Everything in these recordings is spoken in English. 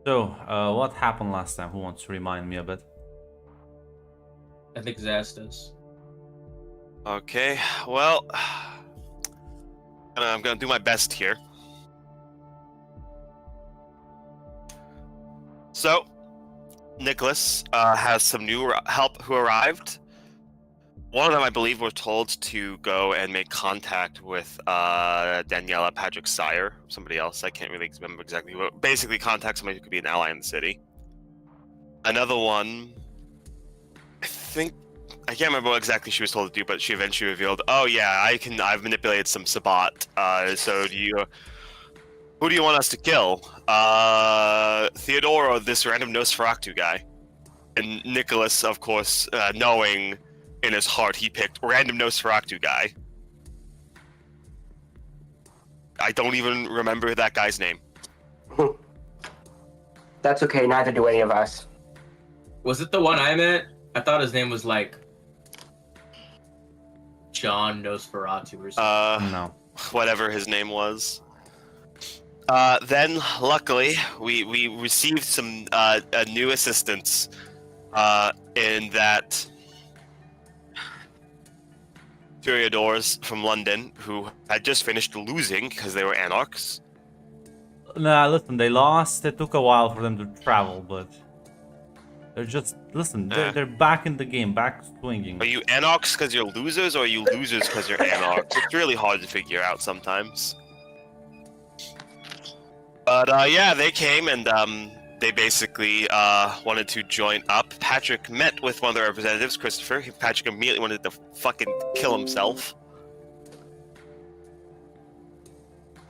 So, what happened last time? Who wants to remind me a bit? I think Zaz does. Okay, well, I'm gonna do my best here. So, Nicholas has some new help who arrived. One of them, I believe, were told to go and make contact with Daniela Patrick's sire. Somebody else, I can't really remember exactly who. Basically, contact somebody who could be an ally in the city. Another one, I can't remember what exactly she was told to do, but she eventually revealed, "Oh yeah, I've manipulated some Sabbat. So who do you want us to kill? Theodore or this random Nosferatu guy?" And Nicholas, of course, knowing in his heart, he picked random Nosferatu guy. I don't even remember that guy's name. That's okay, neither do any of us. Was it the one I met? I thought his name was like John Nosferatu or something. No. Whatever his name was. Then, luckily, we received some new assistance in that Toreadors from London who had just finished losing because they were anarchs. Nah, listen, they lost. It took a while for them to travel, but they're just they're back in the game, back swinging. Are you anarchs because you're losers, or are you losers because you're anarchs? It's really hard to figure out sometimes. But yeah, they came and they basically wanted to join up. Patrick met with one of their representatives, Christopher. Patrick immediately wanted to fucking kill himself.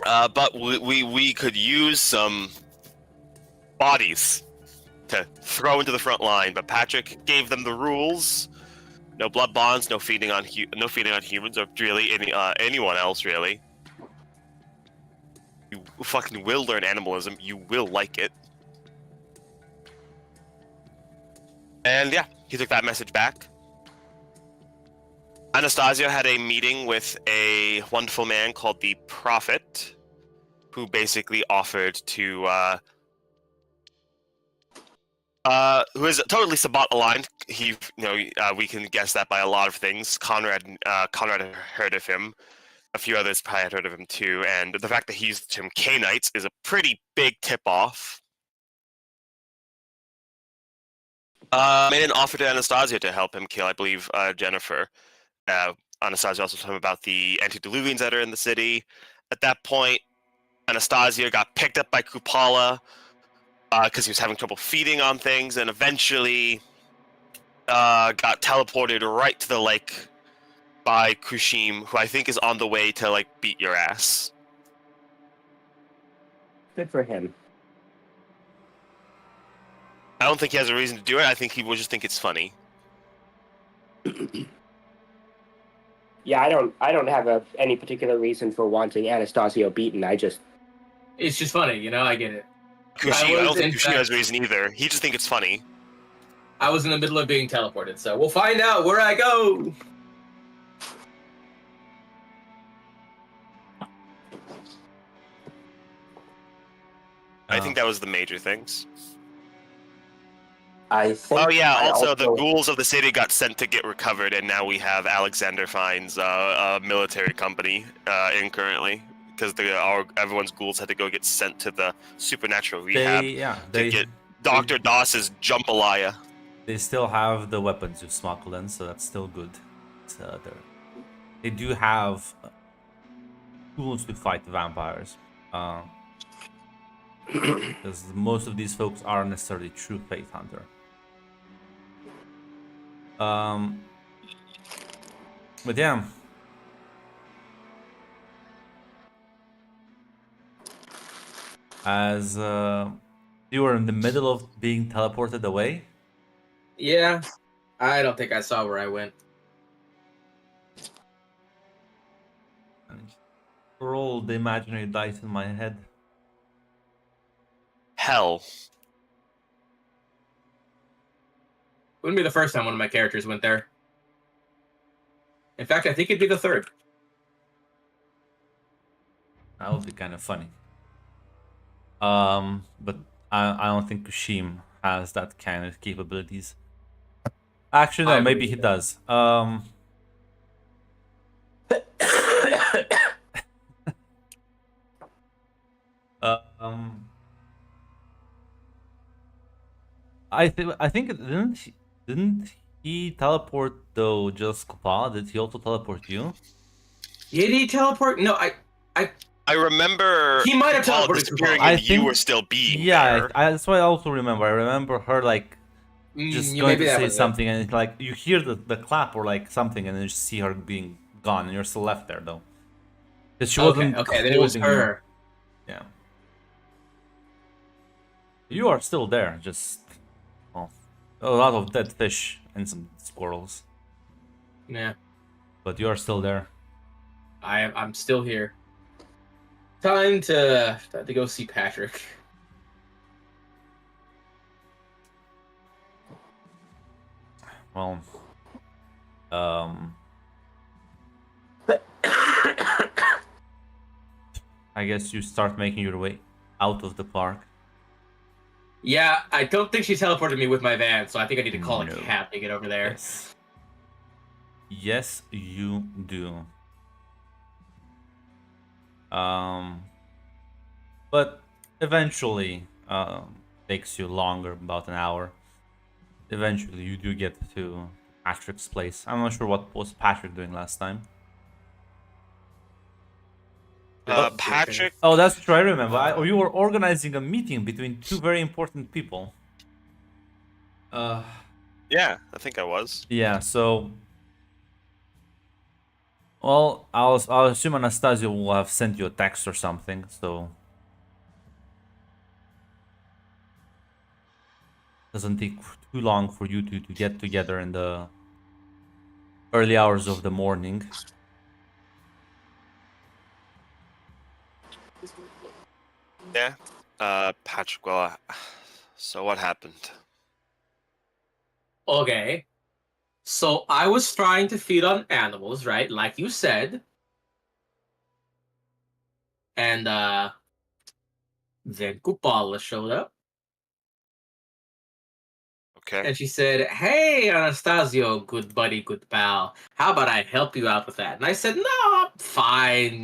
But we could use some bodies to throw into the front line. But Patrick gave them the rules: no blood bonds, no feeding on humans, or really anyone else really. You fucking will learn animalism. You will like it. And yeah, he took that message back. Anastasia had a meeting with a wonderful man called the Prophet, who basically offered to, who is totally Sabbat aligned. He, we can guess that by a lot of things. Conrad had heard of him. A few others probably had heard of him too, and the fact that he used the term Canaanites is a pretty big tip-off. Made an offer to Anastasia to help him kill, I believe, Jennifer. Anastasia also told him about the antediluvians that are in the city. At that point, Anastasia got picked up by Kupala because he was having trouble feeding on things, and eventually got teleported right to the lake by Kushim, who I think is on the way to beat your ass. Good for him. I don't think he has a reason to do it. I think he will just think it's funny. Yeah, I don't have any particular reason for wanting Anastasio beaten. It's just funny, I get it. I don't think Kushim has a reason either. He just think it's funny. I was in the middle of being teleported, so we'll find out where I go. I think that was the major things. I think. Oh yeah, also the ghouls of the city got sent to get recovered, and now we have Alexander Fine's military company in currently, because everyone's ghouls had to go get sent to the supernatural rehab to get Dr. Doss's jambalaya. They still have the weapons you smuggled in, so that's still good. They do have tools to fight the vampires. Because most of these folks aren't necessarily true faith hunter. But yeah. As you were in the middle of being teleported away. Yeah, I don't think I saw where I went. Roll the imaginary dice in my head. Hell. Wouldn't be the first time one of my characters went there. In fact, I think it'd be the third. That would be kind of funny. But I don't think Kushim has that kind of capabilities. Actually, I no, agree maybe he with does. Um, I think didn't he teleport though just Kopal? Did he also teleport you? Did he teleport? No, I remember He might have Kupala teleported disappearing Kupala. and I you were think still being yeah, there. that's what I also remember. I remember her like just Yeah, going maybe to that say was it. something and like you hear the clap or like something and then you see her being gone and you're still left there though. Because she Okay, wasn't okay, then it was holding you. her. Yeah. You are still there, just well, a lot of dead fish and some squirrels. Yeah, But you are still there. I'm still here. Time to go see Patrick. Well, um I guess you start making your way out of the park. Yeah, I don't think she teleported me with my van, so I think I need to call a No. cab to get over there. Yes. Yes, you do. Um but eventually takes you longer, about an hour. Eventually you do get to Patrick's place. I'm not sure what was Patrick doing last time. Patrick. Oh, that's true. I remember. You were organizing a meeting between two very important people. Uh, Yeah, I think I was. yeah. So, well, I'll assume Anastasia will have sent you a text or something. So, doesn't take too long for you to get together in the early hours of the morning. Yeah. Patrick. Well, so what happened? Okay, so I was trying to feed on animals, right? Like you said, and then Kupala showed up. Okay. And she said, "Hey, Anastasio, good buddy, good pal. How about I help you out with that?" And I said, "No, I'm fine.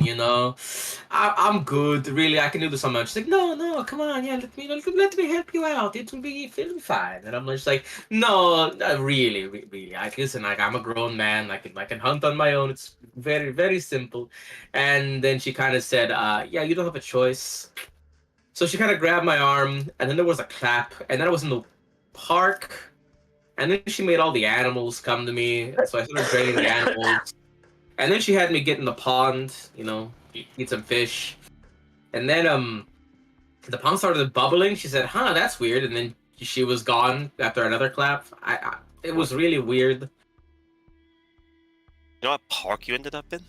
I'm good. Really, I can do this on my own." She's like, "No, no, come on, yeah, let me help you out. It'll be fine." And I'm just like, "No, really, really. Listen, like I'm a grown man. I can hunt on my own. It's very, very simple." And then she kind of said, "Yeah, you don't have a choice." So she kind of grabbed my arm, and then there was a clap, and then I was in the park, and then she made all the animals come to me. So I started training the animals, and then she had me get in the pond, eat some fish, and then the pond started bubbling. She said, "Huh, that's weird," and then she was gone after another clap. It was really weird. You know what park you ended up in?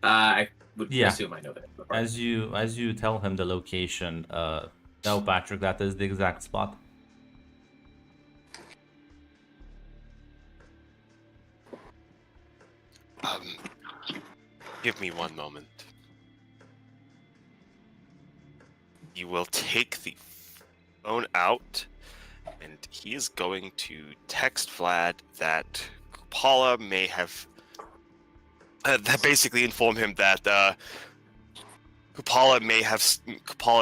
I would Yeah. assume I know that. As you tell him the location, no, Patrick, that is the exact spot. Um, give me one moment. You will take the phone out, and he is going to text Vlad that Paula may have that basically inform him that Kupala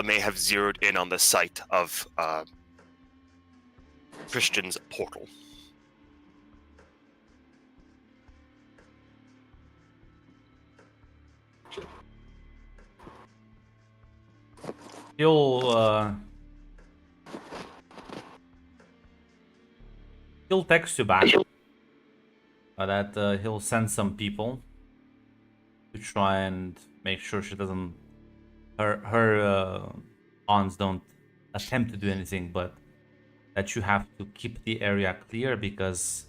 may have zeroed in on the site of Christian's portal. He'll text you back that he'll send some people to try and make sure she doesn't her pawns don't attempt to do anything, but that you have to keep the area clear because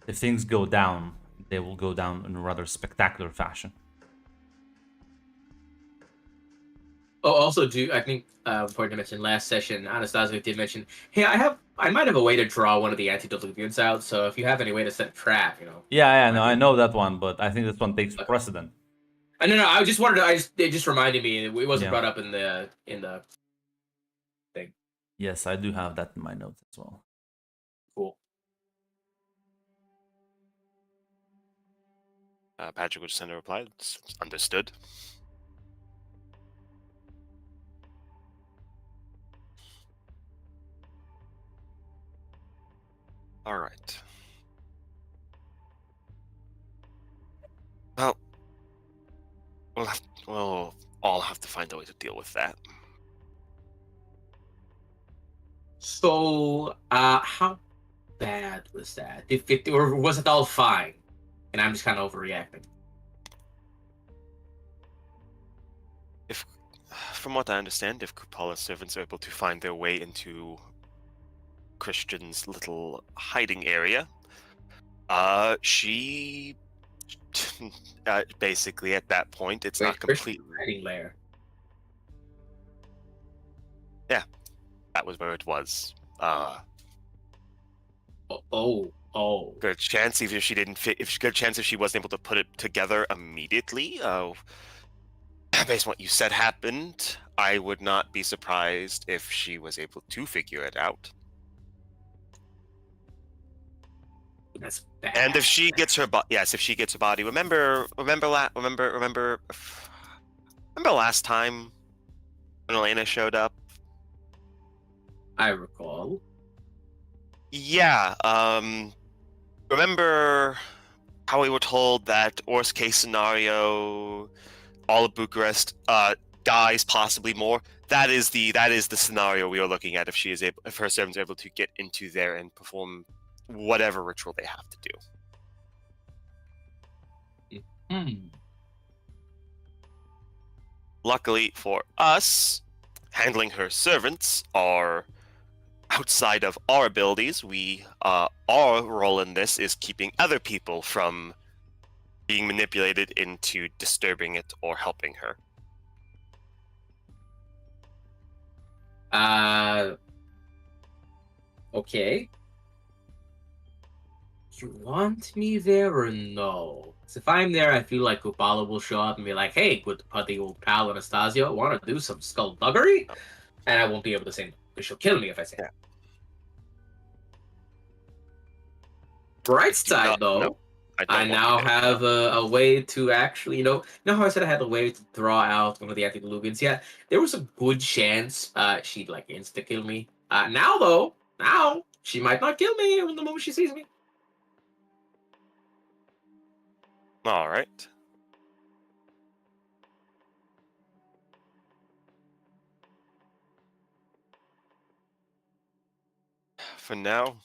if things go down, they will go down in a rather spectacular fashion. Oh, also, I think important to mention last session, Anastasia did mention, "Hey, I might have a way to draw one of the antediluvians out. So if you have any way to set a trap, Yeah, no, I know that one, but I think this one takes precedent. No. I just wanted to. It just reminded me. It wasn't Yeah. brought up in the thing. Yes, I do have that in my notes as well. Cool. Patrick would just send a reply. It's understood. All right. Well, we'll all have to find a way to deal with that. So, how bad was that? Or was it all fine? And I'm just kind of overreacting. From what I understand, if Kupala's servants are able to find their way into Christian's little hiding area, she basically at that point it's not complete. Hiding lair. That was where it was. Oh. Good chance even if she didn't fit. Good chance if she wasn't able to put it together immediately. Based on what you said happened, I would not be surprised if she was able to figure it out. That's bad. And if she gets her if she gets her body. Remember last time when Elena showed up? I recall. Yeah. Remember how we were told that worst case scenario, all of Bucharest dies, possibly more. That is the scenario we are looking at. If her servants are able to get into there and perform whatever ritual they have to do. Luckily for us, handling her servants are outside of our abilities. Our role in this is keeping other people from being manipulated into disturbing it or helping her. Okay. You want me there or no? Because if I'm there, I feel like Kupala will show up and be like, hey, good buddy old pal Anastasio, want to do some skullduggery? And I won't be able to say no, because she'll kill me if I say no. Bright side, though, I now have a way to actually, you know how I said I had a way to draw out one of the antediluvians? Yeah, there was a good chance she'd like insta-kill me. Now, she might not kill me the moment she sees me. All right. For now,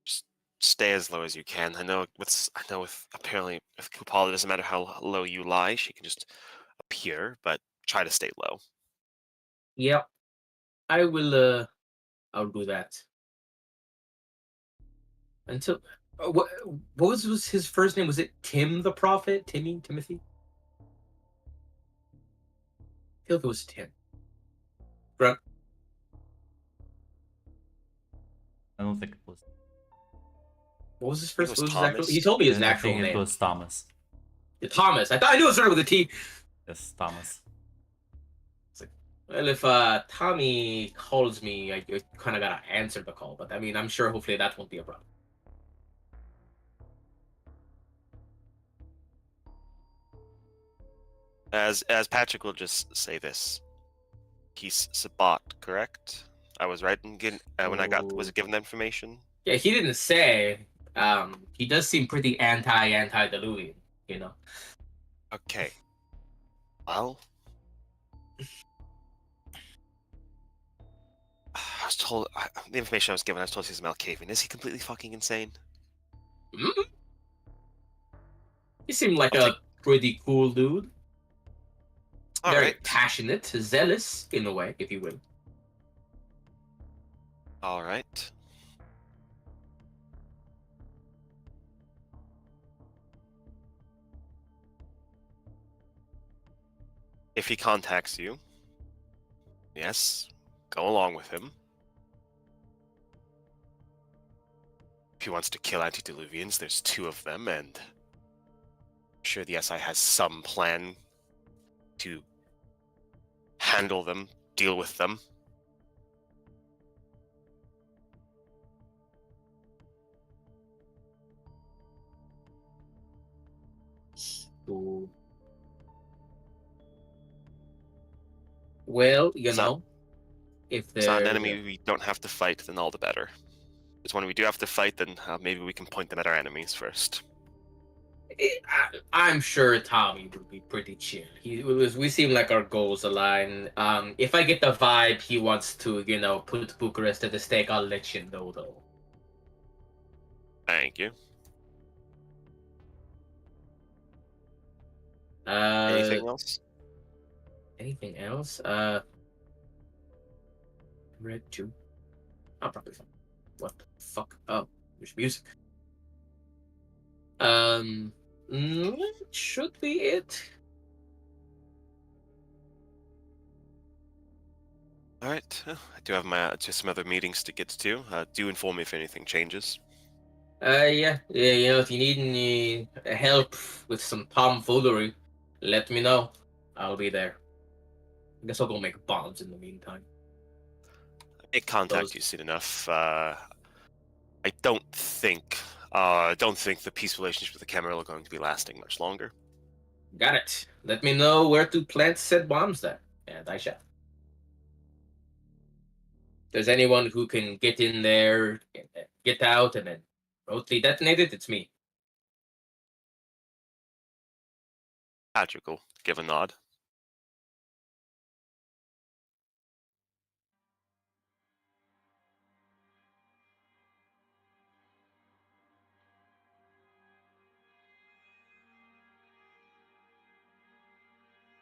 just stay as low as you can. I know with apparently with Kupala, it doesn't matter how low you lie; she can just appear. But try to stay low. Yep, I will. I'll do that. Until what was his first name? Was it Tim the Prophet? Timothy? I feel like it was Tim. Grunt. I don't think it was. What was his first? was What was his actual? Thomas. He told me his And I actual think name. it was Thomas. Thomas. I knew it started with a T. Yes, Thomas. It's like, well, if Tommy calls me, I kind of gotta answer the call. But I mean, I'm sure hopefully that won't be a problem. As Patrick will just say this. He's Sabat, correct? I was right in getting, when I was given the information. Yeah, he didn't say. He does seem pretty antediluvian, you know. Okay. Well, I was told the information I was given. I was told he's a Malkavian. Is he completely fucking insane? Mm-hmm. He seemed like a pretty cool dude. Very passionate, zealous in a way, if you will. All right. If he contacts you, yes, go along with him. If he wants to kill antediluvians, there's 2 of them, and sure the SI has some plan to handle them, deal with them. So, well, you It's not- know, if It's not an there's enemy we don't have to fight, then all the better. It's when we do have to fight, then maybe we can point them at our enemies first. I'm sure Tommy would be pretty chill. We seem like our goals align. If I get the vibe he wants to, you know, put Bucharest at the stake, I'll let you know though. Thank you. Anything Anything else? Anything else? Red 2. I'll probably fine. What the fuck? Oh, there's music. Should be it. All right. I do have my just some other meetings to get to. Do inform me if anything changes. Yeah. You know, if you need any help with some tomfoolery, let me know. I'll be there. I guess I'll go make bombs in the meantime. Make contact Those- you soon enough. I don't think the peace relationship with the Camarilla are going to be lasting much longer. Got it. Let me know where to plant said bombs then, and I shall. If there's anyone who can get in there, get out, and then remotely detonate it, it's me. Patrick will give a nod.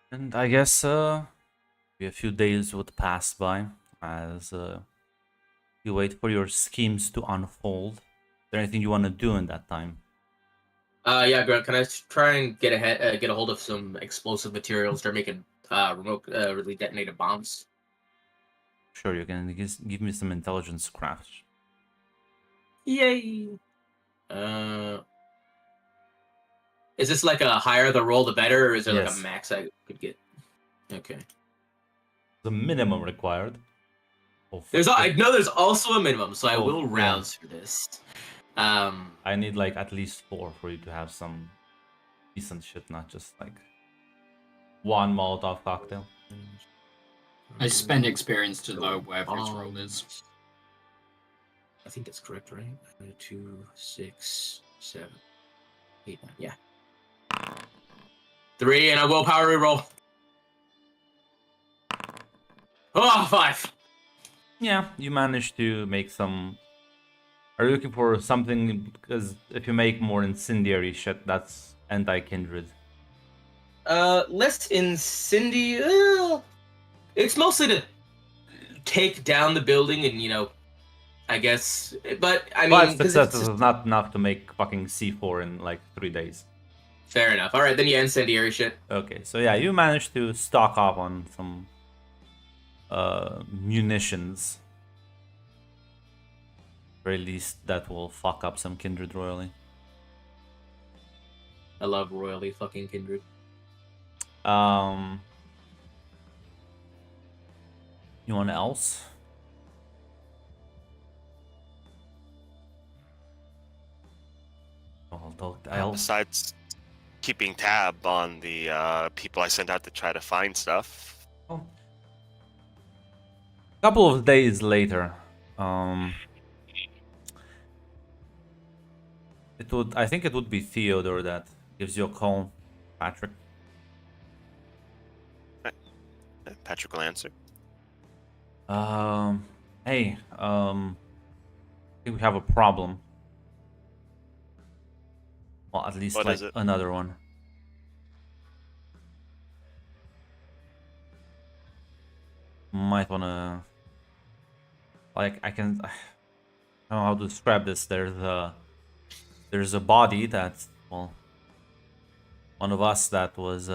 And I guess a few days would pass by as you wait for your schemes to unfold. Is there anything you want to do in that time? Yeah, Grant, can I try and get a hold of some explosive materials? They're making really detonated bombs. Sure, you can give me some intelligence craft. Yay! Is this like a higher the roll the better, or is there like Yes. a max I could get? Okay. The minimum required. I know there's also a minimum, so I Oh, will yeah. rouse for this. I need like at least 4 for you to have some decent shit, not just like one Molotov cocktail. I spend experience to know wherever his roll is. I think that's correct, right? 2, 6, 7, 8, 9. Yeah. 3 and a willpower reroll. Oh, 5. Yeah, you managed to make some. Are you looking for something? Because if you make more incendiary shit, that's anti-kindred. Less incendiary. It's mostly to take down the building and, you know, I guess. But I mean, But success is not enough to make fucking C4 in like 3 days. fair enough. All right, then yeah, incendiary shit. Okay, so yeah, you managed to stock up on some munitions. Very least that will fuck up some kindred royally. I love royally fucking kindred. You want else? Besides keeping tab on the people I sent out to try to find stuff. A couple of days later, I think it would be Theodore that gives you a call, Patrick. Patrick will answer. Hey, I think we have a problem. Well, at least What like is it? another one. Might wanna, like, I don't know how to describe this. There's a body that, well, one of us that was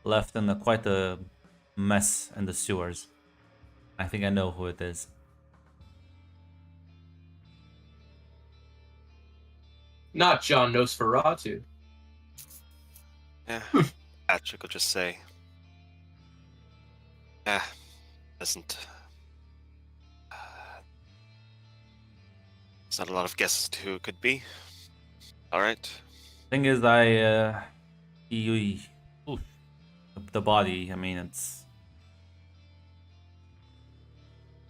left in quite a mess in the sewers. I think I know who it is. Not John Nosferatu. Yeah, Patrick will just say, yeah, doesn't. There's not a lot of guesses to who it could be. All right. Thing is, oof, the body. I mean, it's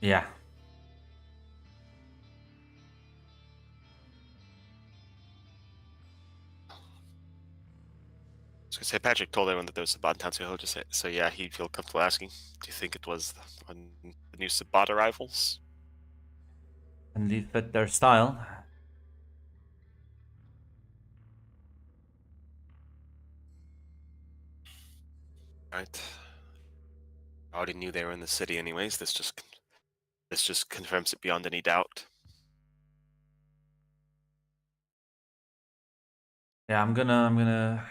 yeah. I was gonna say Patrick told everyone that there was Sabat in town, so he'll just say, so yeah, he'd feel comfortable asking. Do you think it was one of the new Sabat arrivals? And they fit their style. Right. I already knew they were in the city, anyways. This just confirms it beyond any doubt. Yeah, I'm gonna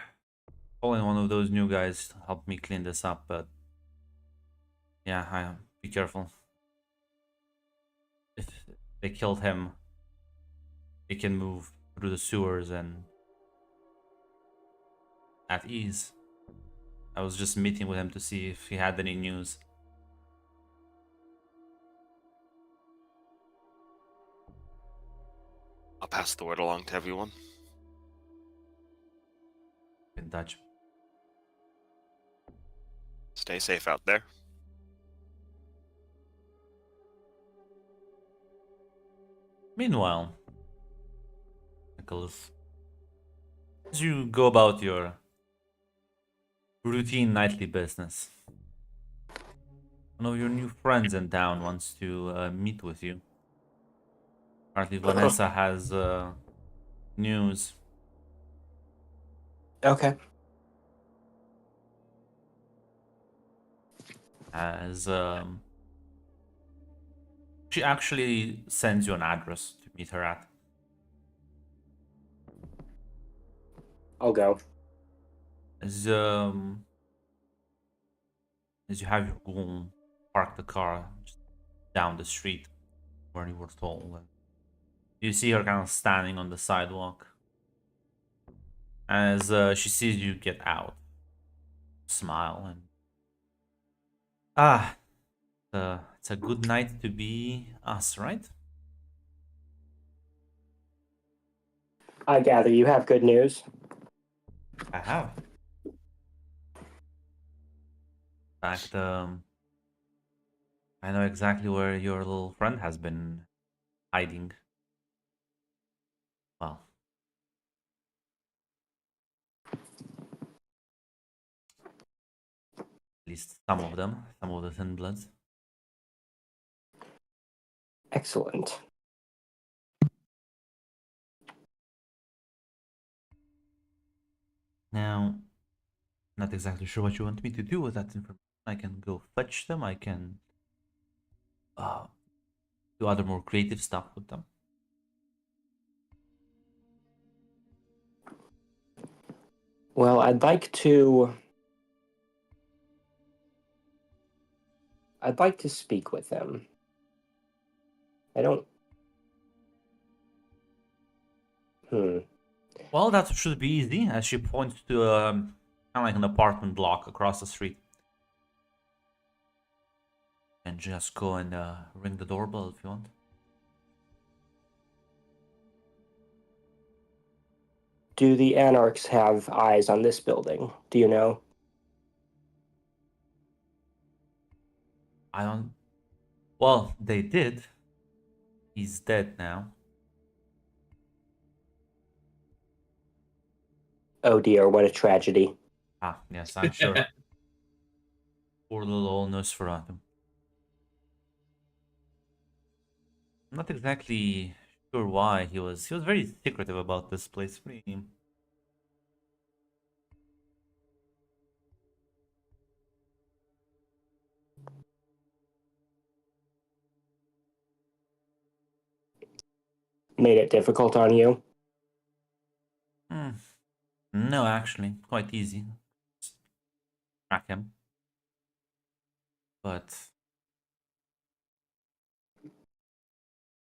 call in one of those new guys to help me clean this up. But yeah, be careful. If they killed him, they can move through the sewers and at ease. I was just meeting with him to see if he had any news. I'll pass the word along to everyone. In touch. Stay safe out there. Meanwhile, Nicholas, as you go about your routine nightly business, one of your new friends in town wants to meet with you. Apparently, Vanessa has news. Okay. As she actually sends you an address to meet her at. I'll go. As as you have your goon park the car just down the street where you were told, and you see her kind of standing on the sidewalk. As she sees you get out, smile and it's a good night to be us, right? I gather you have good news. I have. In fact, I know exactly where your little friend has been hiding. Well, at least some of them, some of the Thin Bloods. Excellent. Now, not exactly sure what you want me to do with that information. I can go fetch them. I can uh, do other more creative stuff with them. Well, I'd like to speak with them. I don't. Well, that should be easy, as she points to kind of like an apartment block across the street. And just go and ring the doorbell if you want. Do the Anarchs have eyes on this building? Do you know? I don't. Well, they did. He's dead now. Oh dear, what a tragedy. Ah, yes, I'm sure. Poor little old Nosferatu. I'm not exactly sure why he was very secretive about this place. Really. Made it difficult on you? Hmm. No, actually, quite easy. Just track him. But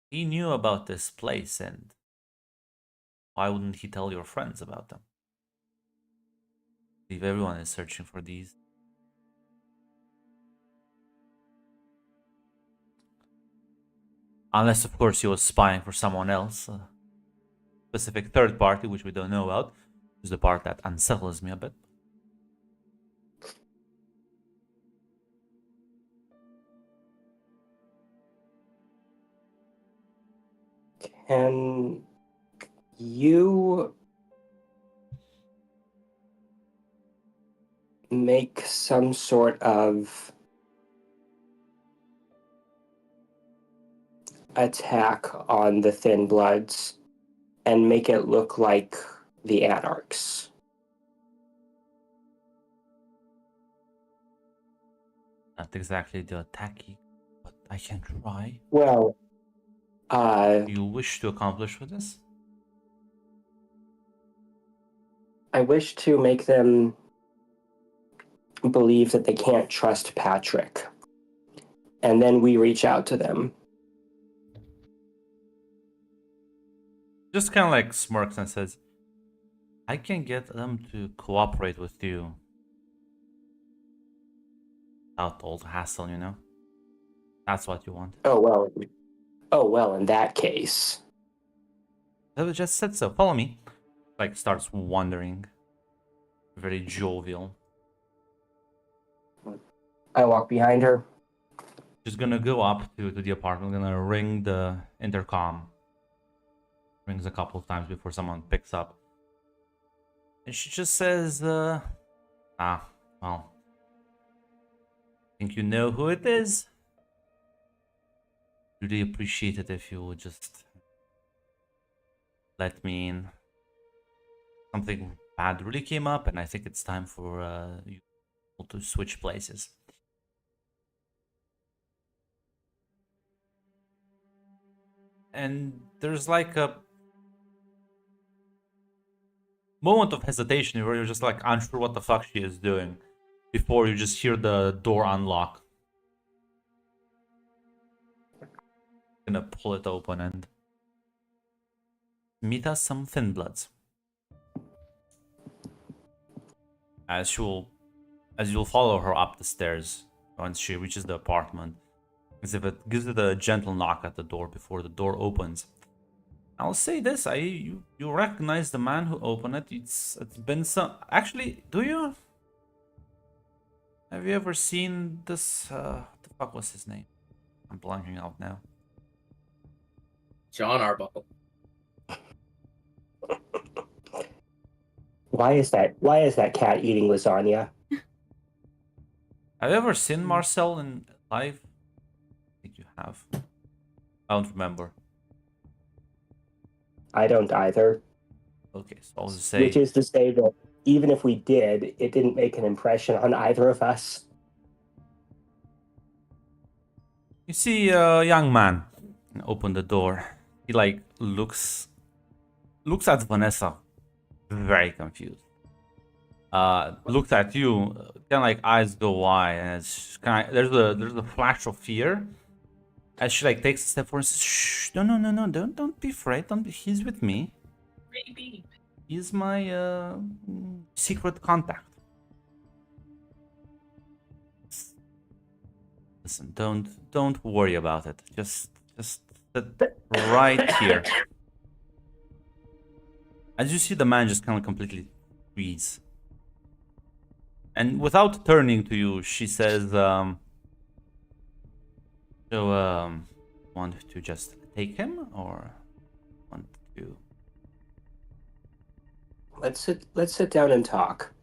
he knew about this place, and why wouldn't he tell your friends about them? believe everyone is searching for these. Unless, of course, he was spying for someone else. A specific third party, which we don't know about. Is the part that unsettles me a bit. Can you make some sort of attack on the Thin Bloods and make it look like the Anarchs? Not exactly the attacky, but I can try. Well, You wish to accomplish with this? I wish to make them believe that they can't trust Patrick. And then we reach out to them. Just kind of like smirks and says, I can get them to cooperate with you. Without all the hassle, you know? That's what you want. Oh, well, in that case. I just said so. Follow me. Like, starts wandering. Very jovial. I walk behind her. She's gonna go up to the apartment, gonna ring the intercom. Rings a couple of times before someone picks up. And she just says, well, think you know who it is? Really appreciate it if you would just let me in. Something bad really came up, and I think it's time for you to switch places. And there's like a moment of hesitation where you're just like unsure what the fuck she is doing before you just hear the door unlock. Gonna pull it open and meet us some Thin Bloods. As you'll follow her up the stairs once she reaches the apartment. As if it gives it a gentle knock at the door before the door opens. I'll say this, you recognize the man who opened it. It's been some. Actually, do you? Have you ever seen this? What the fuck was his name? I'm blanking out now. John Arbuckle. Why is that cat eating lasagna? Have you ever seen Marcel in live? I think you have. I don't remember. I don't either. Okay, so I'll just say. Which is to say that even if we did, it didn't make an impression on either of us. You see a young man open the door. He like looks at Vanessa, very confused. Looks at you, kind of like eyes go wide, and it's kind of, there's a flash of fear as she like takes a step forward and says, "Shh, no, don't be afraid. He's with me. Baby. He's my secret contact. Listen, don't worry about it. Just sit right here." As you see the man just kind of completely freeze. And without turning to you, she says, want to just take him or want to... Let's sit down and talk.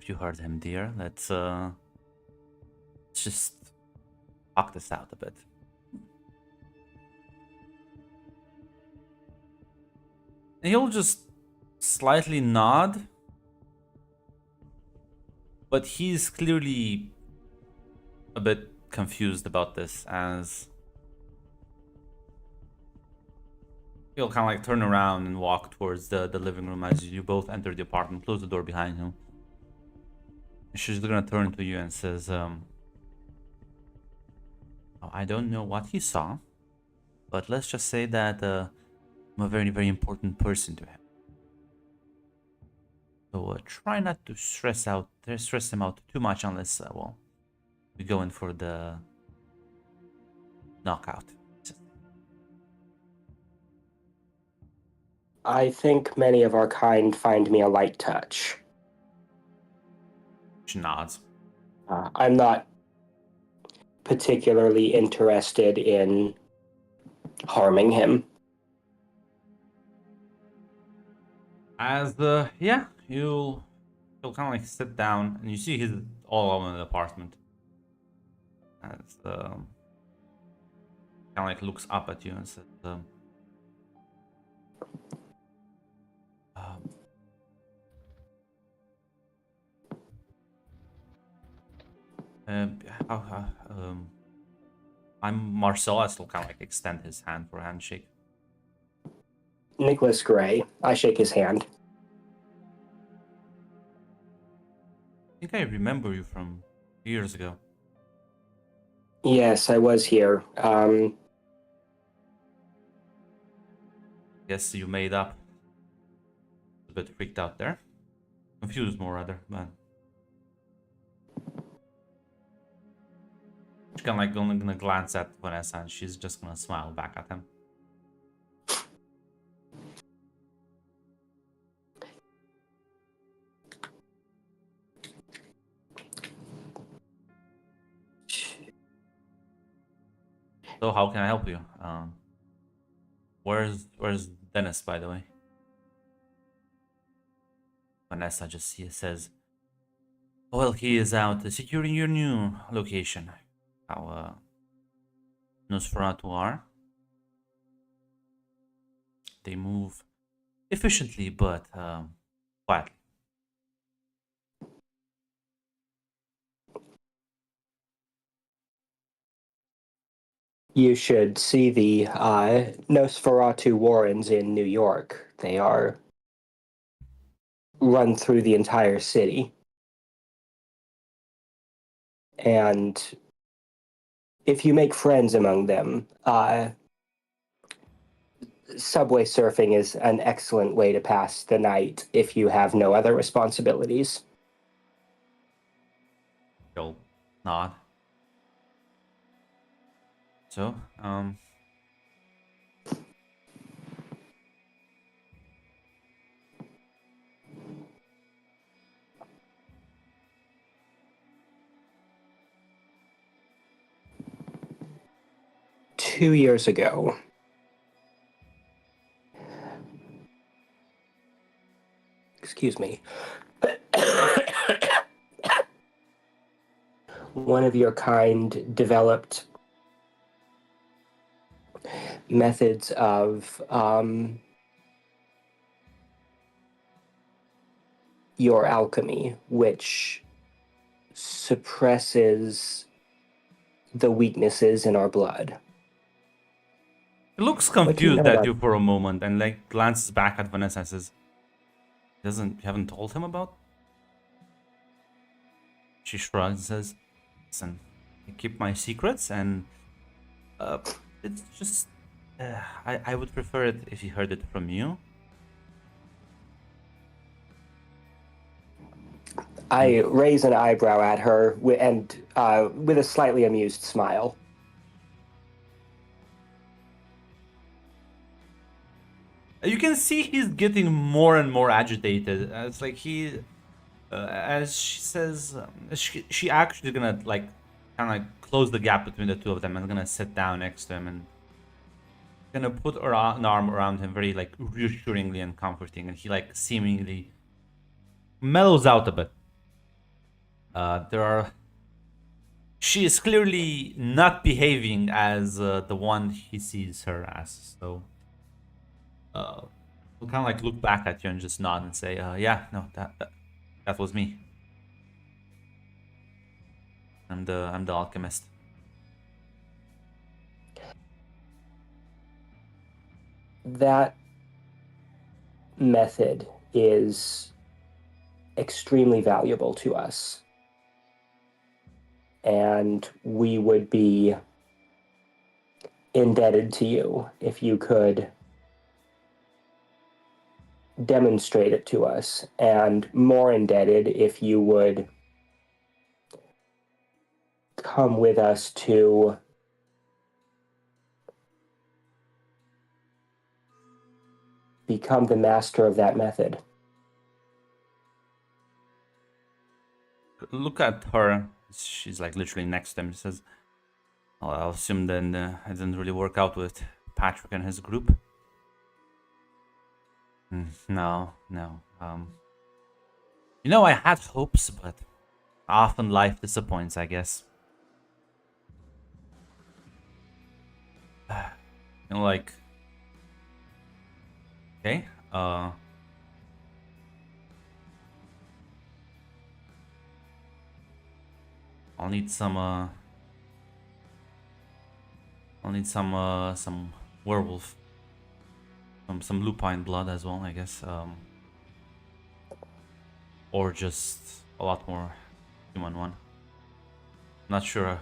You heard him, dear. Let's just talk this out a bit. And he'll just slightly nod, but he's clearly a bit confused about this, as he'll kind of like turn around and walk towards the living room as you both enter the apartment, close the door behind him. And she's gonna turn to you and says, I don't know what he saw, but let's just say that I'm a very, very important person to him. So try not to stress him out too much unless, well, we go in for the knockout. I think many of our kind find me a light touch. She nods. I'm not particularly interested in harming him. As yeah, he'll kind of like sit down, and you see he's all alone in the apartment. As kind of like looks up at you and says, um, I'm Marcel. I still kind of like extend his hand for a handshake. Nicholas Gray. I shake his hand. I think I remember you from years ago. Yes, I was here. Guess you made up. A bit freaked out there. Confused more rather, but she's kind of like gonna glance at Vanessa and she's just gonna smile back at him. So how can I help you? Where's Dennis, by the way? Vanessa just says, well, he is out securing your new location. How Nosferatu are. They move efficiently, but quietly. You should see the Nosferatu Warrens in New York. They are run through the entire city. And if you make friends among them, subway surfing is an excellent way to pass the night if you have no other responsibilities. She'll nod. So, 2 years ago, excuse me, one of your kind developed methods of your alchemy, which suppresses the weaknesses in our blood. he looks What do you confused know at about- you for a moment and like glances back at Vanessa and says, you haven't told him about? She shrugs and says, listen, I keep my secrets and it's just I would prefer it if he heard it from you. I raise an eyebrow at her and with a slightly amused smile. You can see he's getting more and more agitated. It's like as she says, she actually gonna like kind of like close the gap between the two of them and gonna sit down next to him and gonna put an arm around him very like reassuringly and comforting, and he like seemingly mellows out a bit. She is clearly not behaving as the one he sees her as. So we'll kind of like look back at you and just nod and say, yeah, no, that was me. I'm the alchemist. That method is extremely valuable to us. And we would be indebted to you if you could demonstrate it to us, and more indebted if you would come with us to become the master of that method. Look at her. She's like literally next to him. She says, well, I'll assume then it didn't really work out with Patrick and his group. No. You know, I had hopes, but often life disappoints, I guess. You know, like... Okay, I'll need some some werewolf, some lupine blood as well, I guess. Or just a lot more human one. Not sure.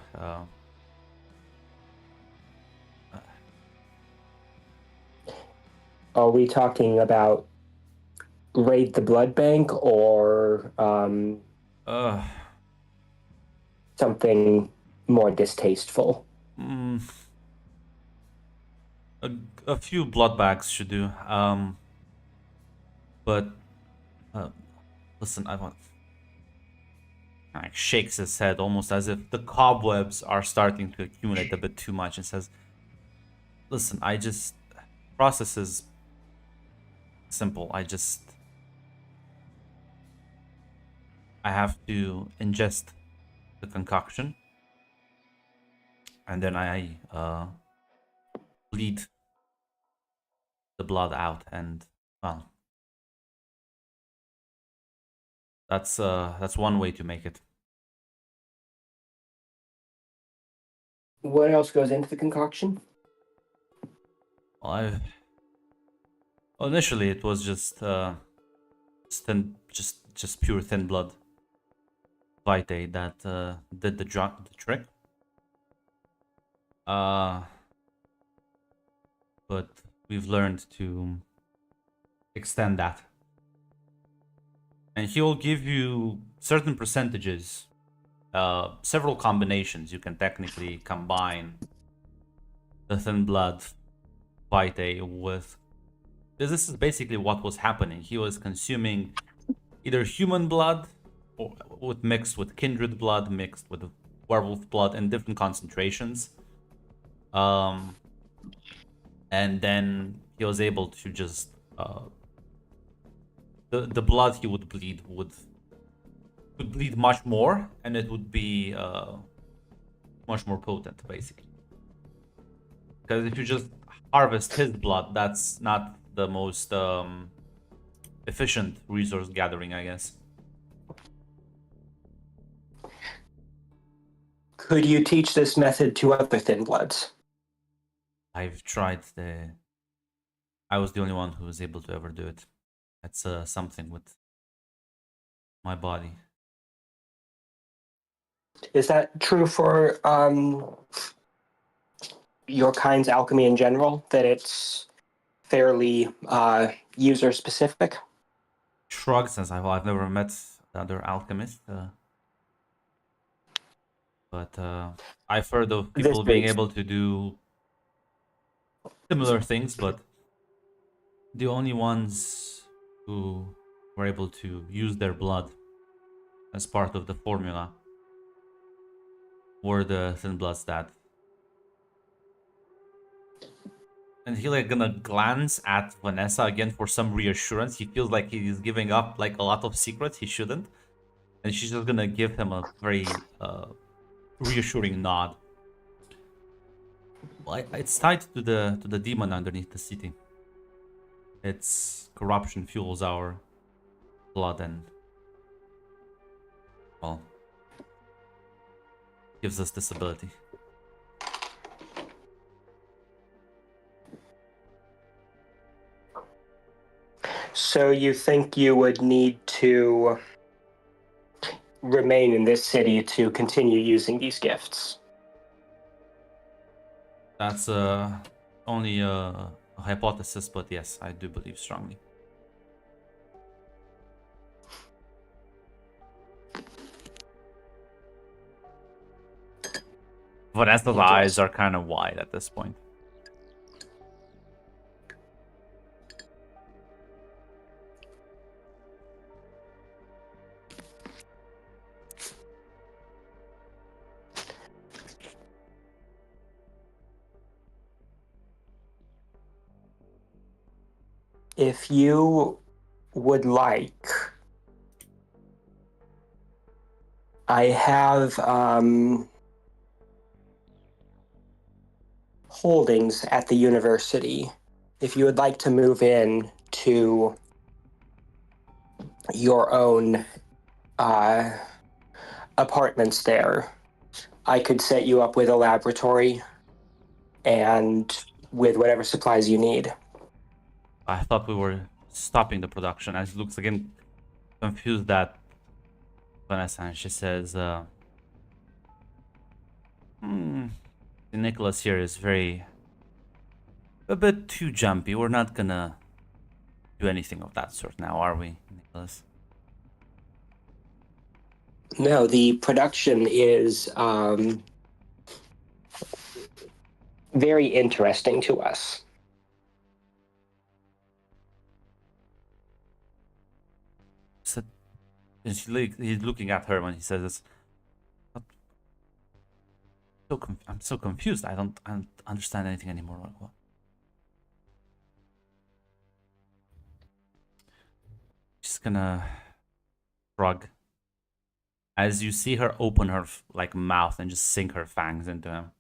Are we talking about raid the blood bank or something more distasteful? A few blood bags should do. But listen, I want. Like shakes his head almost as if the cobwebs are starting to accumulate a bit too much, and says, "Listen, I just process is simple. I have to ingest the concoction, and then I bleed the blood out, and well, that's one way to make it." What else goes into the concoction? Well, initially it was just thin, just pure thin blood vitae that did the trick. But we've learned to extend that, and he'll give you certain percentages, several combinations. You can technically combine the thin blood vitae with. This is basically what was happening. He was consuming either human blood or mixed with kindred blood, mixed with werewolf blood in different concentrations. And then he was able to just the blood he would bleed would bleed much more, and it would be much more potent, basically. Because if you just harvest his blood, that's not the most efficient resource gathering, I guess. Could you teach this method to other thin bloods? I've tried I was the only one who was able to ever do it. That's something with my body. Is that true for your kind's alchemy in general? That it's fairly user specific? Shrugs, since I've never met another alchemist. But I've heard of people being able to do similar things, but the only ones who were able to use their blood as part of the formula were the thin bloods that. And he like gonna glance at Vanessa again for some reassurance. He feels like he's giving up like a lot of secrets he shouldn't, and she's just gonna give him a very reassuring nod. Well, it's tied to the demon underneath the city. Its corruption fuels our blood and, well, gives us this ability. So you think you would need to remain in this city to continue using these gifts? That's only a hypothesis, but yes, I do believe strongly. Vanessa's eyes are kind of wide at this point. If you would like, I have holdings at the university. If you would like to move in to your own apartments there, I could set you up with a laboratory and with whatever supplies you need. I thought we were stopping the production. As he looks again confused at Vanessa, and she says, Nicholas here is a bit too jumpy. We're not gonna do anything of that sort now, are we, Nicholas? No, the production is very interesting to us. So, he's looking at her when he says this. I'm so confused. I don't understand anything anymore. She's gonna shrug as you see her open her mouth and just sink her fangs into him.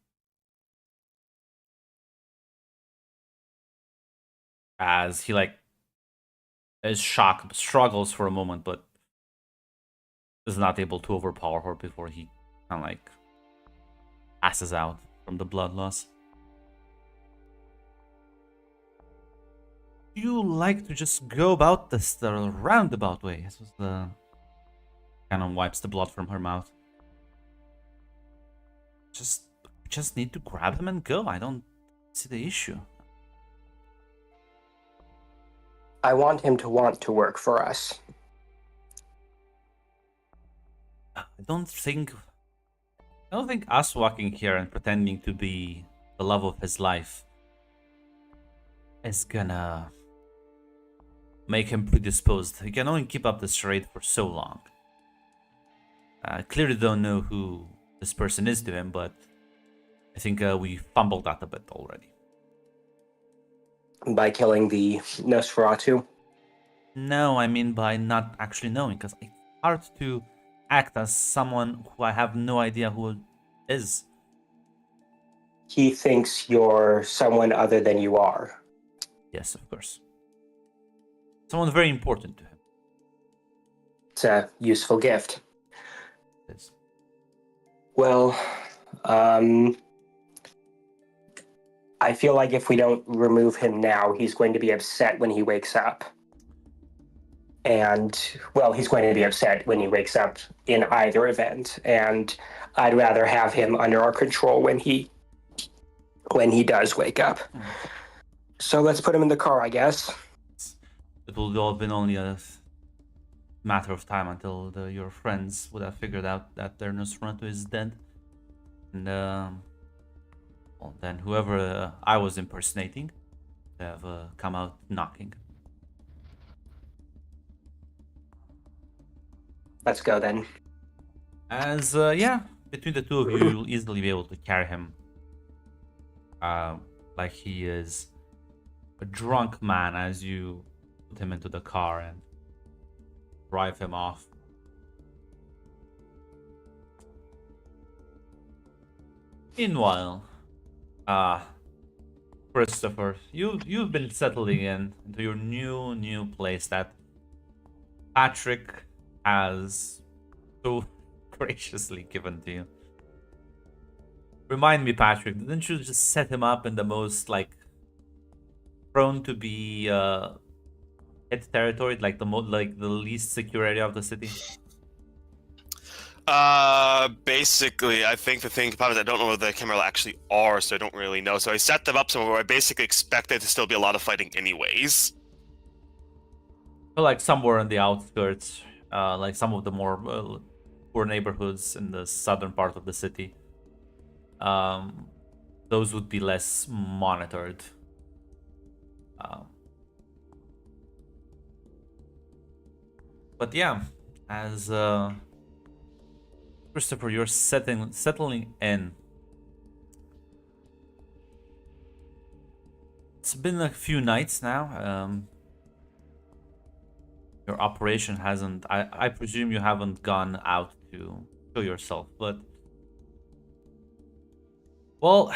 As he is shocked, struggles for a moment, but is not able to overpower her before he kind of passes out from the blood loss. Do you like to just go about this the roundabout way? This was the kind of wipes the blood from her mouth. Just need to grab him and go. I don't see the issue. I want him to want to work for us. I don't think us walking here and pretending to be the love of his life is gonna make him predisposed. He can only keep up this charade for so long. I clearly don't know who this person is to him, but I think we fumbled that a bit already. By killing the Nosferatu? No, I mean by not actually knowing, because it's hard to act as someone who I have no idea who is. He thinks you're someone other than you are. Yes, of course. Someone very important to him. It's a useful gift. Yes. Well, I feel like if we don't remove him now, he's going to be upset when he wakes up. And, well, he's going to be upset when he wakes up in either event. And I'd rather have him under our control when he does wake up. So let's put him in the car, I guess. It will have been only a matter of time until your friends would have figured out that their Nosferatu is dead. And well, then whoever I was impersonating have come out knocking. Let's go then. As yeah, between the two of you, you'll easily be able to carry him like he is a drunk man as you put him into the car and drive him off. Meanwhile, Christopher, you've been settling into your new place that Patrick has so graciously given to you. Remind me, Patrick, didn't you just set him up in the most prone to be hit territory, the least secure area of the city? Basically, I think the thing about it, I don't know where the Camarilla actually are, so I don't really know. So I set them up somewhere where I basically expected to still be a lot of fighting anyways. So somewhere in the outskirts, some of the more poor neighborhoods in the southern part of the city. those would be less monitored. But yeah, as Christopher, you're settling in. It's been a few nights now. Your operation hasn't. I presume you haven't gone out to show yourself, but well,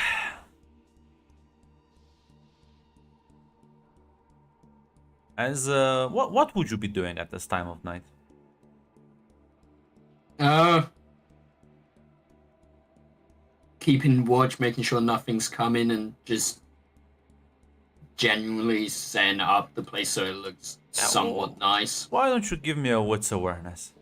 as what would you be doing at this time of night? Keeping watch, making sure nothing's coming, and just genuinely setting up the place so it looks somewhat nice. Why don't you give me a wits awareness?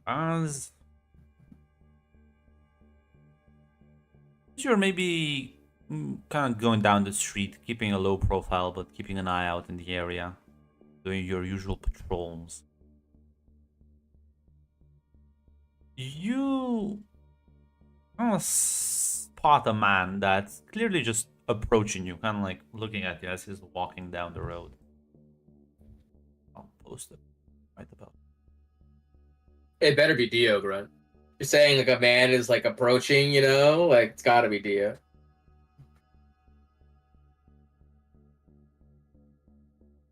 As you're maybe kind of going down the street, keeping a low profile, but keeping an eye out in the area, doing your usual patrols. You kind of spot a man that's clearly just approaching you, kind of like looking at you as he's walking down the road. I'll post it right about. It better be Dio, Grunt. You're saying like a man is like approaching, you know? Like it's gotta be Dio.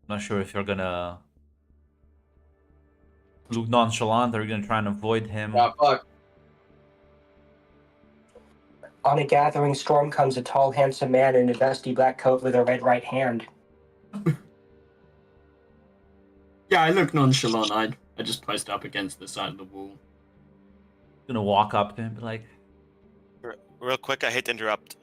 Not sure if you're gonna look nonchalant or you're gonna try and avoid him. Oh, fuck. On a gathering storm comes a tall, handsome man in a dusty black coat with a red right hand. Yeah, I look nonchalant. I just post up against the side of the wall. Gonna walk up to him and be like, Real quick, I hate to interrupt.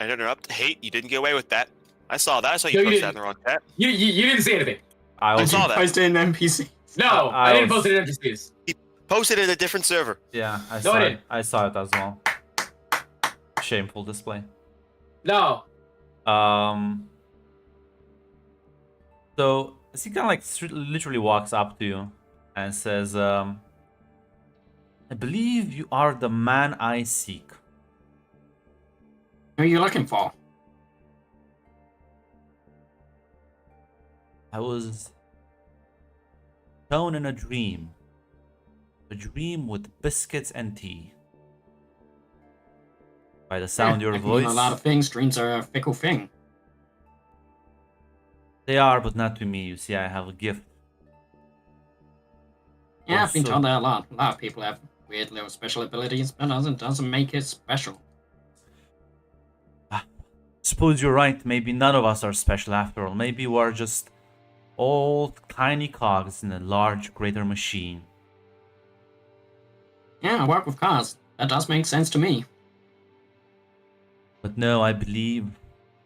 Hate, you didn't get away with that. I saw that. I saw you No, you post that in didn't. the wrong chat. You didn't say anything. I I was saw that. Posted in NPC. No, I I didn't was- post it in NPCs. Posted in a different server. Yeah, I No, saw I it. didn't. I saw it as well. Shameful display. No. So as he kind of like literally walks up to you and says, "I believe you are the man I seek." Who are you looking for? I was shown in a dream with biscuits and tea. By the sound of your That can mean voice, a lot of things. Dreams are a fickle thing. they are, but not to me. You see, I have a gift. Yeah, I've been Also- told that a lot. A lot of people have weird little special abilities, but doesn't make it special. Suppose you're right. Maybe none of us are special after all. Maybe we're just all tiny cogs in a large, greater machine. Yeah, I work with cars. That does make sense to me. But no, I believe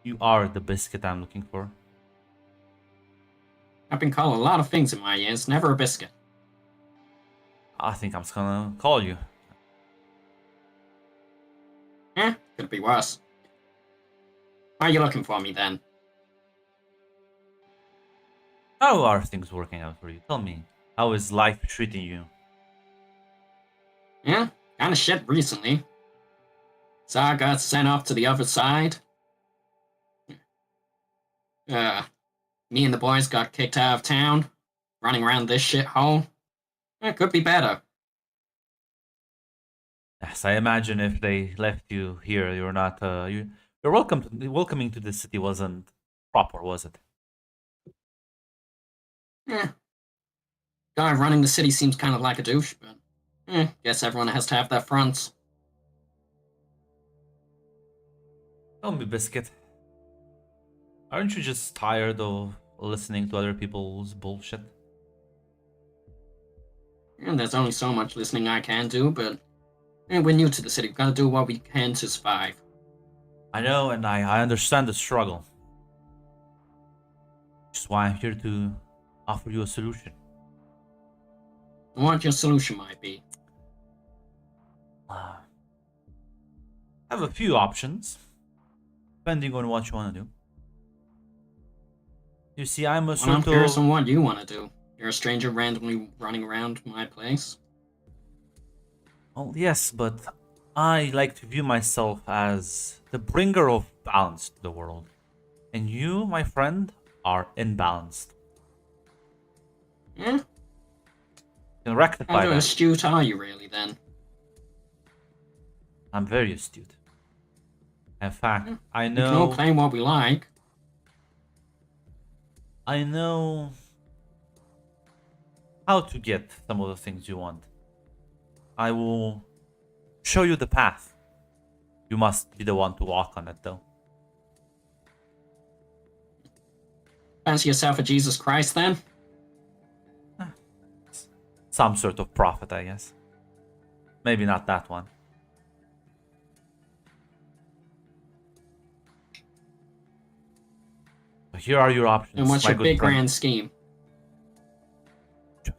you are the biscuit I'm looking for. I've been called a lot of things in my years, never a biscuit. I think I'm just gonna call you. Could be worse. Why are you looking for me then? How are things working out for you? Tell me. How is life treating you? Yeah, kinda shit recently. So I got sent off to the other side. Me and the boys got kicked out of town, running around this shithole. It could be better. Yes, I imagine if they left you here, you're not. Your welcoming to the city wasn't proper, was it? Guy running the city seems kind of like a douche, but guess everyone has to have their fronts. Tell me, biscuit. Aren't you just tired of listening to other people's bullshit? And there's only so much listening I can do, but we're new to the city. We've got to do what we can to survive. I know, and I understand the struggle. Which is why I'm here to offer you a solution. What your solution might be. I have a few options, depending on what you want to do. You see, I'm a Well, I'm sort curious of... on what you want to do. You're a stranger randomly running around my place. Well, yes, but I like to view myself as the bringer of balance to the world. And you, my friend, are imbalanced. Eh? You can rectify How that. astute are you really then? I'm very astute. In fact, Yeah. I We can all know... claim what we like. I know how to get some of the things you want. I will show you the path. You must be the one to walk on it, though. Fancy yourself a Jesus Christ then? Some sort of prophet, I guess. Maybe not that one. So here are your options, And what's my your good big friend. grand scheme?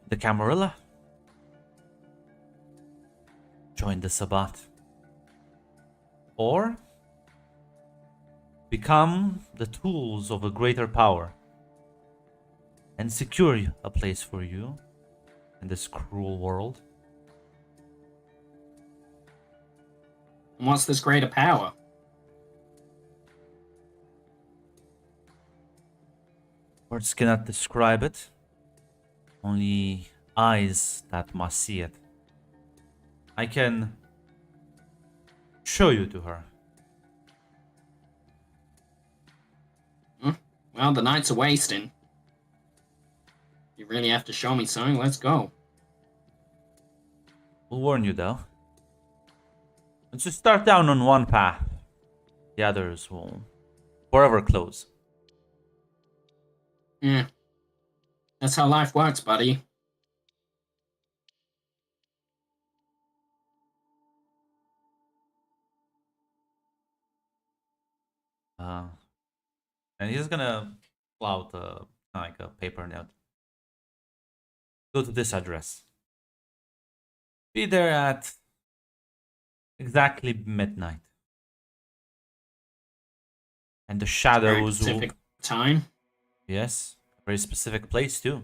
The Camarilla. Join the Sabbat. Or become the tools of a greater power and secure a place for you in this cruel world. And what's this greater power? Words cannot describe it. Only eyes that must see it. I can show you to her. Well, the nights are wasting. You really have to show me something. Let's go. Will warn you though. Once you start down on one path, the others will forever close. Yeah. That's how life works, buddy. And he's gonna pull out like a paper note. Go to this address. Be there at exactly midnight. And the Very shadows will... specific time. Yes, very specific place too.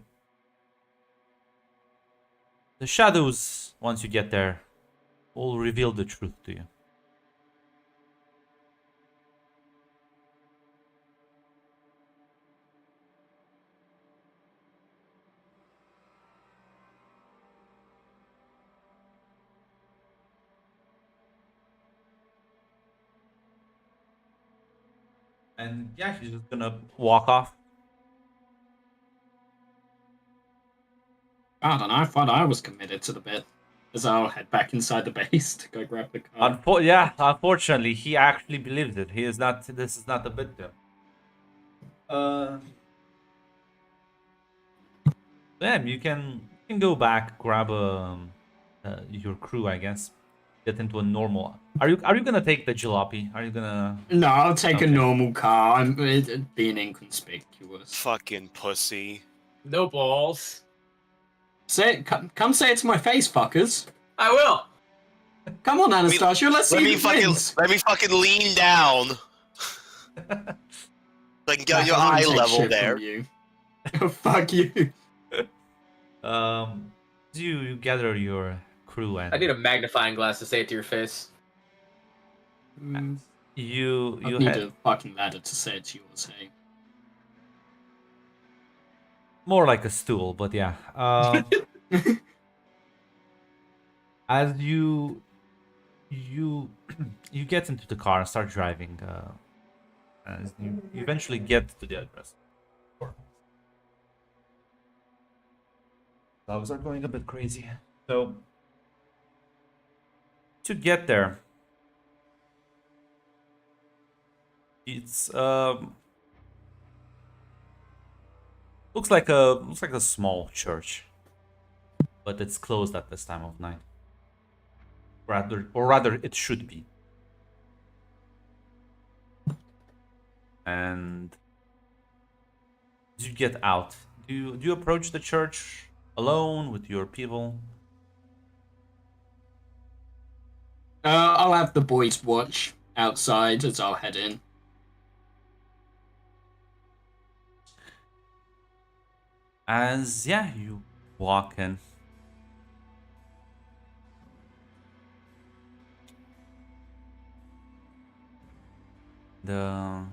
The shadows, once you get there, will reveal the truth to you. And yeah, she's just gonna walk off. God, and I thought I was committed to the bit. As I'll head back inside the base to go grab the car. Yeah, unfortunately, he actually believes it. He is not. This is not a bit to him. Then you can go back, grab your crew, I guess. Get into a normal. Are you gonna take the jalopy? Are you gonna? No, I'll take Okay. a normal car. I'm being inconspicuous. Fucking pussy. No balls. Say it, come say it to my face, fuckers. I will. Come on, Anastasia, let's Let see me who fucking wins. lean down. Like get your I eye won't take level shit there. from you. Fuck you. Do you gather your crew and I need a magnifying glass to say it to your face. you I need head a fucking ladder to say it to yours, hey. more like a stool, but yeah. As you you get into the car and start driving, as you eventually get to the address. Dogs are going a bit crazy. So to get there, it's looks like a small church, but it's closed at this time of night. Rather, it should be. And as you get out, do you approach the church alone with your people? I'll have the boys watch outside as I'll head in. As yeah, you walk in. The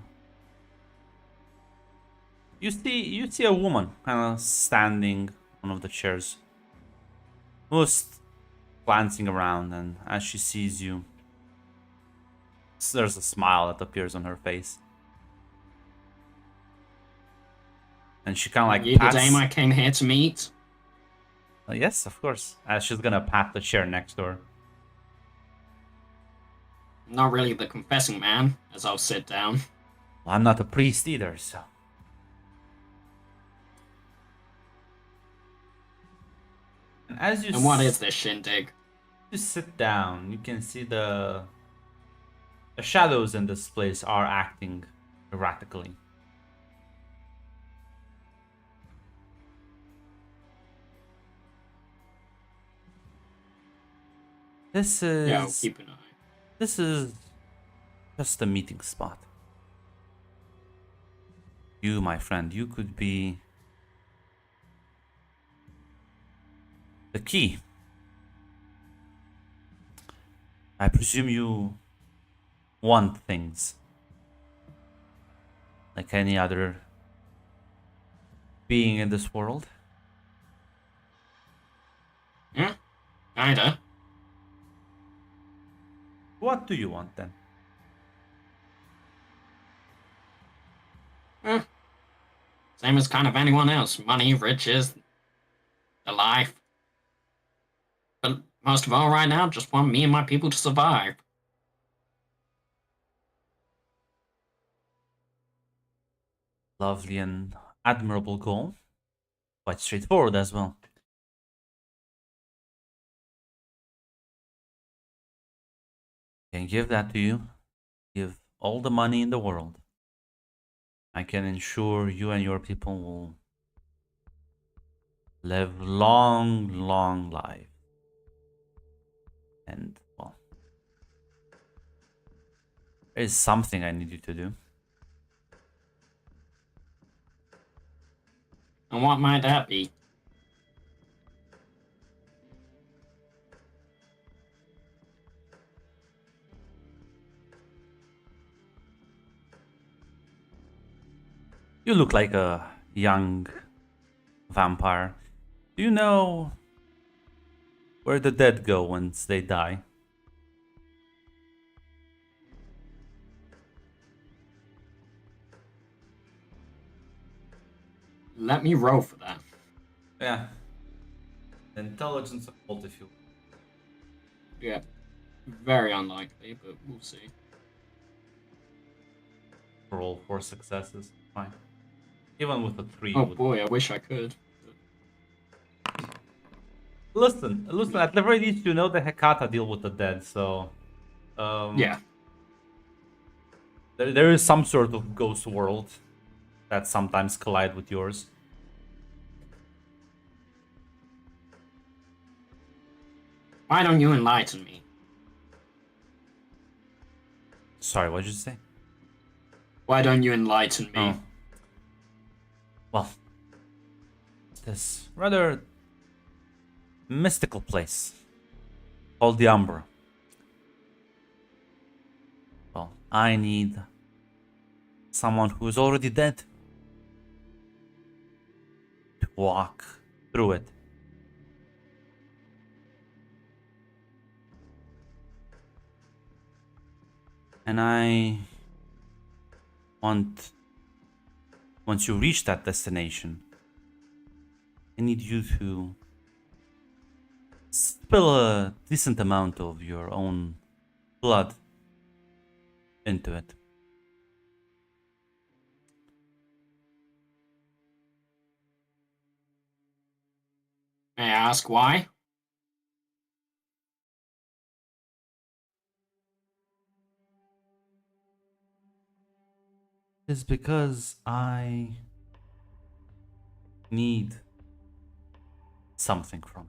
you see a woman kind of standing on one of the chairs, just glancing around, and as she sees you, there's a smile that appears on her face, and she kind of Are like you the pats. dame I came here to meet? Yes, of course. As she's gonna pat the chair next to her. I'm not really the confessing man, as I'll sit down. Well, I'm not a priest either, so. And as you And what is this shindig? you sit down, you can see the shadows in this place are acting erratically. This Yeah, I'll is keep an eye. this is just a meeting spot. You, my friend, you could be the key. I presume you want things like any other being in this world. Yeah, kinda. What do you want then? Eh, same as kind of anyone else. Money, riches, the life. But most of all, right now, just want me and my people to survive. Lovely and admirable goal. Quite straightforward as well. Can give that to you. Give all the money in the world. I can ensure you and your people will live long, long life. And, well, there is something I need you to do. And what might that be? You look like a young vampire. Do you know where the dead go once they die? Let me roll for that. Yeah. Intelligence occult if you. Yeah, very unlikely, but we'll see. Roll 4 successes. Fine. Even with a 3. Oh would... boy, I wish I could. Listen. At the very least, you know the Hecata deal with the dead, so. Yeah. There is some sort of ghost world that sometimes collide with yours. Why don't you enlighten me? Sorry, what did you say? Why don't you enlighten me? Oh. Well, this rather mystical place called the Umbra. Well, I need someone who is already dead to walk through it. And I want, once you reach that destination, I need you to spill a decent amount of your own blood into it. May I ask why? It's because I need something from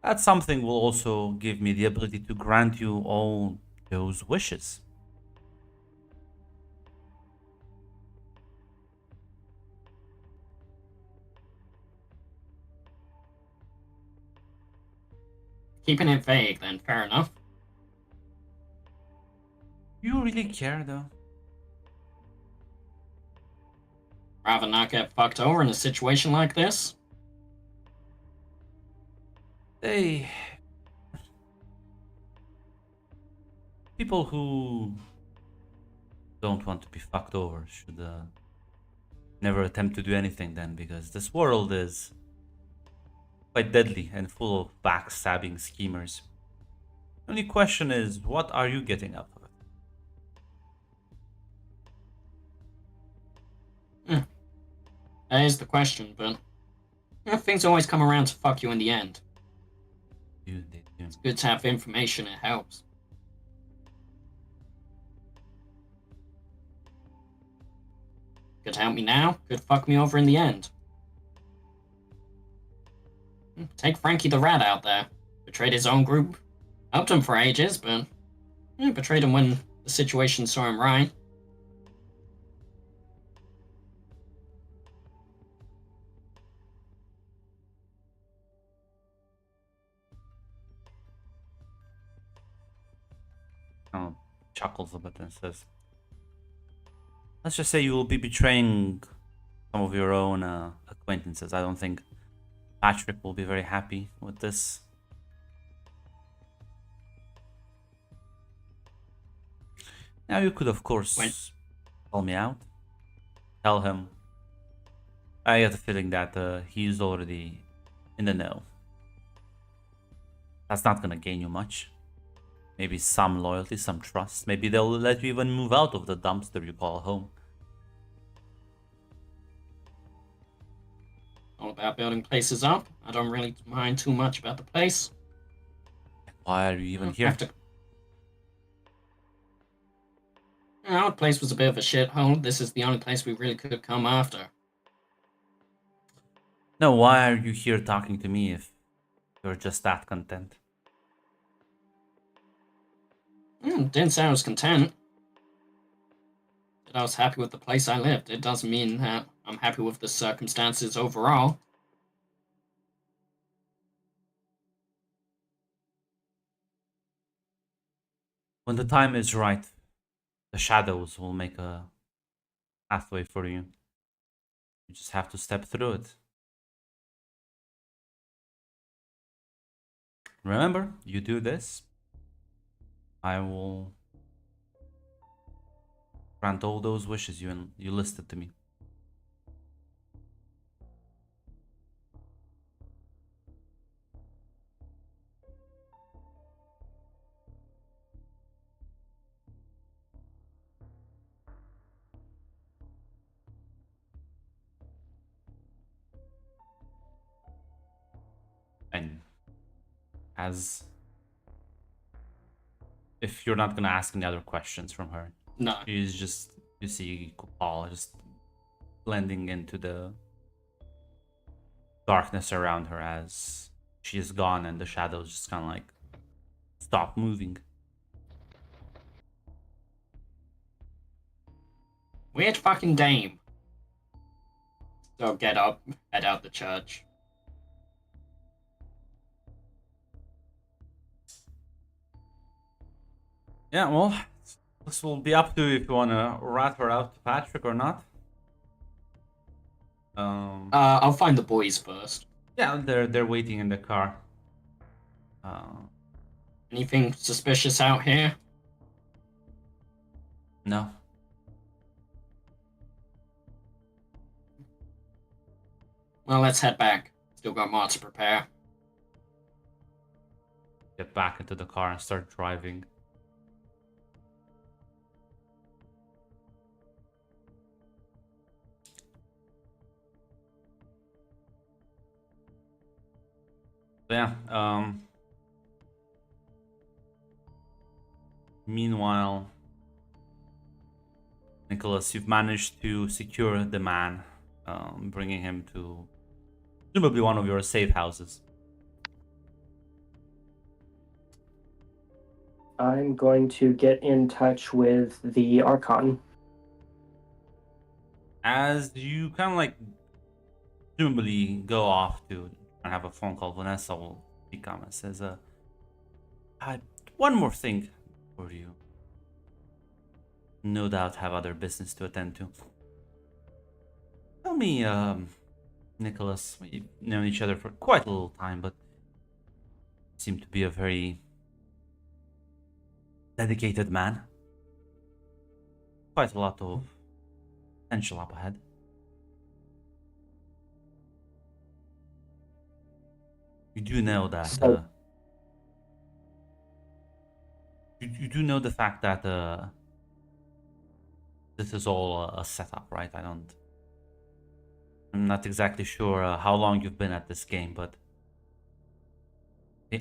it. That something will also give me the ability to grant you all those wishes. Keeping it vague, then, fair enough. You really care, though? Rather not get fucked over in a situation like this. People who don't want to be fucked over should never attempt to do anything then, because this world is quite deadly and full of backstabbing schemers. The only question is, what are you getting out of it? That is the question, but things always come around to fuck you in the end. It's good to have information, it helps. Could help me now, could fuck me over in the end. Take Frankie the Rat out there. Betrayed his own group. Helped him for ages, but betrayed him when the situation saw him right. Chuckles a bit and says, let's just say you will be betraying some of your own acquaintances. I don't think Patrick will be very happy with this. Now you could, of course, call me out. Tell him. I get the feeling that he's already in the know. That's not gonna gain you much. Maybe some loyalty, some trust. Maybe they'll let you even move out of the dumpster you call home. All about building places up. I don't really mind too much about the place. Why are you even here? Our place was a bit of a shithole. This is the only place we really could come after. No, why are you here talking to me if you're just that content? Didn't say I was content. That I was happy with the place I lived. It doesn't mean that I'm happy with the circumstances overall. When the time is right, the shadows will make a pathway for you. You just have to step through it. Remember, you do this, I will grant all those wishes you listed to me. And as if you're not gonna ask any other questions from her. No. She's just, you see Kupal just blending into the darkness around her as she is gone and the shadows just kind of like stop moving. Weird fucking dame. So get up, head out the church. Yeah, well, this will be up to you if you want to rat her out to Patrick or not. I'll find the boys first. Yeah, they're waiting in the car. Anything suspicious out here? No. Well, let's head back. Still got more to prepare. Get back into the car and start driving. Yeah, meanwhile, Nicholas, you've managed to secure the man, bringing him to presumably one of your safe houses. I'm going to get in touch with the Archon. As you kind of like presumably go off to have a phone call, Vanessa will speak on and says, I one more thing for you. No doubt have other business to attend to. Tell me, Nicholas, we've known each other for quite a little time, but seem to be a very dedicated man. Quite a lot of potential up ahead. You do know that. So- You do know the fact that this is all a setup, right? I'm not exactly sure how long you've been at this game, but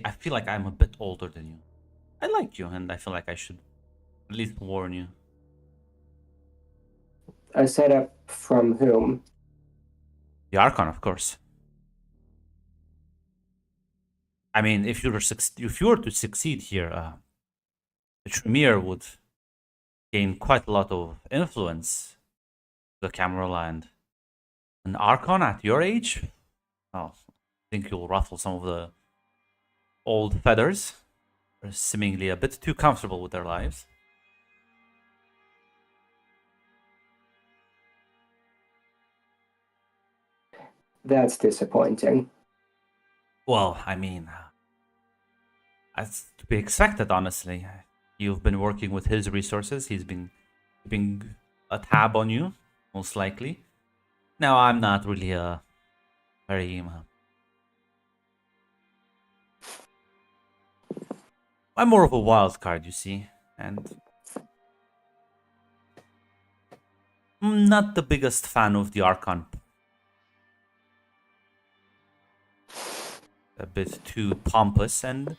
I feel like I'm a bit older than you. I like you, and I feel like I should at least warn you. A setup from whom? The Archon, of course. I mean, if you were to succeed here, the Tremere would gain quite a lot of influence. The Camarilla and an Archon at your age? Oh, I think you'll ruffle some of the old feathers. They're seemingly a bit too comfortable with their lives. That's disappointing. Well, I mean, that's to be expected, honestly. You've been working with his resources. He's been keeping a tab on you, most likely. Now, I'm not really a very... I'm more of a wild card, you see, and I'm not the biggest fan of the Archon. A bit too pompous, and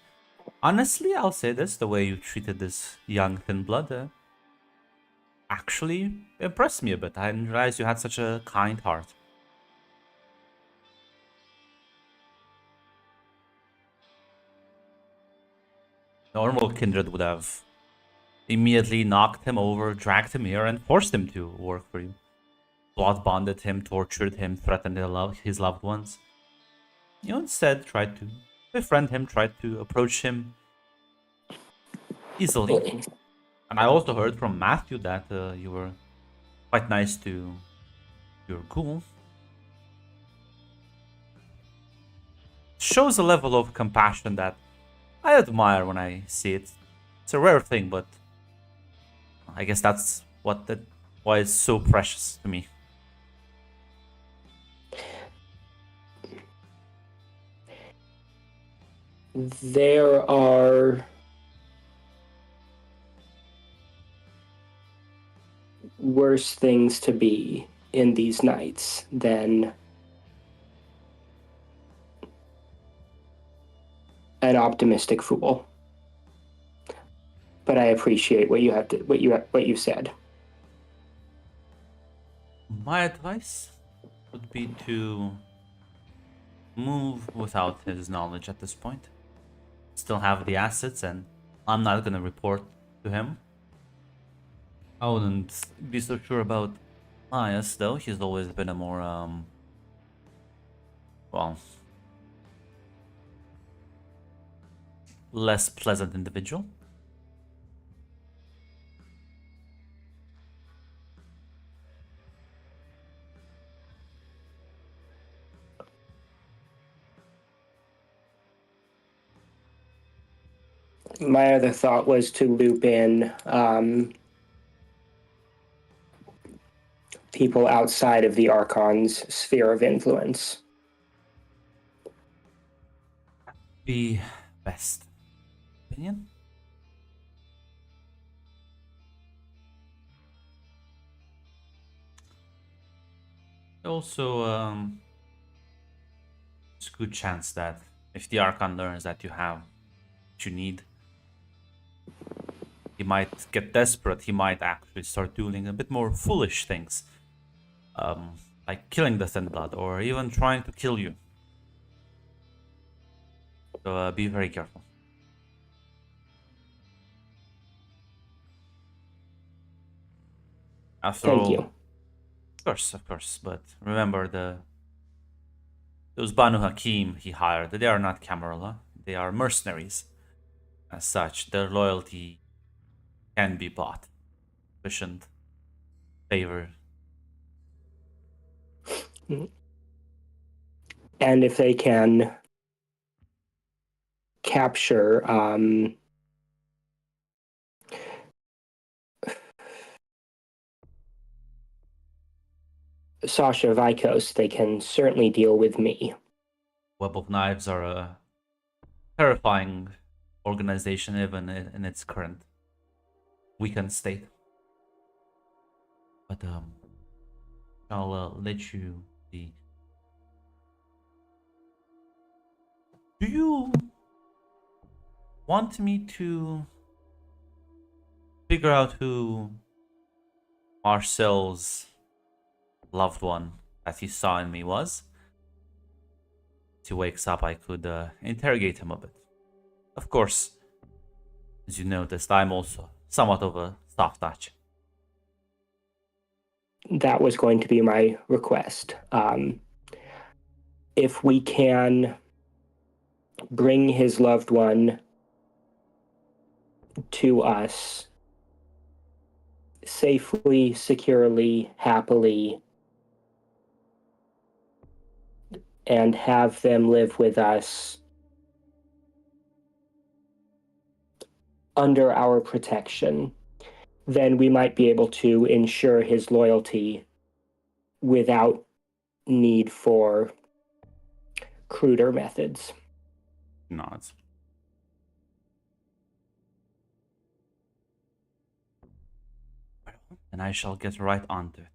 honestly, I'll say this, the way you treated this young thin blood actually impressed me a bit. I didn't realize you had such a kind heart. Normal kindred would have immediately knocked him over, dragged him here, and forced him to work for you. Blood bonded him, tortured him, threatened his loved ones. You instead tried to befriend him, tried to approach him easily. And I also heard from Matthew that you were quite nice to your ghoul. Shows a level of compassion that I admire when I see it. It's a rare thing, but I guess that's why it's so precious to me. There are worse things to be in these nights than an optimistic fool. But I appreciate what you said. My advice would be to move without his knowledge at this point. Still have the assets, and I'm not gonna report to him. I wouldn't be so sure about Elias, though. He's always been a more, well, less pleasant individual. My other thought was to loop in people outside of the Archon's sphere of influence. Be best opinion. Also, there's a good chance that if the Archon learns that you have what you need, he might get desperate. He might actually start doing a bit more foolish things, like killing the Thin Blood or even trying to kill you. So be very careful. After Thank all, you. of course. But remember, those Banu Hakim he hired, they are not Camarilla. They are mercenaries. As such, their loyalty can be bought. Sufficient favor. And if they can capture Sasha Vikos, they can certainly deal with me. Web of Knives are a terrifying organization, even in its current weakened state. But I'll let you be. Do you want me to figure out who Marcel's loved one that he saw in me was? If he wakes up, I could interrogate him a bit. Of course, as you noticed, I'm also somewhat of a soft touch. That was going to be my request. If we can bring his loved one to us safely, securely, happily, and have them live with us under our protection, then we might be able to ensure his loyalty without need for cruder methods. Nods. And I shall get right onto it.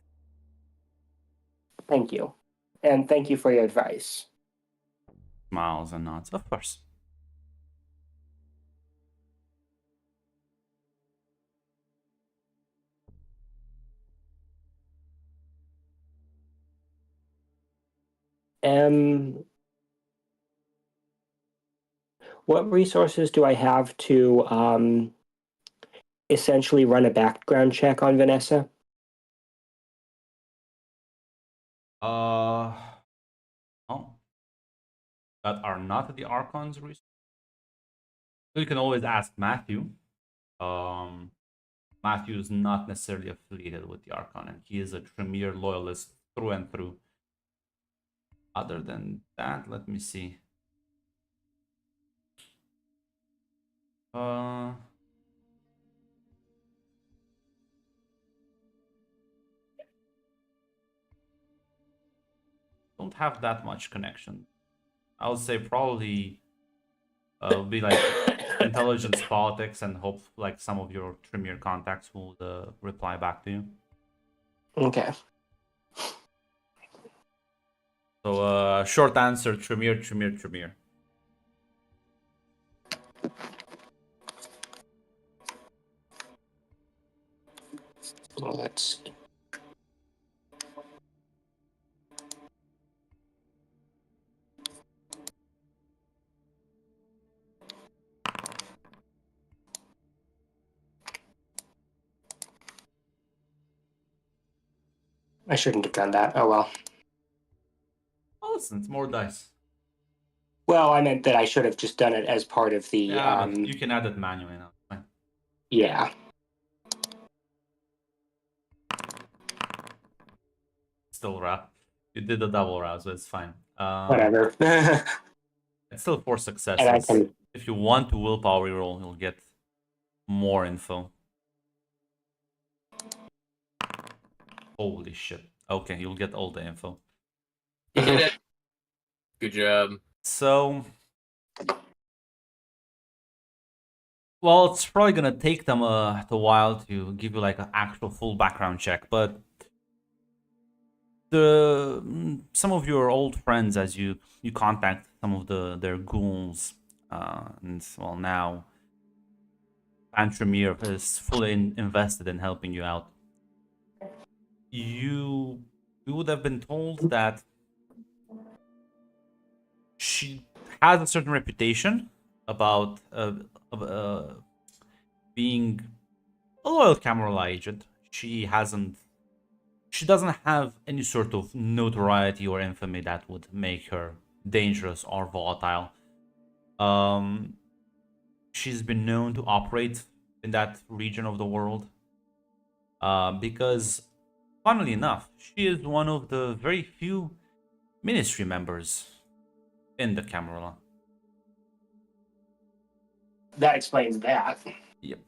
Thank you. And thank you for your advice. Smiles and nods, of course. What resources do I have to essentially run a background check on Vanessa? Oh, that are not the Archon's resources. You can always ask Matthew. Matthew is not necessarily affiliated with the Archon, and he is a Tremere loyalist through and through. Other than that, let me see. Don't have that much connection. I would say probably be like intelligence, politics, and hope like some of your Tremere contacts will reply back to you. Okay. So short answer: Tremere, Tremere, Tremere. Well, let's see. I shouldn't have done that. Oh well. Oh, listen, it's more dice. Well, I meant that I should have just done it as part of the. Yeah, but you can add it manually now. Fine. Yeah. Still wrap. You did the double route, so it's fine. Whatever. It's still 4 And I successes. can. If you want to willpower reroll, you'll get more info. Holy shit. Okay, you'll get all the info. You did it. Good job. So, well, it's probably gonna take them a while to give you like an actual full background check, but some of your old friends, as you contact some of their ghouls, and well now, Tremere is fully invested in helping you out. You would have been told that she has a certain reputation about being a loyal Camarilla agent. She hasn't she doesn't have any sort of notoriety or infamy that would make her dangerous or volatile. She's been known to operate in that region of the world because, funnily enough, she is one of the very few ministry members in the Camarilla. That explains that. Yep.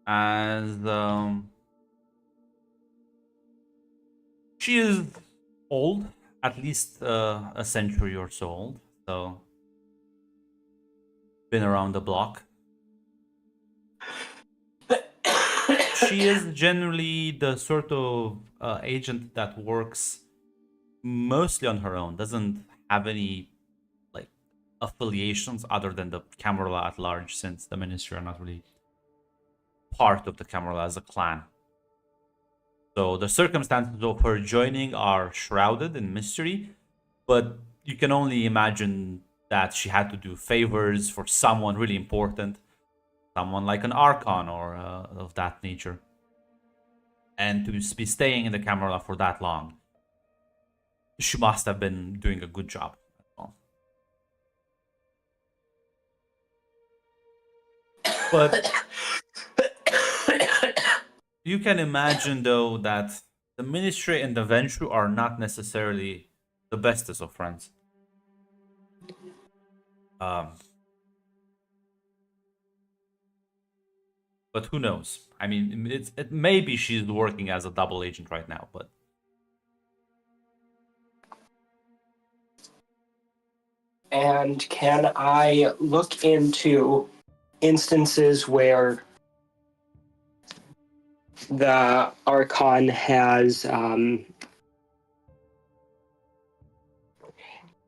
As she is old, at least a century or so old, so been around the block. She is generally the sort of agent that works mostly on her own, doesn't have any like affiliations other than the Camarilla at large, since the ministry are not really part of the Camarilla as a clan. So the circumstances of her joining are shrouded in mystery, but you can only imagine that she had to do favors for someone really important, someone like an Archon or of that nature. And to be staying in the Camarilla for that long, she must have been doing a good job. But you can imagine, though, that the Ministry and the Venture are not necessarily the bestest of friends. But who knows? I mean, it maybe she's working as a double agent right now, but And can I look into instances where the Archon has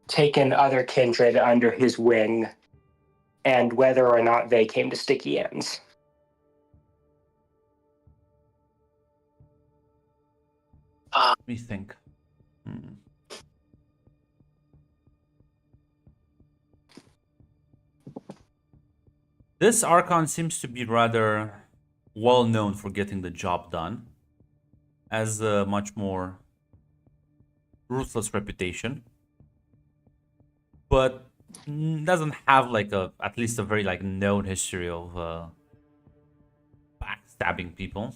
taken other kindred under his wing, and whether or not they came to sticky ends? let me think. This Archon seems to be rather well known for getting the job done, has a much more ruthless reputation, but doesn't have like at least a very like known history of backstabbing people.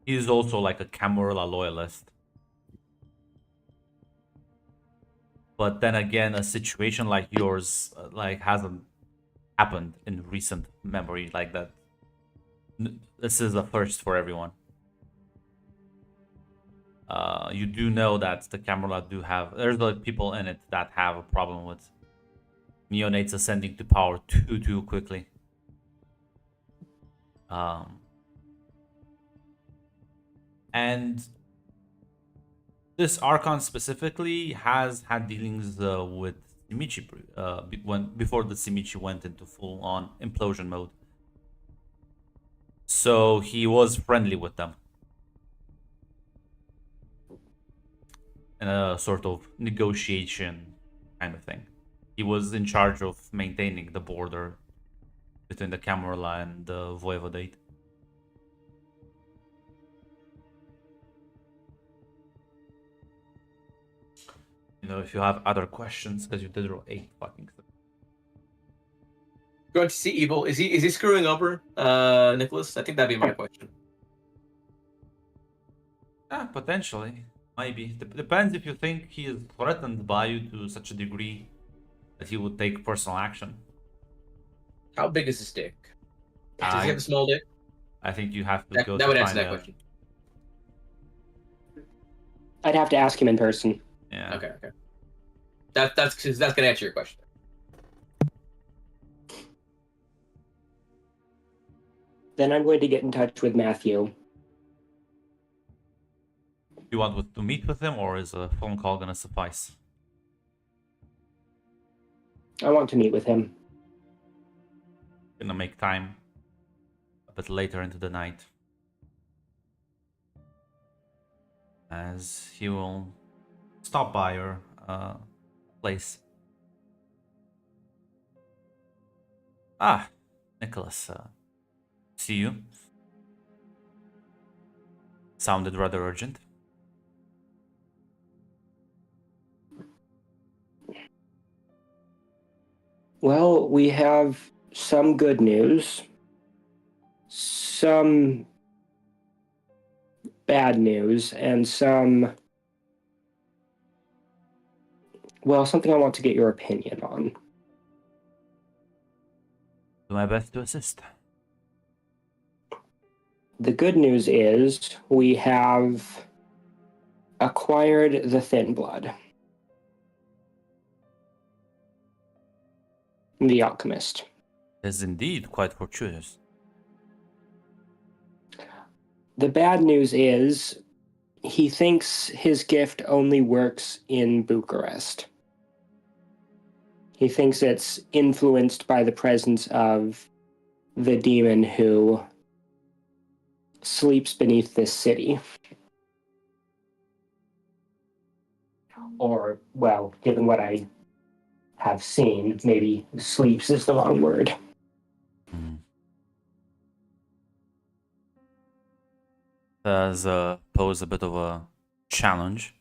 He's also like a Camarilla loyalist. But then again, a situation like yours like hasn't happened in recent memory like that. This is a first for everyone. You do know that the Camarilla do have, there's like people in it that have a problem with neonates ascending to power too quickly. And this Archon specifically has had dealings with Simichi before the Simichi went into full-on implosion mode. So he was friendly with them. In a sort of negotiation kind of thing. He was in charge of maintaining the border between the Camarilla and the Voivodate. You know, if you have other questions, because you did roll 8 fucking stuff. Going to see evil. Is he screwing over Nicholas? I think that'd be my question. Yeah, potentially. Maybe. Depends if you think he is threatened by you to such a degree that he would take personal action. How big is his dick? Does he have a small dick? I think you have to go That to would answer find that question. I'd have to ask him in person. Yeah. Okay. That's gonna answer your question. Then I'm going to get in touch with Matthew. You want to meet with him, or is a phone call gonna suffice? I want to meet with him. Gonna make time a bit later into the night, as he will stop by your place. Ah, Nicholas, see you. sounded rather urgent. Well, we have some good news, some bad news, and some, well, something I want to get your opinion on. Do my best to assist. The good news is we have acquired the Thin Blood, the alchemist. It is indeed quite fortuitous. The bad news is he thinks his gift only works in Bucharest. He thinks it's influenced by the presence of the demon who sleeps beneath this city. Or, well, given what I have seen, maybe sleeps is the wrong word. Does pose a bit of a challenge.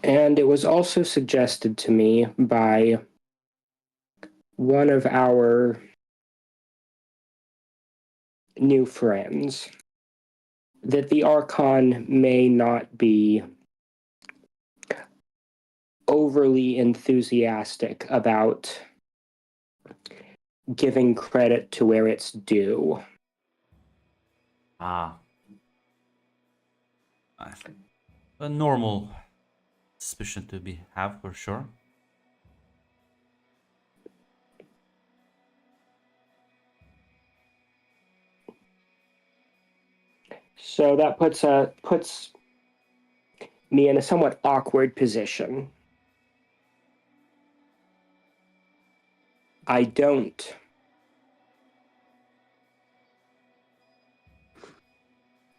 And it was also suggested to me by one of our new friends that the Archon may not be overly enthusiastic about giving credit to where it's due. Ah. A normal suspicion to have for sure. So that puts me in a somewhat awkward position. I don't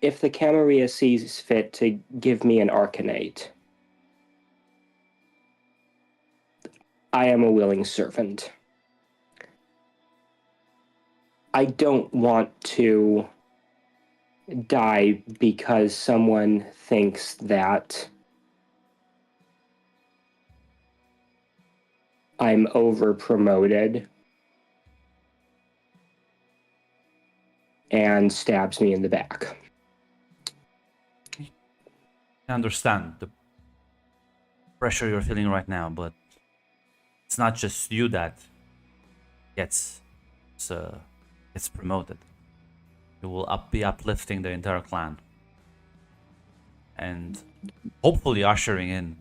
if the Camarilla sees fit to give me an Arcanate, I am a willing servant. I don't want to die because someone thinks that I'm over promoted and stabs me in the back. I understand the pressure you're feeling right now, but it's not just you that gets promoted. You will be uplifting the entire clan, and hopefully ushering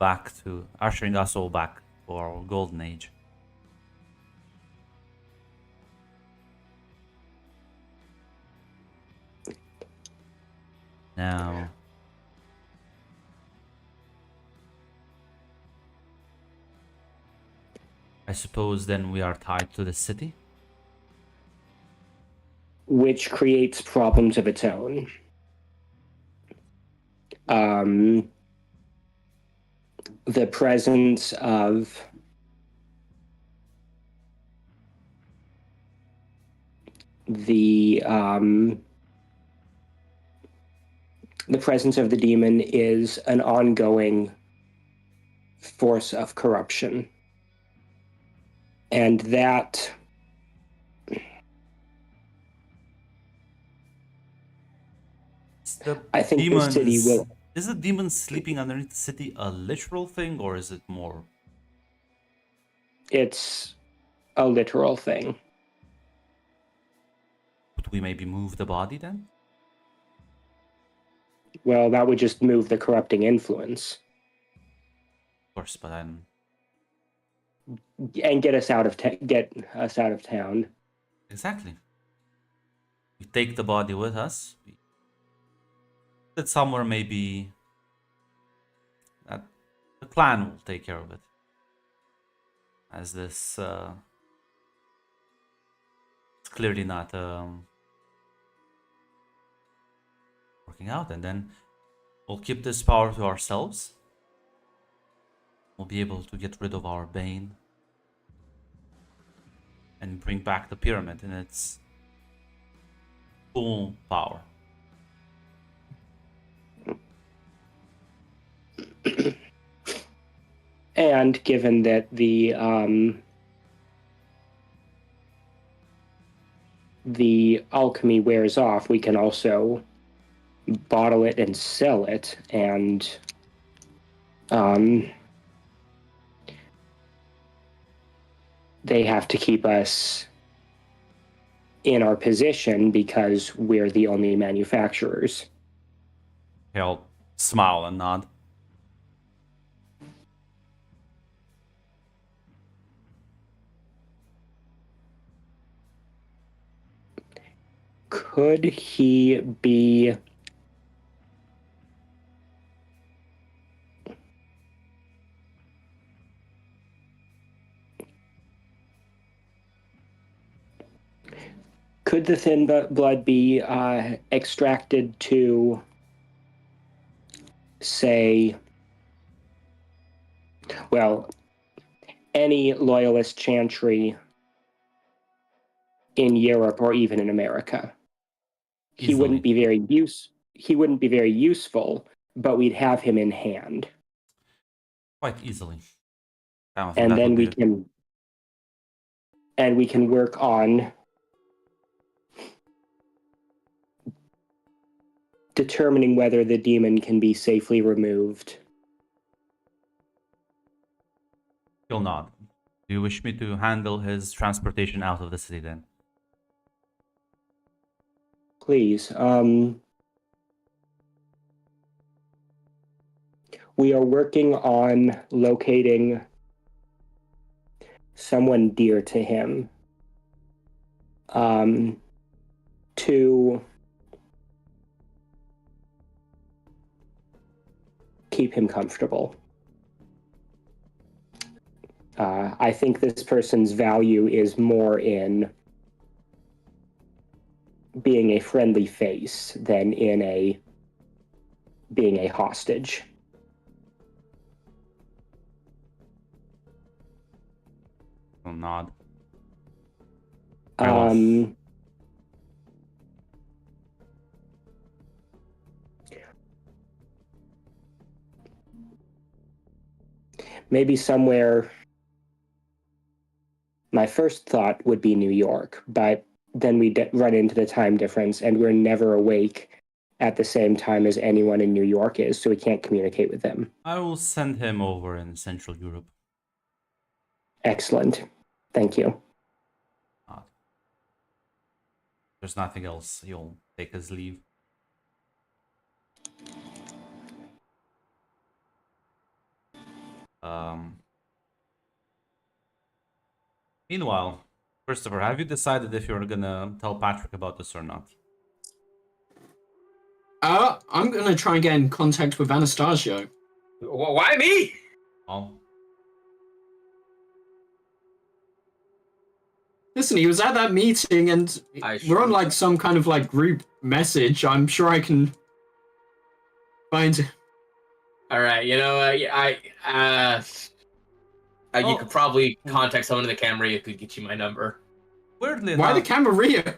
us all back to our golden age. Now, I suppose then we are tied to the city? Which creates problems of its own. The presence of the presence of the demon is an ongoing force of corruption. And that I think the city will. Is the demon sleeping underneath the city a literal thing, or is it more? It's a literal thing. Could we maybe move the body then? Well, that would just move the corrupting influence. Of course, but then and get us out of town. Exactly. We take the body with us. That somewhere maybe that the clan will take care of it. As this it's clearly not working out, and then We'll keep this power to ourselves. We'll be able to get rid of our bane and bring back the pyramid in its full power. And given that the alchemy wears off, we can also bottle it and sell it, and they have to keep us in our position because we're the only manufacturers. He'll smile and nod. Could he be... Could the thin blood be extracted to, say, well, any loyalist chantry in Europe or even in America? He wouldn't be very useful, but we'd have him in hand. Quite easily. And then we can work on determining whether the demon can be safely removed. He'll nod. Do you wish me to handle his transportation out of the city then? Please. We are working on locating someone dear to him to keep him comfortable. I think this person's value is more in being a friendly face than in being a hostage. He'll nod. Maybe somewhere. My first thought would be New York, but then we run into the time difference, and we're never awake at the same time as anyone in New York is, so we can't communicate with them. I will send him over in Central Europe. Excellent. Thank you. There's nothing else. He'll take his leave. Meanwhile, Christopher, have you decided if you're gonna tell Patrick about this or not? I'm gonna try and get in contact with Anastasio. Why me? Oh, Listen, he was at that meeting, and we're on like some kind of like group message. I'm sure I can find. All right, you know, you could probably contact someone in the Camarilla who could get you my number. weirdly Why the enough, Camarilla?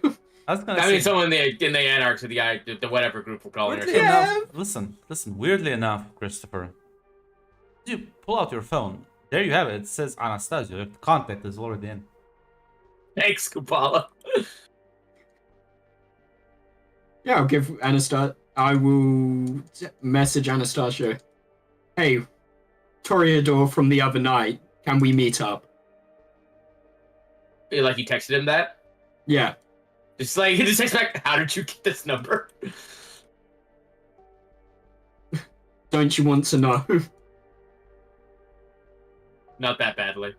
I was gonna I say, mean, someone in the Anarchs or the whatever group we're calling weirdly ourselves. enough, listen. Weirdly enough, Christopher, you pull out your phone. There you have it. It says Anastasio. Your contact is already in. Thanks, Kupala. Yeah, I'll give Anastasio. I will message Anastasio. Hey, Toreador from the other night. Can we meet up? Like you texted him that? Yeah. Just like he just texts back, how did you get this number? Don't you want to know? Not that badly.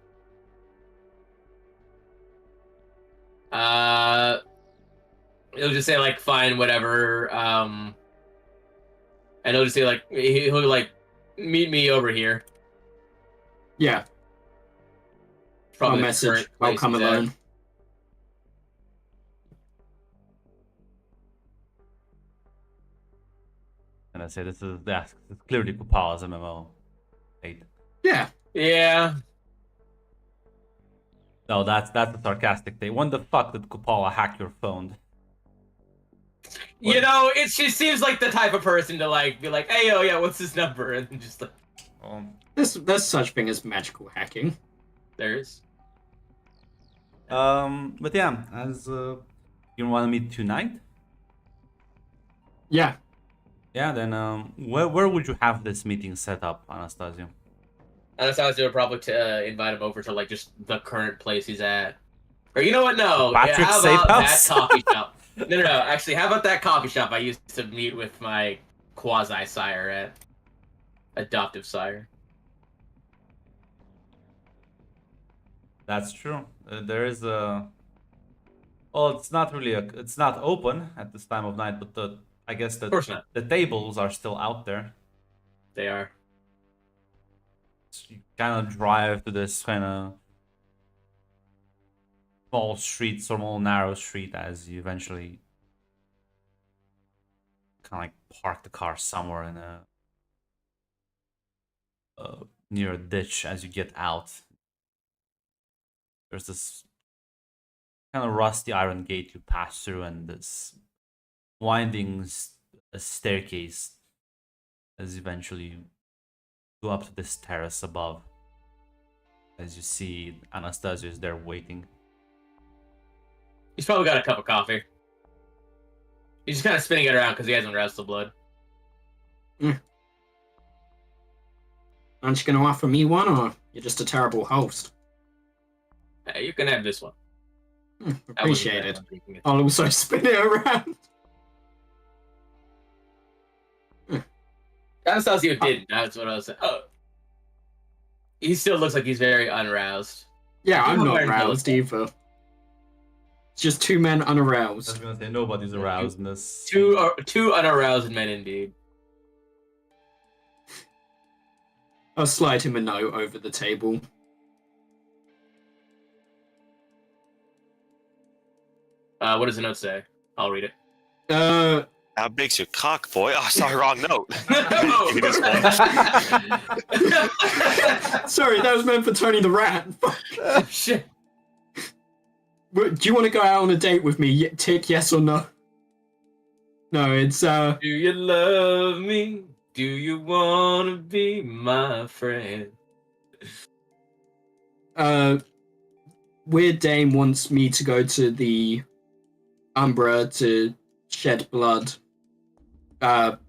He'll just say like fine, whatever. And he'll just say like he'll like meet me over here. Yeah. Probably I'll the message. current I'll place come he's at. alone. And can I say? This is clearly Kupala's MMO. Right? Yeah. Yeah. No, that's a sarcastic thing. When the fuck did Kupala hack your phone? You know, she seems like the type of person to like be like, "Hey, oh yeah, what's his number?" And just like, There's such thing as magical hacking. there is. But yeah, as you want to meet tonight? Yeah. Yeah, then where would you have this meeting set up, Anastasio? Anastasia would probably invite him over to like just the current place he's at. Or you know what? No, Patrick's how safe about house? that coffee shop? No. Actually, how about that coffee shop I used to meet with my quasi sire at? Adoptive sire. That's true. There is a. Well, it's not really it's not open at this time of night, but I guess Of course not. the tables are still out there. They are. So you kind of drive to this kind of small street, small narrow street, as you eventually kind of like park the car somewhere in a near a ditch. As you get out, there's this kind of rusty iron gate you pass through, and this winding staircase as you eventually go up to this terrace above. As you see, Anastasia is there waiting. He's probably got a cup of coffee. He's just kind of spinning it around because he hasn't roused the blood. Aren't you going to offer me one, or you're just a terrible host? Hey, you can have this one. Appreciate it. I'll also spin it around. Anastasia didn't. That's what I was saying. Oh. He still looks like he's very unroused. Yeah, You I'm know not where it aroused goes. either. It's just two men I was unaroused. gonna say nobody's aroused in this. Two unaroused men indeed. I'll slide him a note over the table. What does the note say? I'll read it. How big's your cock, boy? Oh, sorry, wrong note. Oh. Give me this one. Sorry, that was meant for Tony the Rat. Shit. Do you want to go out on a date with me? Tick yes or no? No, it's Do you love me? Do you want to be my friend? Weird Dame wants me to go to the Umbra to shed blood.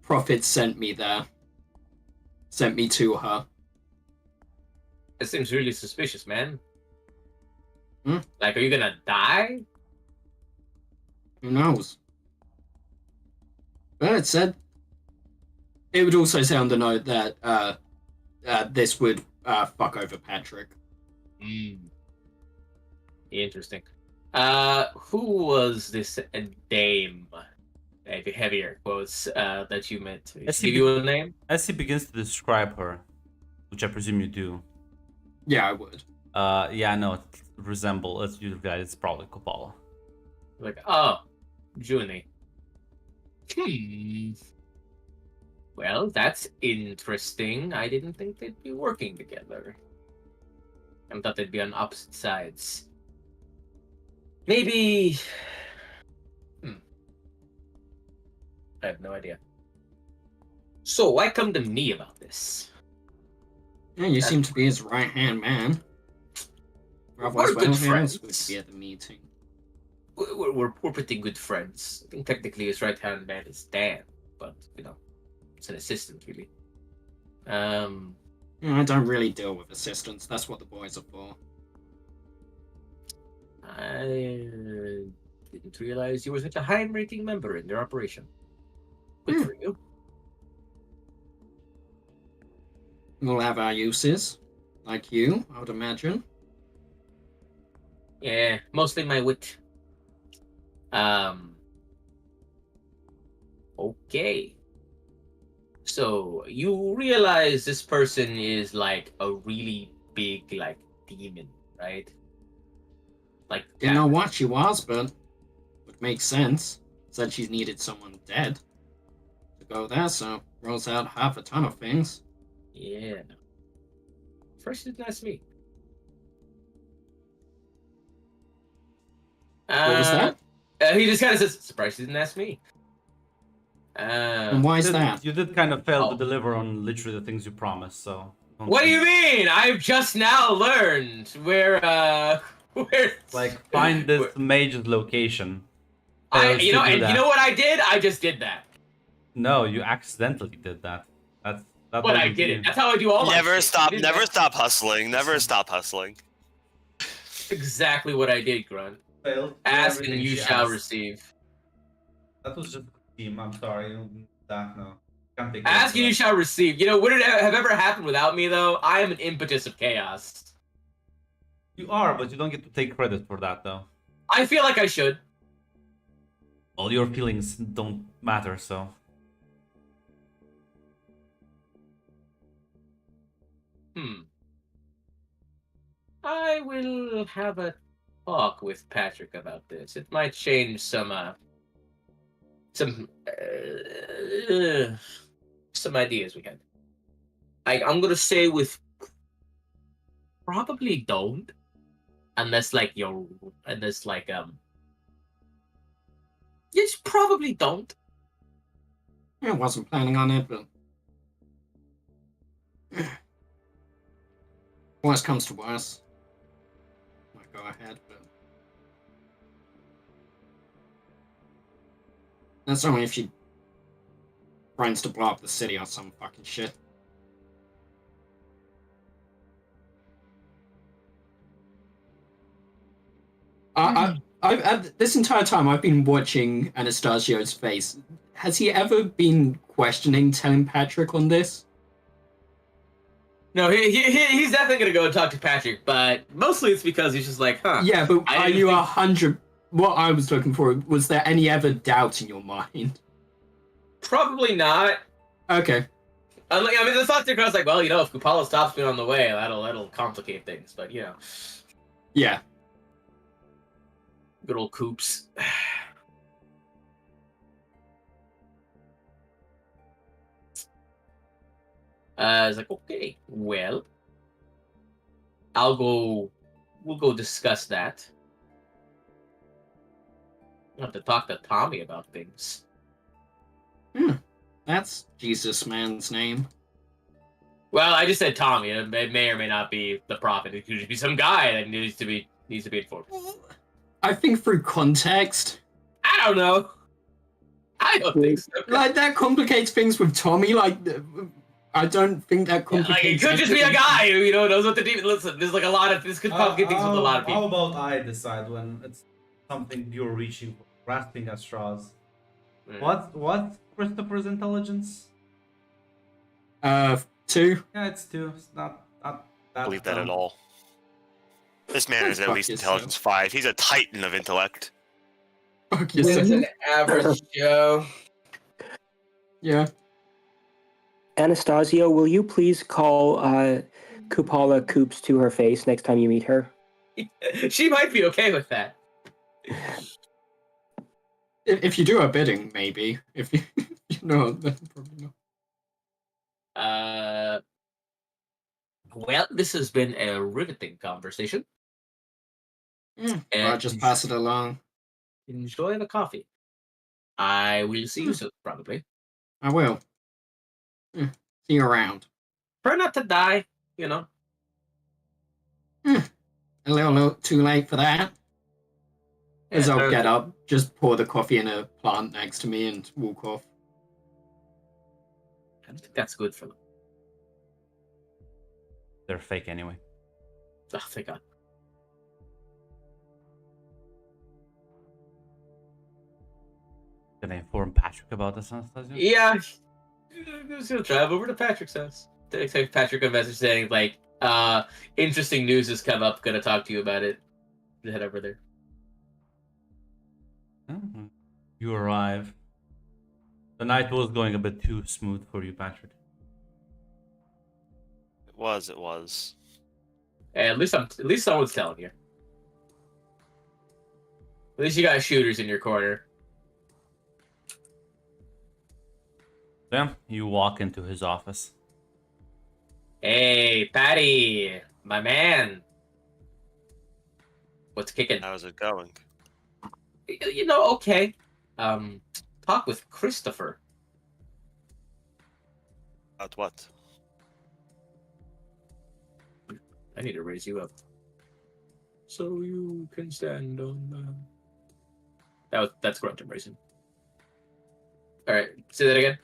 Prophet sent me there. Sent me to her. That seems really suspicious, man. Hmm? Like, are you gonna die? Who knows? But it said it would also say on the note that this would fuck over Patrick. Interesting. Who was this dame? Heavier quotes that you meant. Did she give you a name? As he begins to describe her, which I presume you do. Yeah, I would. Yeah, no, it's you guys. It's probably Kupala. Like, oh, Junie. Well, that's interesting. I didn't think they'd be working together. I thought they'd be on opposite sides. Maybe. I have no idea. So, why come to me about this? Yeah, you seem to be his right-hand man. We're good who else would friends. be at the meeting? We're pretty good friends. I think technically his right-hand man is Dan, but, you know, it's an assistant, really. Yeah, I don't really deal with assistants. That's what the boys are for. I didn't realize you were such a high-ranking member in their operation. Good for you. We'll have our uses, like you, I would imagine. Yeah, mostly my wit. Okay. So, you realize this person is like a really big, like, demon, right? Like, Didn't know what she was, but would make sense. Said she's needed someone dead to go there, so rolls out half a ton of things. Yeah. First, you didn't ask me. What was that? He just kind of says, "Surprised you didn't ask me." And why is that? You did kind of fail to Oh. deliver on literally the things you promised, so. don't What do think- you mean? I've just now learned where where Like, find this where- mage's location. I Fails you to know do and that. you know what I did? I just did that. No, you accidentally did that. That's But what I you did do. it. That's how I do all my Never shit. stop. You did Never that. stop hustling. Never stop hustling. Exactly what I did, Grunt. Failed to do Ask and everything you she shall asked. receive. That was just a team. I'm sorry. You don't need that, no. Can't take Ask and you shall receive. You know, would it have ever happened without me, though? I am an impetus of chaos. You are, but you don't get to take credit for that, though. I feel like I should. All your feelings don't matter, so. I will have a talk with Patrick about this. It might change some ideas we had. I'm gonna say with probably don't, unless yes, probably don't. I wasn't planning on it, but worst comes to worst, might go ahead, but that's only if she tries to blow up the city or some fucking shit. I've this entire time I've been watching Anastasio's face. Has he ever been questioning telling Patrick on this? No, he's definitely gonna go and talk to Patrick, but mostly it's because he's just like, huh. Yeah, but I are didn't you think- 100? What I was looking for, was there any ever doubt in your mind? Probably not. Okay. I mean, the thought there goes like, well, you know, if Kupala stops me on the way, that'll complicate things. But you know, Yeah. good old Coops. I was like, okay, well, we'll go discuss that. I'll have to talk to Tommy about things. That's Jesus man's name. Well, I just said Tommy. It may or may not be the prophet. It could just be some guy that needs to be informed. I think through context, I don't know. I don't think so. like that complicates things with Tommy. Like, I don't think that Like, it complicates. could just be a everything. guy who knows what to do. Listen, there's like a lot of this could complicate things with a lot of How people. about I decide when it's something you're reaching for, grasping at straws? Mm. What Christopher's intelligence? 2. Yeah, it's 2. It's not that. Believe that at all. This man is at Fuck least yourself. intelligence 5. He's a titan of intellect. Fuck He's yourself. an average Joe. Yeah. Anastasio, will you please call Kupala Coops to her face next time you meet her? She might be okay with that. If you do her bidding, maybe. If you, no, then probably not. Well, this has been a riveting conversation. I'll just pass it along. Enjoy the coffee. I will see you soon, probably. I will. See you around. Try not to die, you know. A little too late for that. As I'll get up, just pour the coffee in a plant next to me and walk off. I don't think that's good for them. They're fake anyway. Oh, thank God. Can I inform Patrick about this, Anastasia? Yeah. I'm just gonna drive over to Patrick's house. Text Patrick a message saying, like, interesting news has come up, gonna talk to you about it. Head over there. Mhm. You arrive. The night was going a bit too smooth for you, Patrick. It was. At least someone's telling you. At least you got shooters in your corner. Yeah, you walk into his office. Hey, Patty, my man. What's kicking? How's it going? You know, okay. Um, talk with Christopher. About what? I need to raise you up. So you can stand on that's Grunton raising. Alright, say that again.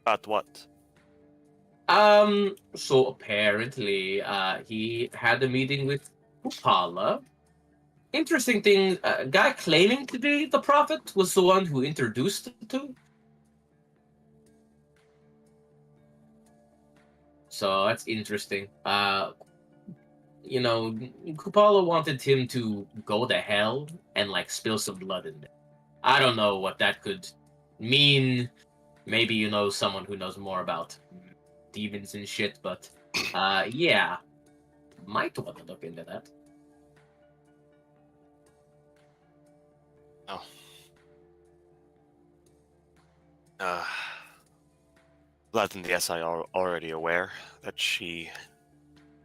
About what? So apparently, he had a meeting with Upala. Interesting thing, guy claiming to be the prophet was the one who introduced the two. So that's interesting. You know, Kupala wanted him to go to hell and like spill some blood in there. I don't know what that could mean. Maybe you know someone who knows more about demons and shit, but yeah, might want to look into that. Oh. Glad than the SI are already aware that she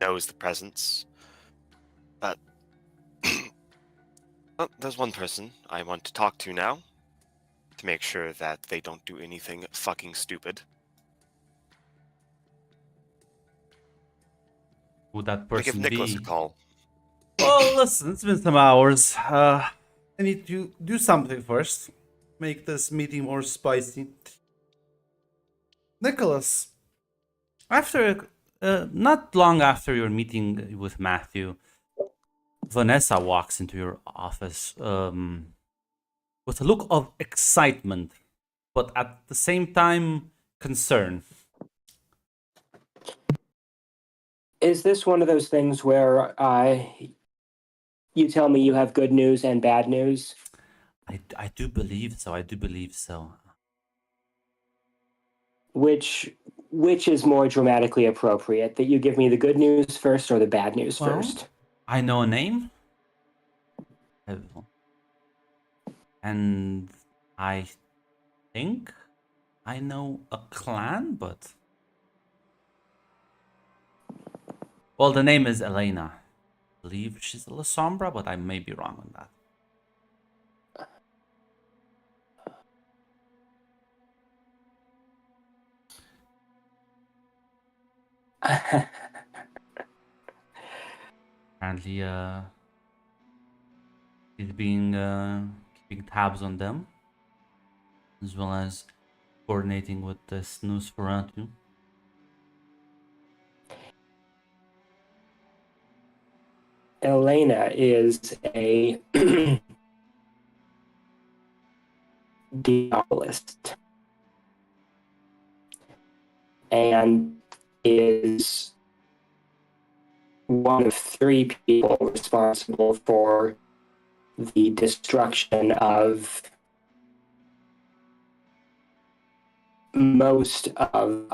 knows the presence. But well, there's one person I want to talk to now to make sure that they don't do anything fucking stupid. Would that I give person Nicholas a be? call. Well, listen, it's been some hours. I need to do something first. Make this meeting more spicy. Nicholas, after not long after your meeting with Matthew, Vanessa walks into your office with a look of excitement, but at the same time, concern. Is this one of those things where you tell me you have good news and bad news? I do believe so. I do believe so. Which is more dramatically appropriate? That you give me the good news first or the bad news Well, first? I know a name. And I think I know a clan, but well, the name is Elena. I believe she's a La Sombra, but I may be wrong on that. Apparently, he's being keeping tabs on them, as well as coordinating with this Nosferatu. Elena is a diabolist and is one of three people responsible for the destruction of most of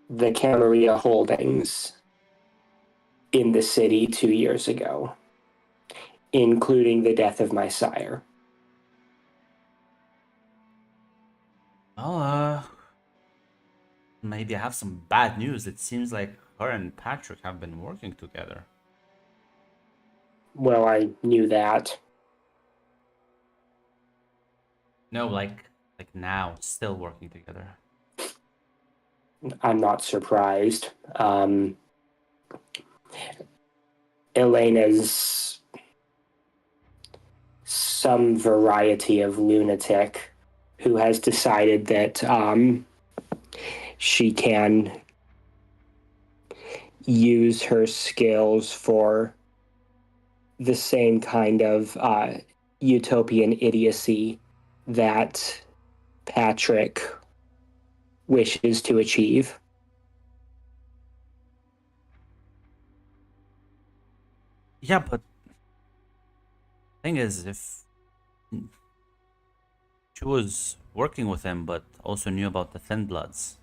the Camarilla holdings in the city 2 years ago, including the death of my sire. Well, maybe I have some bad news. It seems like her and Patrick have been working together. Well, I knew that. No, like now, still working together. I'm not surprised. Elena's some variety of lunatic who has decided that she can use her skills for the same kind of utopian idiocy that Patrick wishes to achieve. Yeah, but thing is, if she was working with him, but also knew about the Thin Bloods,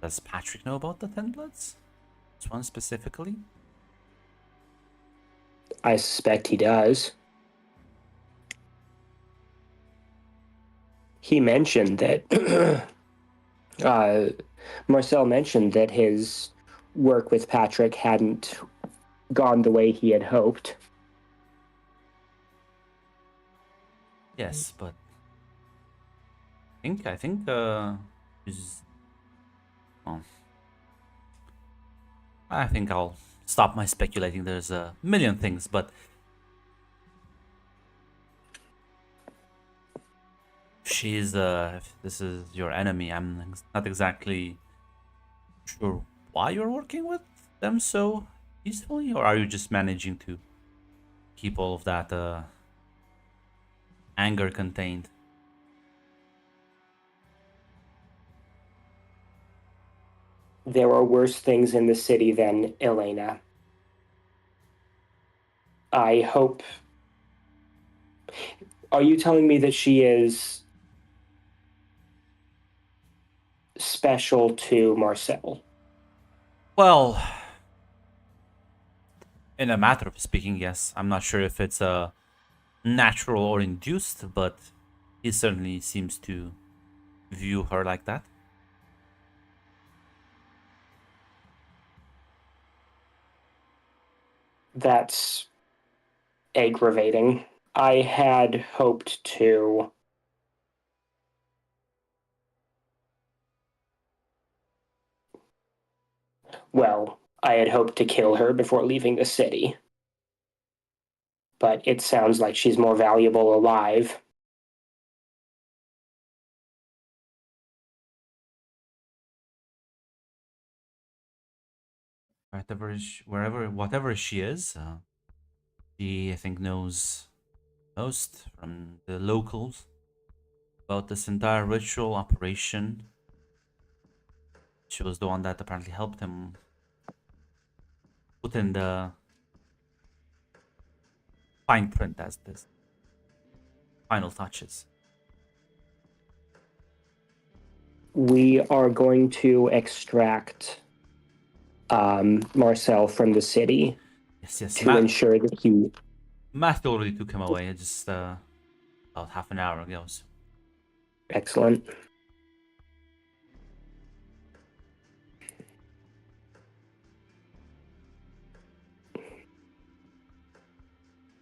does Patrick know about the Thin Bloods? This one specifically? I suspect he does. He mentioned that Marcel mentioned that his work with Patrick hadn't gone the way he had hoped. Yes, but I think is well, I think I'll stop my speculating. There's a million things, but if this is your enemy, I'm not exactly sure why you're working with them so peacefully, or are you just managing to keep all of that anger contained? There are worse things in the city than Elena. I hope. Are you telling me that she is special to Marcel? Well, in a matter of speaking, yes. I'm not sure if it's natural or induced, but he certainly seems to view her like that. That's aggravating. I had hoped to. Well, I had hoped to kill her before leaving the city. But it sounds like she's more valuable alive. Whatever she is, she I think knows most from the locals about this entire ritual operation. She was the one that apparently helped him put in the fine print as this final touches. We are going to extract Marcel from the city Yes. to ensure that he. Matthew already took him away just about half an hour ago. So. Excellent.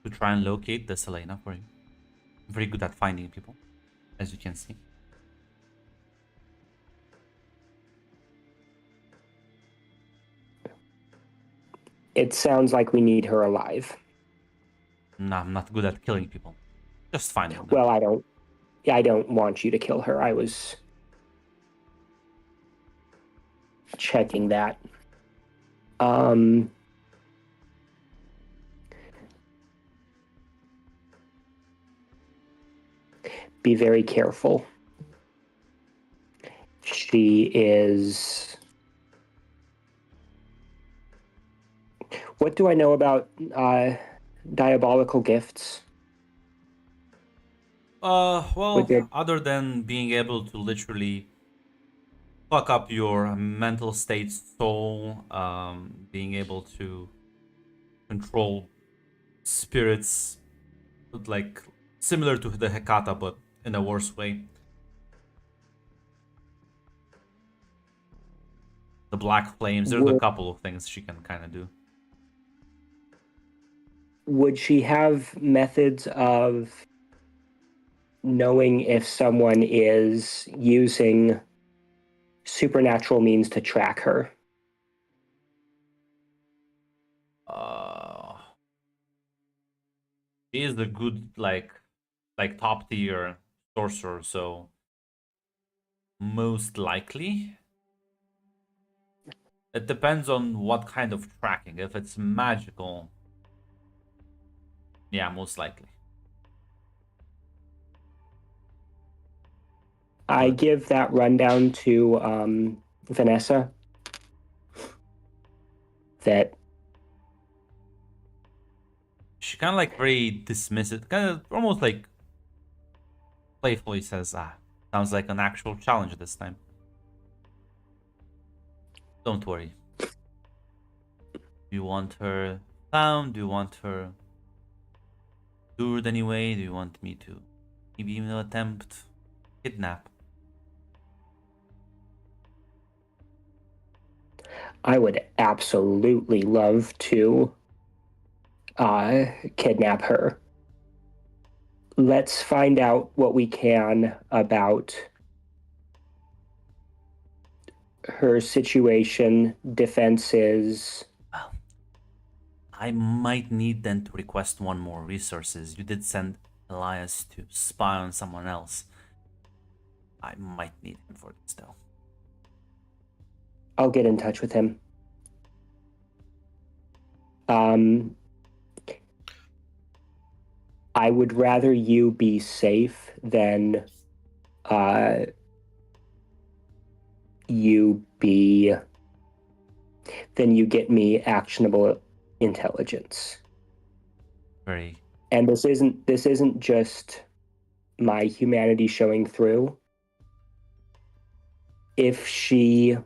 To try and locate the Selena for you. Very good at finding people, as you can see. It sounds like we need her alive. No, I'm not good at killing people. Just finding them. Well, I don't want you to kill her. I was checking that. Be very careful. She is. What do I know about diabolical gifts? Well, other than being able to literally fuck up your mental state, soul, being able to control spirits, like similar to the Hekata, but in a worse way. The black flames. There's a couple of things she can kind of do. Would she have methods of knowing if someone is using supernatural means to track her? She is a good like top tier sorcerer, so most likely. It depends on what kind of tracking. If it's magical, yeah, most likely. I give that rundown to Vanessa. That she kind of like very dismissive, kind of almost like playfully says, sounds like an actual challenge this time. Don't worry. Do you want her found? Do you want her lured anyway? Do you want me to maybe even attempt kidnap? I would absolutely love to kidnap her. Let's find out what we can about her situation, defenses. Well, I might need then to request one more resources. You did send Elias to spy on someone else. I might need him for this though. I'll get in touch with him. I would rather you be safe than you get me actionable intelligence. Very. And this isn't just my humanity showing through. If she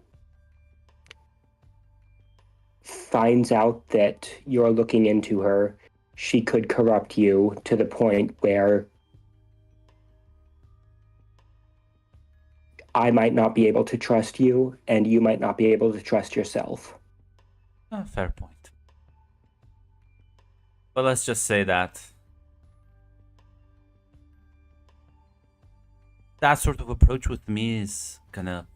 finds out that you're looking into her, she could corrupt you to the point where I might not be able to trust you, and you might not be able to trust yourself. Fair point. But let's just say that that sort of approach with me is gonna...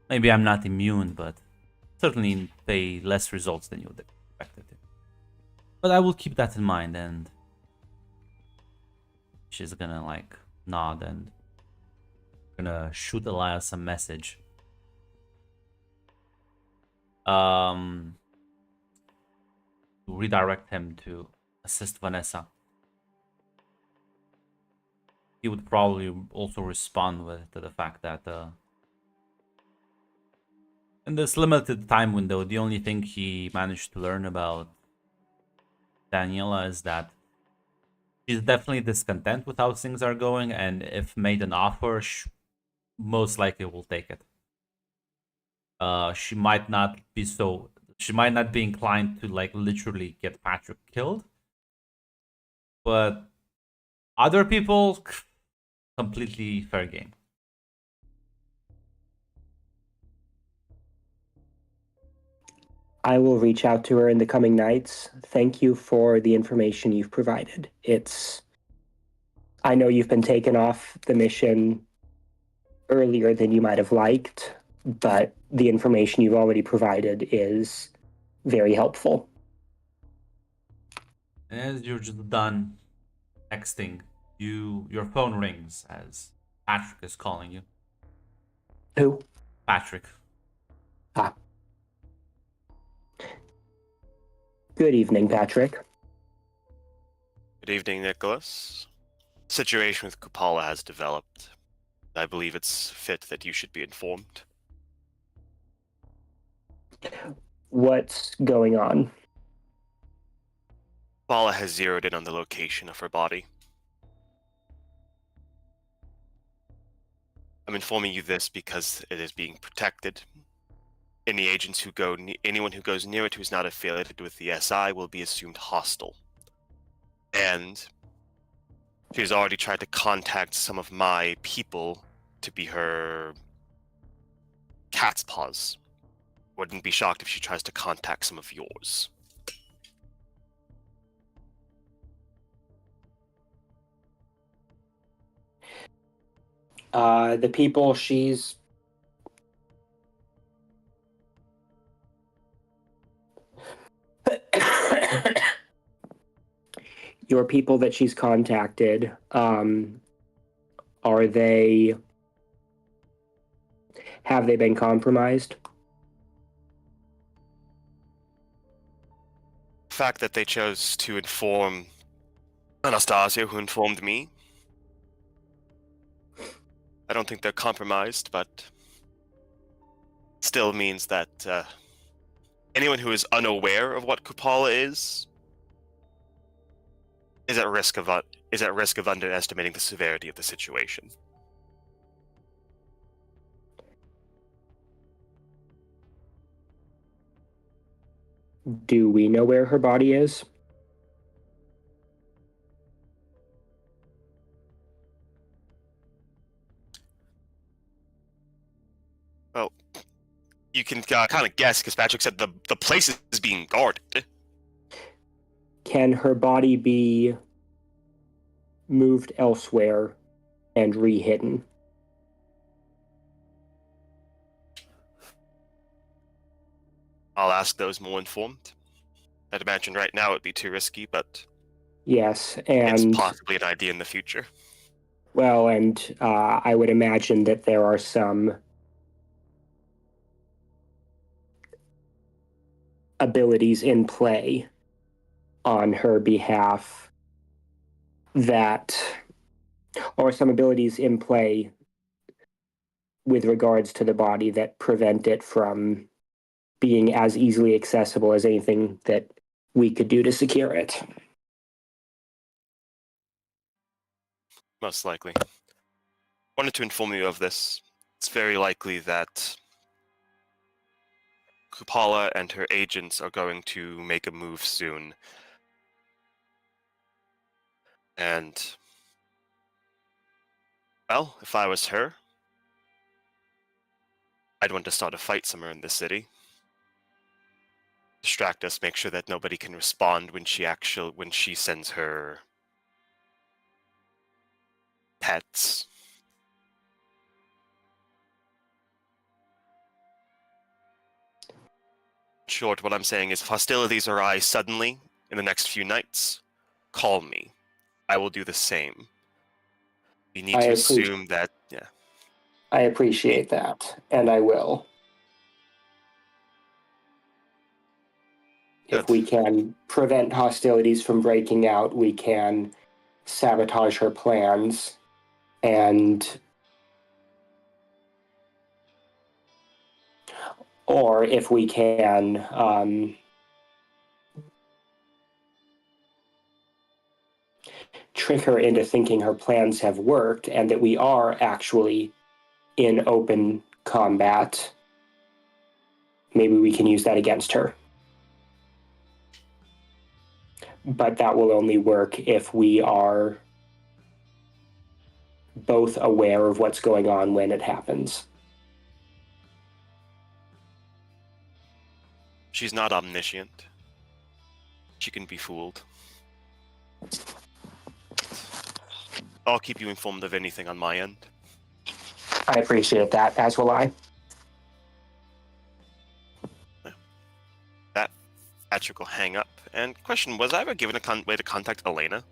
Maybe I'm not immune, but certainly pay less results than you would expect it to. But I will keep that in mind, and she's gonna like nod and gonna shoot Elias a message. To redirect him to assist Vanessa. He would probably also respond to the fact that in this limited time window, the only thing he managed to learn about Daniela is that she's definitely discontent with how things are going, and if made an offer, most likely will take it. She might not be inclined to like literally get Patrick killed, but other people, completely fair game. I will reach out to her in the coming nights. Thank you for the information you've provided. I know you've been taken off the mission earlier than you might have liked, but the information you've already provided is very helpful. As you're just done texting, your phone rings as Patrick is calling you. Who? Patrick. Ah. Good evening, Patrick. Good evening, Nicholas. The situation with Kupala has developed. I believe it's fit that you should be informed. What's going on? Kupala has zeroed in on the location of her body. I'm informing you this because it is being protected. Anyone who goes near it who is not affiliated with the SI will be assumed hostile. And she's already tried to contact some of my people to be her cat's paws. Wouldn't be shocked if she tries to contact some of yours. The people she's... Your people that she's contacted, have they been compromised? The fact that they chose to inform Anastasia, who informed me, I don't think they're compromised, but still means that anyone who is unaware of what Kupala is at risk of underestimating the severity of the situation. Do we know where her body is? You can kind of guess because Patrick said the place is being guarded. Can her body be moved elsewhere and re-hidden? I'll ask those more informed. I'd imagine right now it'd be too risky, but Yes, it's and possibly an idea in the future. well, and I would imagine that there are some abilities in play on her behalf or some abilities in play with regards to the body that prevent it from being as easily accessible as anything that we could do to secure it. Most likely. Wanted to inform you of this. It's very likely that Kupala and her agents are going to make a move soon. And, well, if I was her, I'd want to start a fight somewhere in the city. Distract us, make sure that nobody can respond when she sends her pets. Short, what I'm saying is if hostilities arise suddenly in the next few nights, call me. I will do the same. You need to assume that, yeah. I appreciate that, and I will. Good. If we can prevent hostilities from breaking out, we can sabotage her plans, or if we can trick her into thinking her plans have worked and that we are actually in open combat, maybe we can use that against her. But that will only work if we are both aware of what's going on when it happens. She's not omniscient. She can be fooled. I'll keep you informed of anything on my end. I appreciate that, as will I. That Patrick will hang up. And question, was I ever given a way to contact Elena?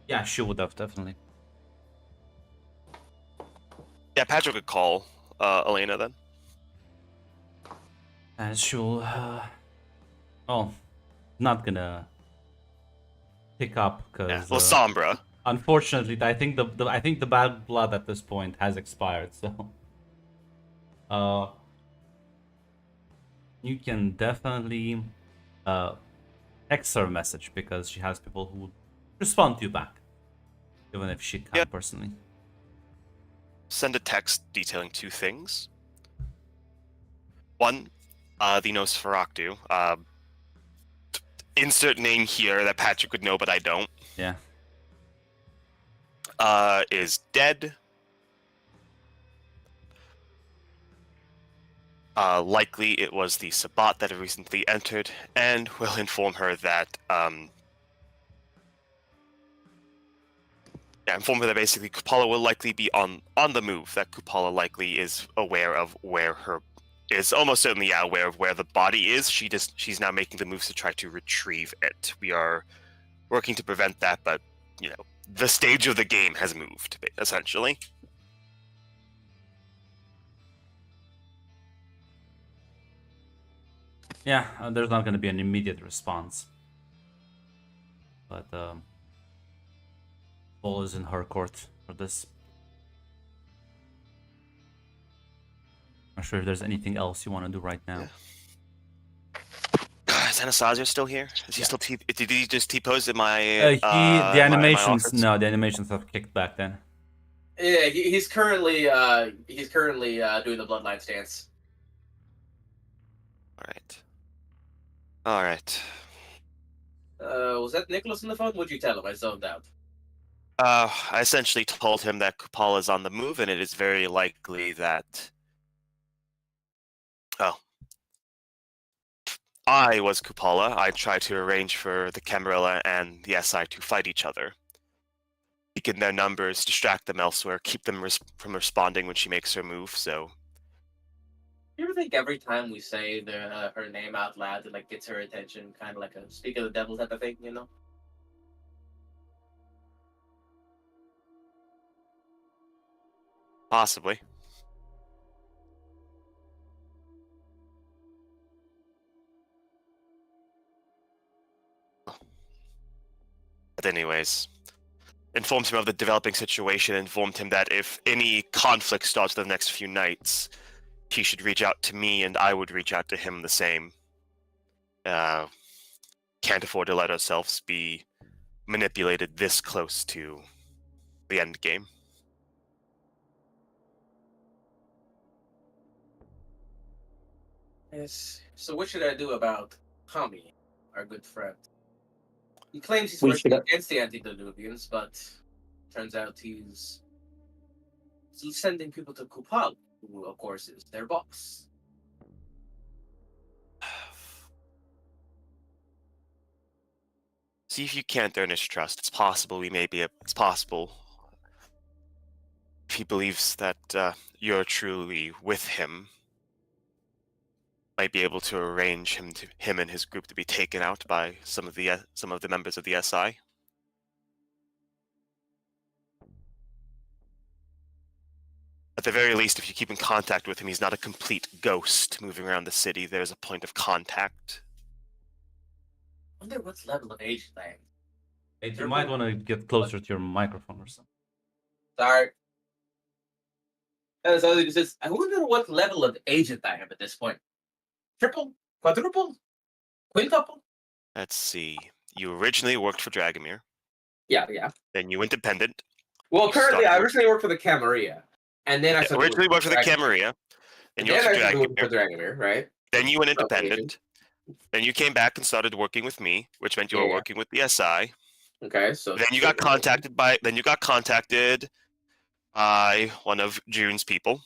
Yeah, she would have, definitely. Yeah, Patrick could call Elena then. And she'll, well, not gonna pick up because. Yeah, well, Sombra. Unfortunately, I think the bad blood at this point has expired. So, you can definitely text her a message because she has people who respond to you back, even if she can't personally. Send a text detailing 2 things. One, the Nosferatu. Insert name here that Patrick would know, but I don't. Yeah. Is dead. Likely it was the Sabbat that had recently entered, and we'll inform her that basically Kupala will likely be on the move. That Kupala likely is aware of almost certainly aware of where the body is. She's now making the moves to try to retrieve it. We are working to prevent that, but the stage of the game has moved essentially. Yeah, there's not going to be an immediate response. But ball is in her court for this. I'm not sure if there's anything else you want to do right now. Yeah. Is Anastasio still here? Is he still did he just T-pose in my The animations my no, the animations have kicked back then. Yeah, he's currently doing the bloodline stance. All right. Was that Nicholas on the phone? What'd you tell him? I zoned out. I essentially told him that Kupala is on the move, and it is very likely that Oh. I was Kupala. I tried to arrange for the Camarilla and the SI to fight each other. Weaken their numbers, distract them elsewhere, keep them from responding when she makes her move, so... You ever think every time we say her name out loud, it like gets her attention, kind of like a speak of the devil type of thing, you know? Possibly. But anyways, informed him of the developing situation, informed him that if any conflict starts the next few nights, he should reach out to me and I would reach out to him the same. Can't afford to let ourselves be manipulated this close to the end game. Yes. So what should I do about Tommy, our good friend? He claims he's We working should- against the antediluvians, but turns out he's sending people to Kupal, who of course is their boss. See if you can't earn his trust. It's possible it's possible. If he believes that you're truly with him, might be able to arrange him and his group to be taken out by some of the members of the SI. At the very least, if you keep in contact with him, he's not a complete ghost moving around the city. There's a point of contact. I wonder what level of age I am. Hey, you might want to get closer to your microphone or something. Sorry. I wonder what level of agent I am at this point. Triple? Quadruple? Quintuple? Let's see. You originally worked for Dragomir. Yeah. Then you independent. Well, You currently, I started originally work for the Camarilla. And then I started Originally worked for the Camarilla. And Then you then worked I started for working for Dragomir. Dragomir, right? Then you went Agent. independent. Then you came back and started working with me, which meant you were Yeah. working with the SI. Okay, so Then you got contacted by one of June's people.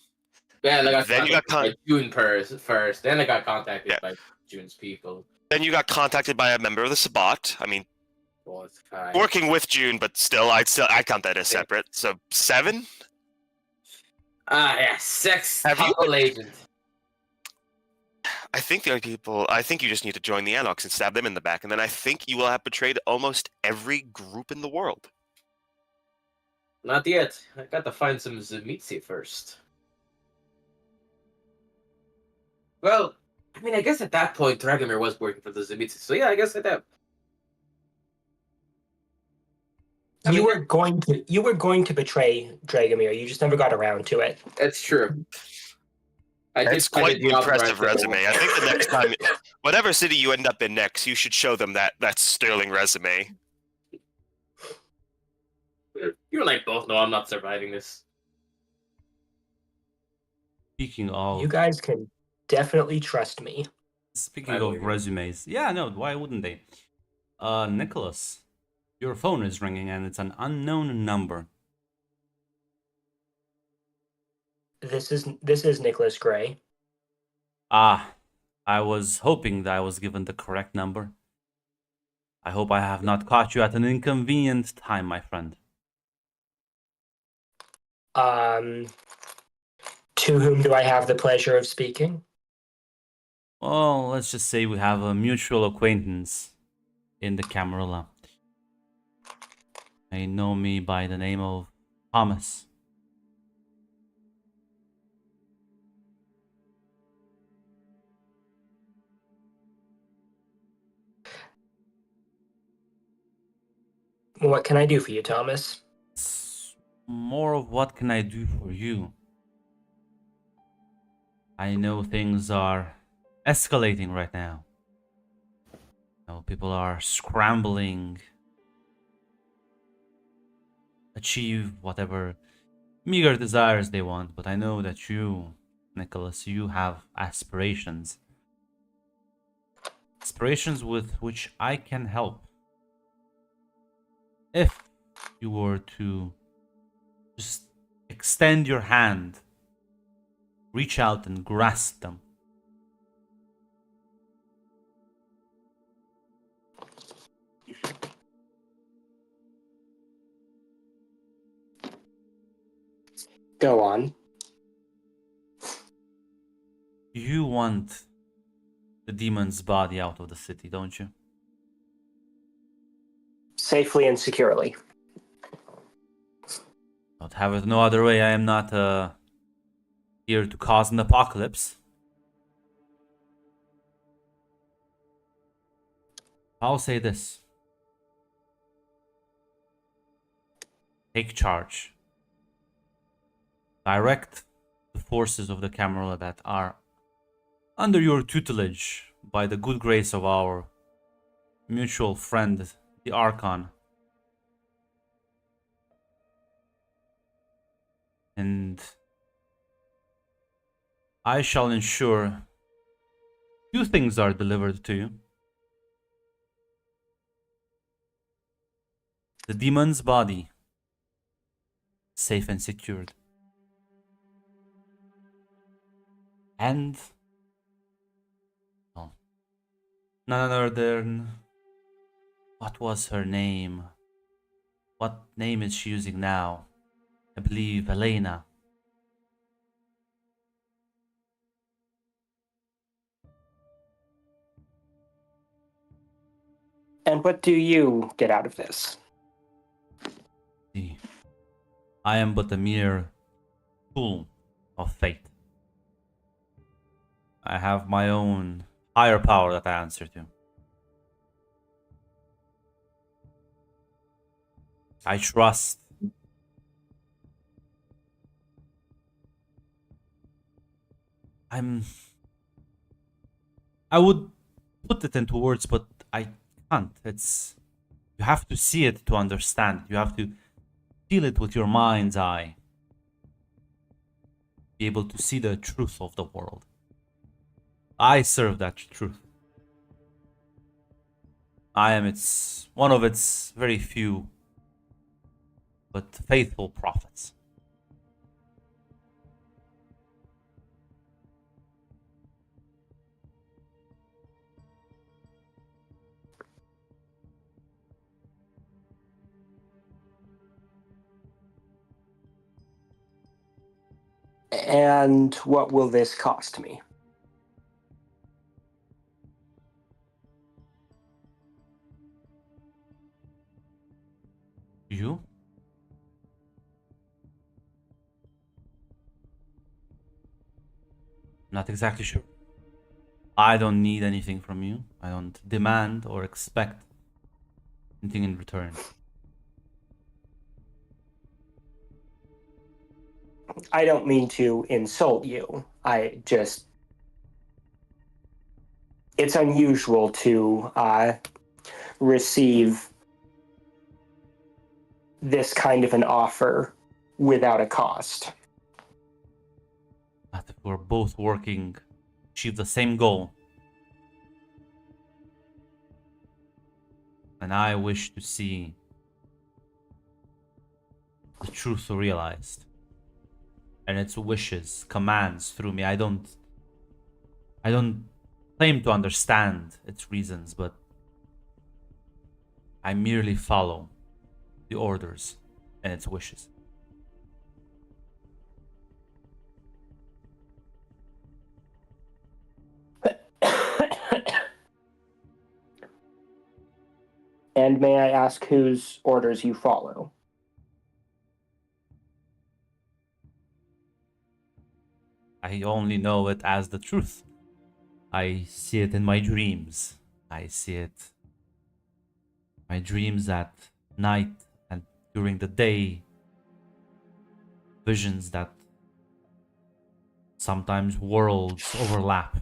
Yeah, I got Then you got contacted by June first. Then I got contacted Yeah. by June's people. Then you got contacted by a member of the Sabbat. I mean, Well, it's fine. working with June, but still, I count that as separate. So 7. Yeah, 6 Have you couple agents. I think you just need to join the Anox and stab them in the back, and then I think you will have betrayed almost every group in the world. Not yet. I got to find some Zemitzi first. Well, I mean, I guess at that point, Dragomir was working for the Zemitzi, so yeah, I guess I did. You were going to betray Dragomir. You just never got around to it. That's true. It's quite an impressive resume. I think the next time, whatever city you end up in next, you should show them that sterling resume. You and I both know I'm not surviving this. Speaking of You guys can definitely trust me. speaking I of believe you. resumes, yeah, no, why wouldn't they? Nicholas, your phone is ringing and it's an unknown number. This is Nicholas Gray. Ah, I was hoping that I was given the correct number. I hope I have not caught you at an inconvenient time, my friend. To whom do I have the pleasure of speaking? Well, let's just say we have a mutual acquaintance in the Camarilla. They know me by the name of Thomas. What can I do for you, Thomas? It's more of what can I do for you? I know things are escalating right now. People are scrambling, achieve whatever meager desires they want, but I know that you, Nicholas, you have aspirations. Aspirations with which I can help. If you were to just extend your hand, reach out and grasp them, Go on. You want the demon's body out of the city, don't you? Safely and securely. Don't have it no other way. I am not here to cause an apocalypse. I'll say this. Take charge. Direct the forces of the Camarilla that are under your tutelage by the good grace of our mutual friend, the Archon. And I shall ensure two things are delivered to you. The demon's body, safe and secured. And none other than, what was her name? What name is she using now? I believe Elena. And what do you get out of this? See, I am but a mere tool of fate. I have my own higher power that I answer to. I trust. I would put it into words, but I can't. You have to see it to understand. You have to feel it with your mind's eye. Be able to see the truth of the world. I serve that truth. I am one of its very few but faithful prophets. And what will this cost me? You? Not exactly sure. I don't need anything from you. I don't demand or expect anything in return. I don't mean to insult you. It's unusual to receive this kind of an offer without a cost. But we're both working to achieve the same goal. And I wish to see the truth realized. And its wishes, commands through me. I don't claim to understand its reasons, but I merely follow the orders and its wishes. And may I ask whose orders you follow? I only know it as the truth. I see it in my dreams. I see it in my dreams at night and during the day. Visions that sometimes worlds overlap.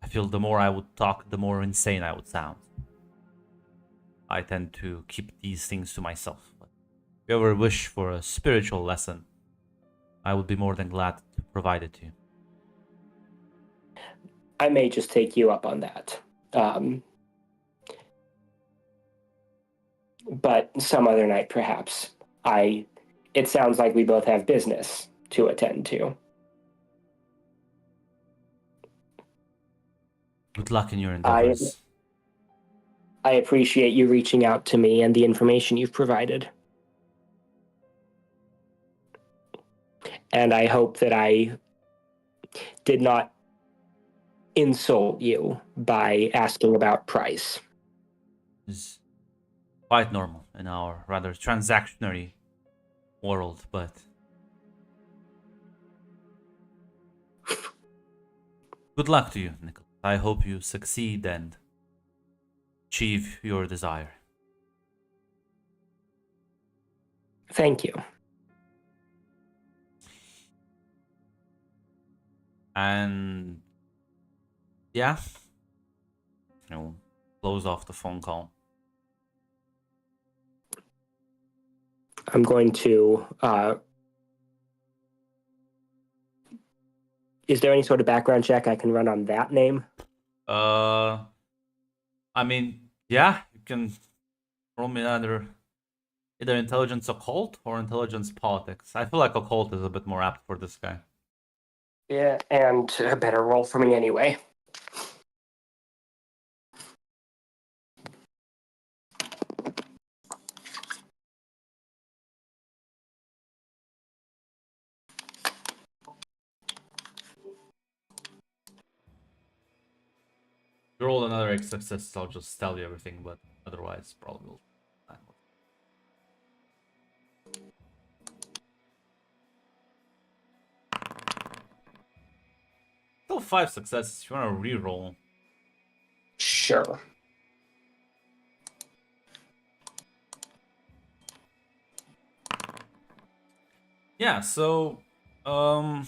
I feel the more I would talk, the more insane I would sound. I tend to keep these things to myself. But if you ever wish for a spiritual lesson, I would be more than glad to provide it to you. I may just take you up on that. But some other night, perhaps. It sounds like we both have business to attend to. Good luck in your endeavors. I appreciate you reaching out to me and the information you've provided. and I hope that I did not insult you by asking about price. Is quite normal in our rather transactionary world, but good luck to you, Nicholas. I hope you succeed and achieve your desire. Thank you. And yeah, close off the phone call. I'm going to. Is there any sort of background check I can run on that name? I mean, yeah, you can roll me either intelligence occult or intelligence politics. I feel like occult is a bit more apt for this guy. Yeah, and a better roll for me anyway. If you roll another X success, I'll just tell you everything, but otherwise, probably will. Still 5 successes. If you want to re-roll. Sure. Yeah, so the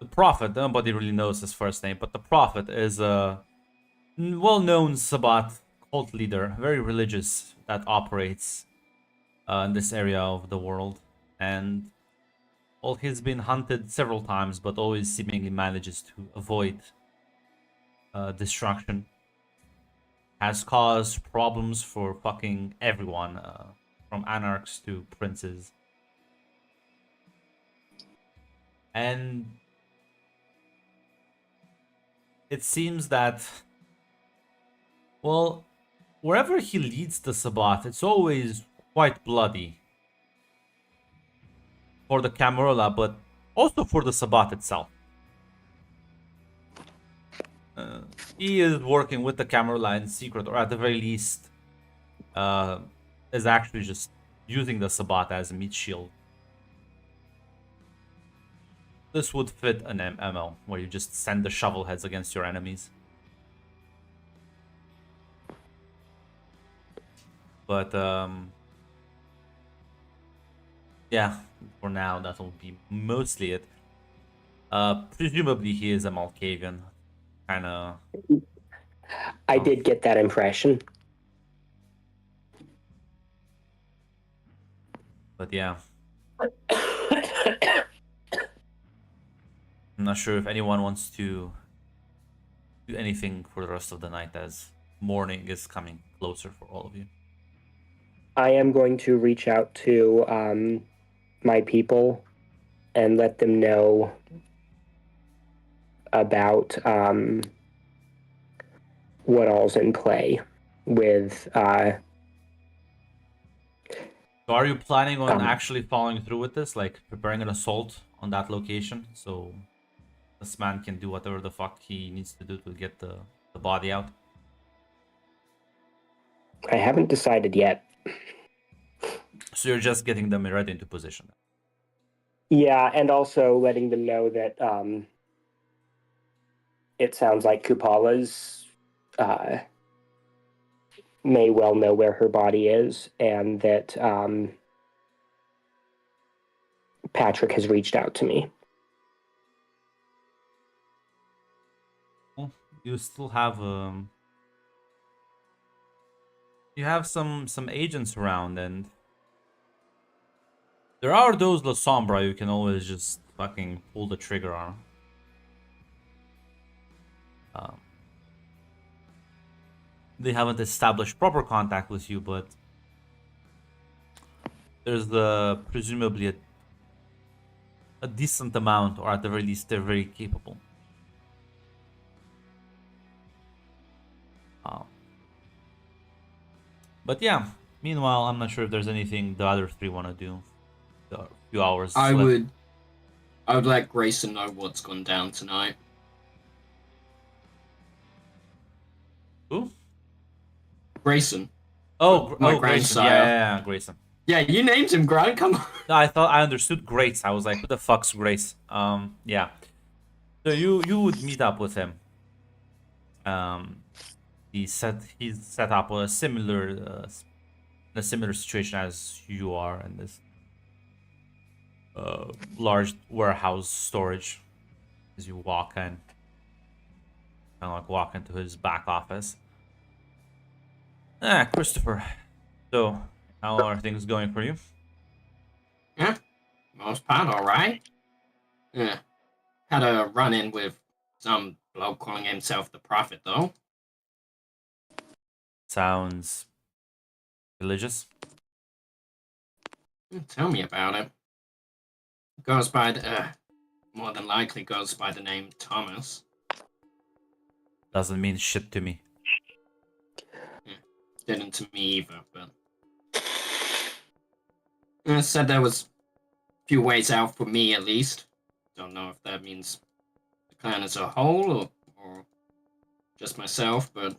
Prophet, nobody really knows his first name, but the Prophet is a well-known Sabbat cult leader, very religious, that operates in this area of the world. And well, he's been hunted several times, but always seemingly manages to avoid destruction. Has caused problems for fucking everyone, from anarchs to princes. And it seems that, well, wherever he leads the Sabbat, it's always quite bloody. For the Camarilla, but also for the Sabbat itself. He is working with the Camarilla in secret, or at the very least, is actually just using the Sabbat as a meat shield. This would fit an ML, where you just send the shovel heads against your enemies. But, yeah, for now, that will be mostly it. Presumably he is a Malkavian. Kinda... I did get that impression. But yeah. I'm not sure if anyone wants to do anything for the rest of the night, as morning is coming closer for all of you. I am going to reach out to my people and let them know about what all's in play with. So are you planning on actually following through with this, like preparing an assault on that location, so this man can do whatever the fuck he needs to do to get the body out? I haven't decided yet. So you're just getting them ready into position. Yeah, and also letting them know that it sounds like Kupala's may well know where her body is, and that Patrick has reached out to me. Well, you still have you have some agents around, and there are those La Sombra you can always just fucking pull the trigger on. They haven't established proper contact with you, but there's presumably a decent amount, or at the very least, they're very capable. But yeah, meanwhile, I'm not sure if there's anything the other three want to do. There are a few hours I left. would I would let Grayson know what's gone down tonight. Who? Grayson. Oh, My Grayson. grandsire. Yeah, Grayson. Yeah, you named him, Grant. Come on. No, I thought I understood Grace. I was like, who the fuck's Grace? Yeah. So you would meet up with him. He's set up a similar situation as you are in this large warehouse storage. As you walk in, kind of like walk into his back office. Christopher. So, how are things going for you? Yeah, most part all right. Yeah, had a run-in with some bloke calling himself the Prophet, though. Sounds religious. Tell me about it. Goes by the, more than likely goes by the name Thomas. Doesn't mean shit to me. Didn't to me either, but said there was a few ways out for me at least. Don't know if that means the clan as a whole or just myself, but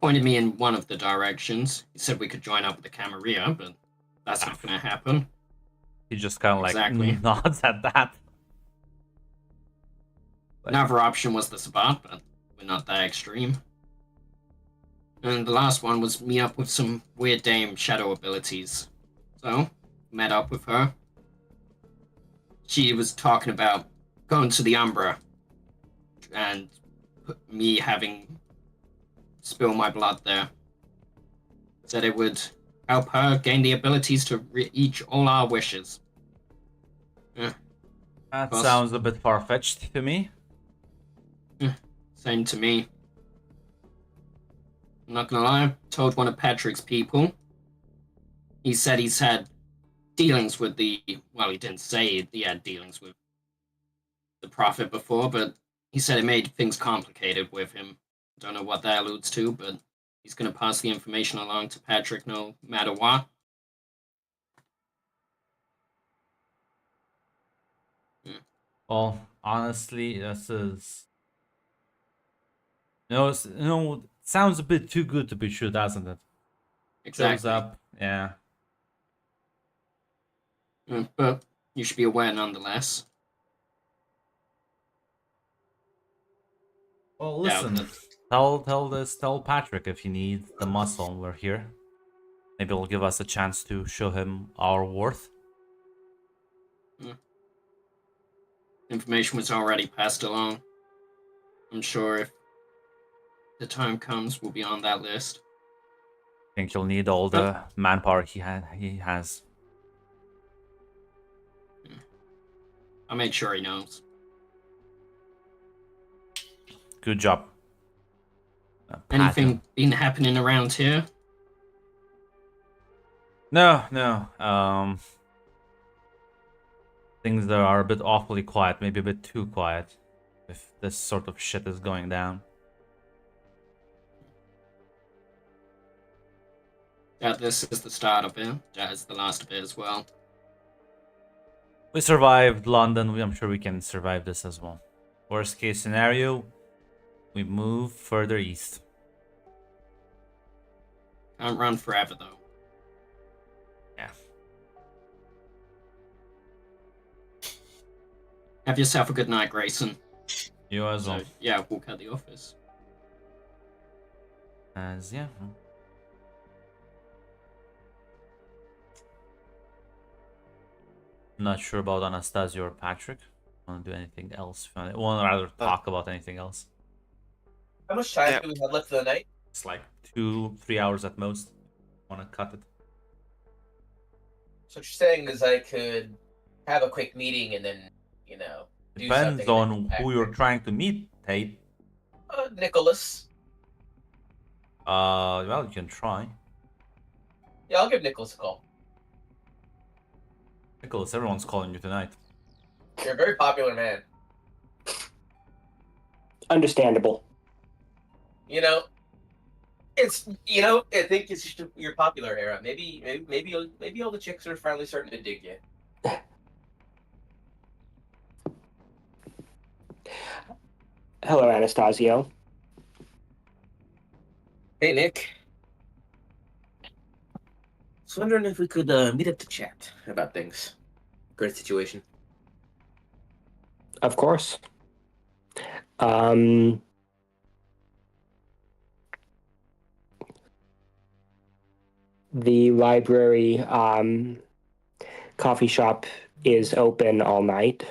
pointed me in one of the directions. He said we could join up with the Camarilla, but that's not going to happen. He just kind of like Exactly. nods at that. Another option was the Sabbat, but we're not that extreme. And the last one was meet up with some weird dame shadow abilities. So, met up with her. She was talking about going to the Umbra and me having spill my blood there. Said it would help her gain the abilities to reach all our wishes. That sounds a bit far-fetched to me. Same to me. I'm not gonna lie, I told one of Patrick's people. He said he's had dealings with the... Well, he didn't say he had dealings with the Prophet before, but he said it made things complicated with him. Don't know what that alludes to, but he's gonna pass the information along to Patrick no matter what. Well, honestly, this is... it sounds a bit too good to be true, doesn't it? Exactly. Shows up, yeah. But you should be aware nonetheless. Well, listen, tell Patrick if he needs the muscle, we're here. Maybe it'll give us a chance to show him our worth. Information was already passed along. I'm sure if the time comes, we'll be on that list. I think you'll need all the manpower he has. I'll make sure he knows. Good job. Anything been happening around here? No. Things that are a bit awfully quiet, maybe a bit too quiet, if this sort of shit is going down. That this is the start of it. That is the last of it as well. We survived London. I'm sure we can survive this as well. Worst case scenario, we move further east. Can't run forever though. Yeah. Have yourself a good night, Grayson. You as well. So, yeah, walk out the office. Yeah. Not sure about Anastasia or Patrick. Want to do anything else? Want to rather talk about anything else? How much time do we have left for the night? It's like 2-3 hours at most. Want to cut it? So what you're saying is I could have a quick meeting and then, do Depends something on who you're trying to meet, Tate. Nicholas. Well, you can try. Yeah, I'll give Nicholas a call. Nicholas, everyone's calling you tonight. You're a very popular man. Understandable. It's I think it's just your popular era. Maybe all the chicks are finally starting to dig you. Hello, Anastasio. Hey, Nick. I was wondering if we could meet up to chat about things. Great situation. Of course. The library coffee shop is open all night.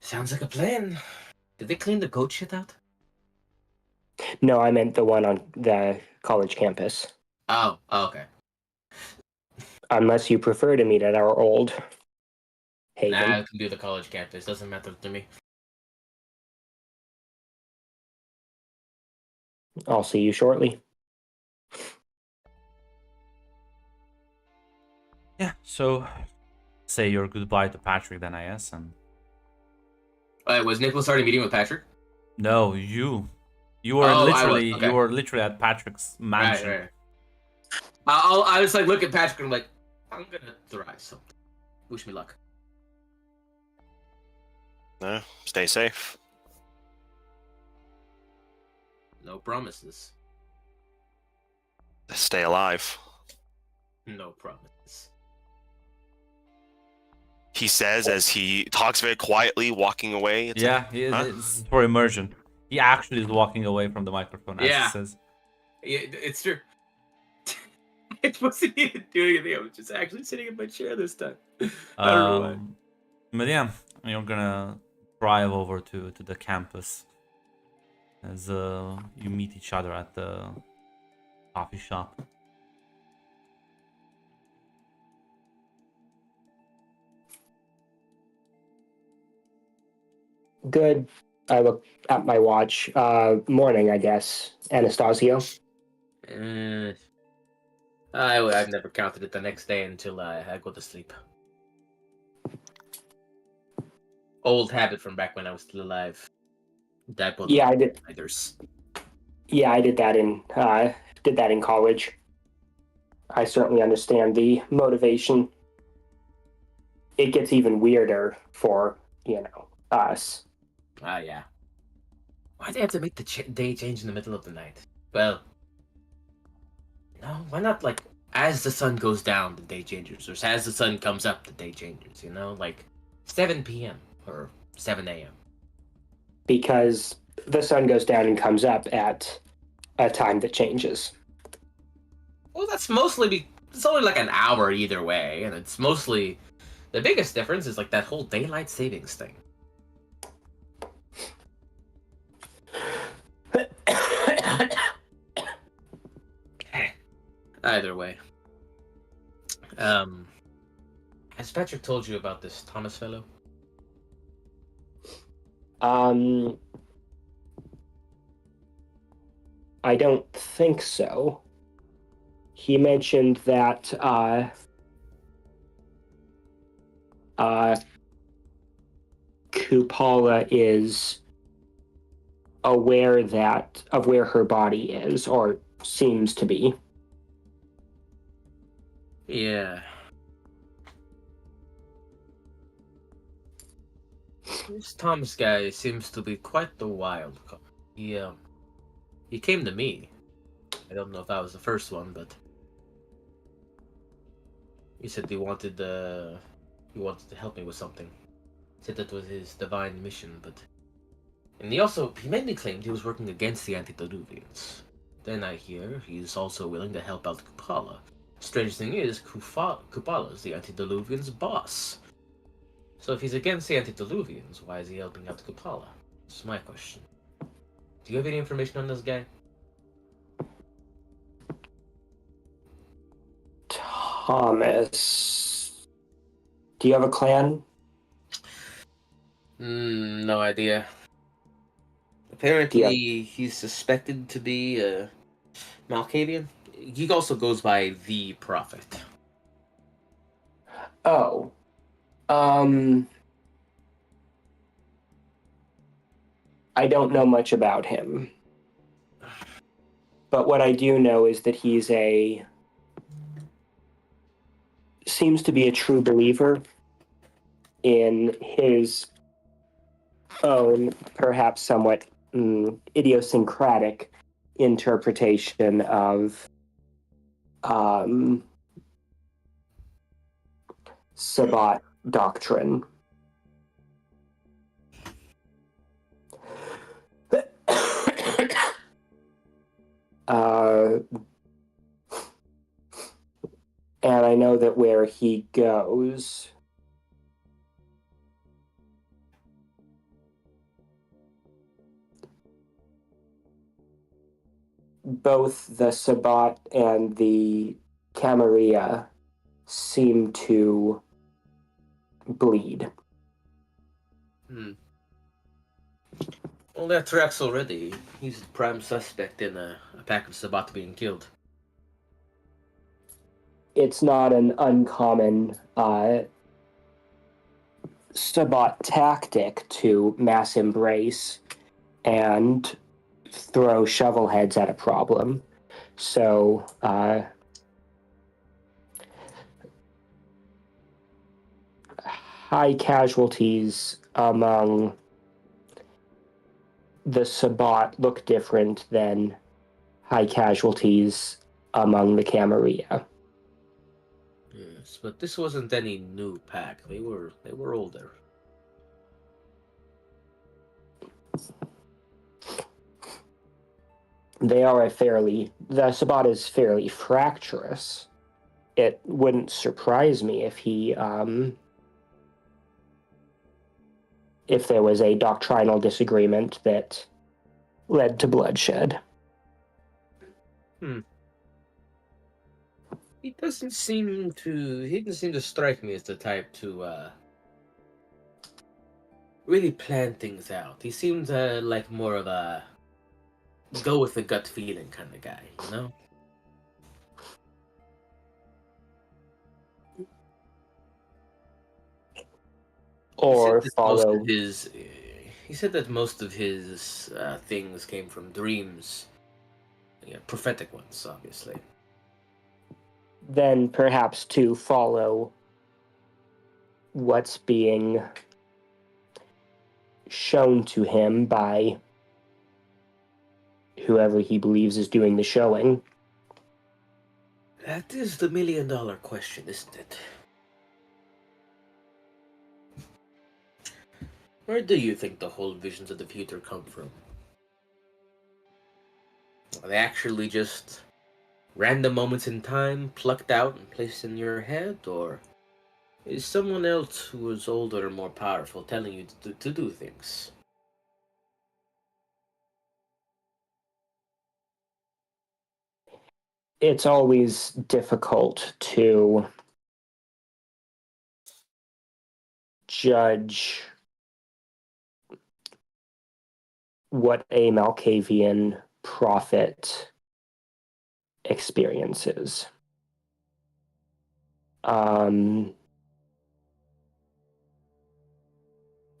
Sounds like a plan. Did they clean the goat shit out? No, I meant the one on the college campus. Oh, okay. Unless you prefer to meet at our old haven. Nah, I can do the college campus. Doesn't matter to me. I'll see you shortly. Yeah, so say your goodbye to Patrick then, I guess, and Was Nicholas already meeting with Patrick? no, you were Oh, literally okay. you were literally at Patrick's mansion. Right. I just like look at Patrick and I'm like, I'm gonna try something. Wish me luck. No, stay safe. No promises. Stay alive. No promises. He says as he talks very quietly, walking away. It's Yeah, like, he is, huh? it's for immersion. He actually is walking away from the microphone as Yeah. he says. Yeah, it's true. I wasn't even doing anything. I was just actually sitting in my chair this time. I don't know why. But yeah, you're gonna drive over to the campus as you meet each other at the coffee shop. Good. I look at my watch. Morning, I guess. Anastasio. I've never counted it the next day until I go to sleep. Old habit from back when I was still alive. Yeah, I did. Nighters. Yeah, I did that in college. I certainly understand the motivation. It gets even weirder for, us. Yeah. Why'd they have to make the day change in the middle of the night? Well, no, why not, like, as the sun goes down, the day changes, or as the sun comes up, the day changes, like 7 p.m. or 7 a.m. Because the sun goes down and comes up at a time that changes. Well, that's mostly it's only like an hour either way, and it's mostly the biggest difference is like that whole daylight savings thing. Either way, has Patrick told you about this Thomas fellow? I don't think so. He mentioned that Kupala is aware of where her body is, or seems to be. Yeah. This Thomas guy seems to be quite the wild card. He came to me. I don't know if that was the first one, but he said he wanted to help me with something. He said that was his divine mission, and he mainly claimed he was working against the antediluvians. Then I hear he's also willing to help out Kupala. Strange thing is, Kupala is the antediluvians' boss. So if he's against the antediluvians, why is he helping out Kupala? That's my question. Do you have any information on this guy? Thomas. Do you have a clan? No idea. Apparently, he's suspected to be a Malkavian. He also goes by the Prophet. Oh. I don't know much about him. But what I do know is that seems to be a true believer in his own, perhaps somewhat idiosyncratic interpretation of Sabbat doctrine. And I know that where he goes, both the Sabbat and the Camarilla seem to bleed. Well, that tracks already. He's the prime suspect in a pack of Sabat being killed. It's not an uncommon Sabbat tactic to mass embrace and throw shovel heads at a problem. So, high casualties among the Sabbat look different than high casualties among the Camarilla. Yes, but this wasn't any new pack. They were older. The Sabbat is fairly fractious. It wouldn't surprise me if there was a doctrinal disagreement that led to bloodshed. He didn't seem to strike me as the type to really plan things out. He seemed like more of a go with the gut feeling kind of guy, you know? Or follow. He said that most of his things came from dreams. Yeah, prophetic ones, obviously. Then perhaps to follow what's being shown to him by whoever he believes is doing the showing. That is the million-dollar question, isn't it? Where do you think the whole visions of the future come from? Are they actually just random moments in time plucked out and placed in your head, or is someone else who is older and more powerful telling you to do things? It's always difficult to judge what a Malkavian prophet experiences.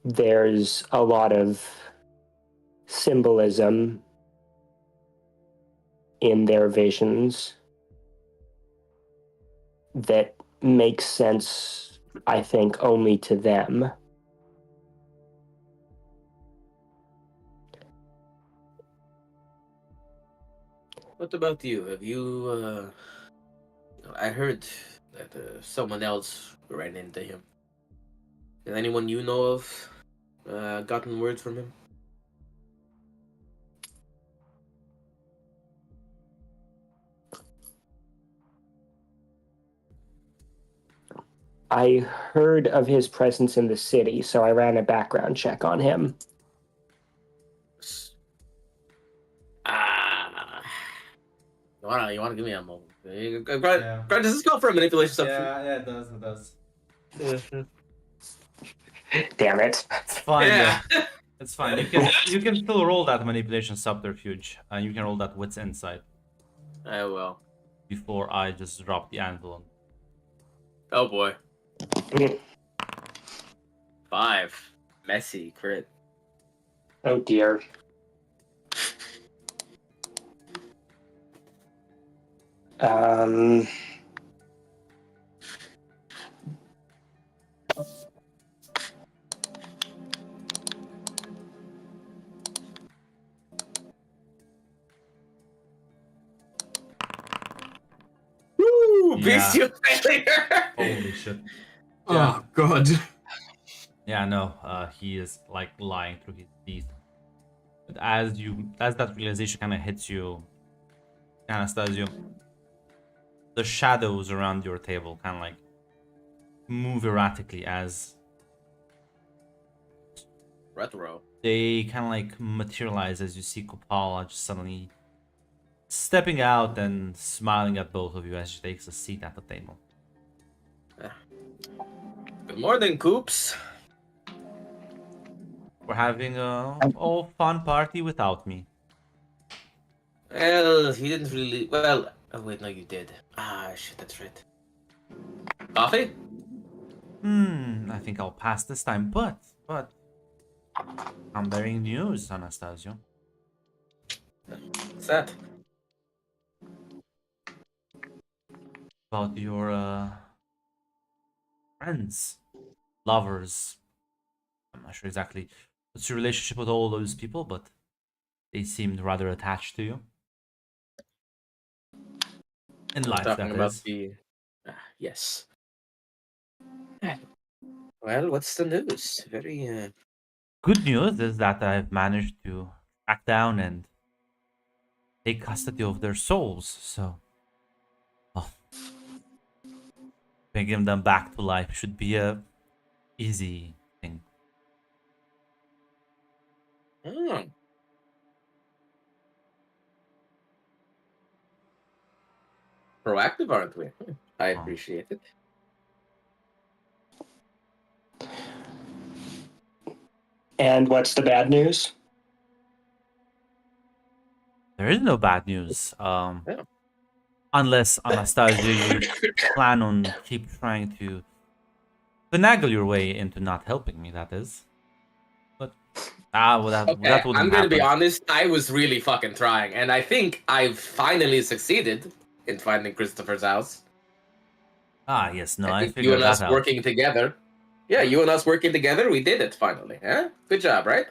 There's a lot of symbolism in their visions that makes sense, I think, only to them. What about you? Have you, I heard that someone else ran into him. Has anyone you know of gotten word from him? I heard of his presence in the city, so I ran a background check on him. You wanna give me a moment? Grant, does this go for a manipulation substitute? Yeah, it does, it does. Damn it. It's fine. Yeah. It's fine. You can still roll that manipulation subterfuge, and you can roll that wits insight I will. before I just drop the anvil. Oh boy. 5. Messy crit. Oh dear. Bestial failure. Holy shit. Oh god. Yeah, no, he is like lying through his teeth. But as that realization kind of hits you, Anastasia, the shadows around your table kind of like move erratically as Retro. they kind of like materialize as you see Kopala just suddenly stepping out and smiling at both of you as she takes a seat at the table. Good morning, Coops. We're having a all fun party without me. Well, he didn't really. Well, oh wait, no, you did. Ah, shit, that's right. Coffee? I think I'll pass this time, but I'm bearing news, Anastasio. What's that? About your friends, lovers. I'm not sure exactly what's your relationship with all those people, but they seemed rather attached to you. In We're life, talking that about is. the. Yes. Well, what's the news? Very. Good news is that I've managed to track down and take custody of their souls, so well, bringing them back to life should be a easy thing. Hmm. Proactive, aren't we? I appreciate it. And what's the bad news? There is no bad news. Yeah. Unless Anastasia, you plan on keep trying to finagle your way into not helping me. That is, but well, Okay, that wouldn't I'm gonna be happen. honest. I was really fucking trying, and I think I've finally succeeded in finding Christopher's house. Yes, no, I I think you figured and that us out. working together. Yeah, you and us working together, we did it finally. Huh? Good job, right?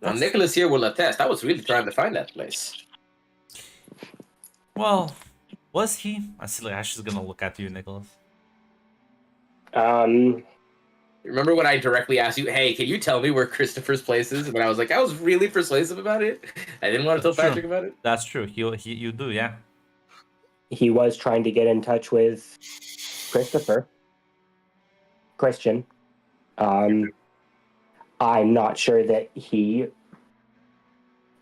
Now, That's Nicholas here will attest. I was really trying to find that place. well, was he? I see. Like, Ash is gonna look at you, Nicholas. Remember when I directly asked you, "Hey, can you tell me where Christopher's place is?" And I was like, I was really persuasive about it. I didn't want to tell That's true. Patrick about it. That's true. You do, yeah. He was trying to get in touch with Christian. I'm not sure that he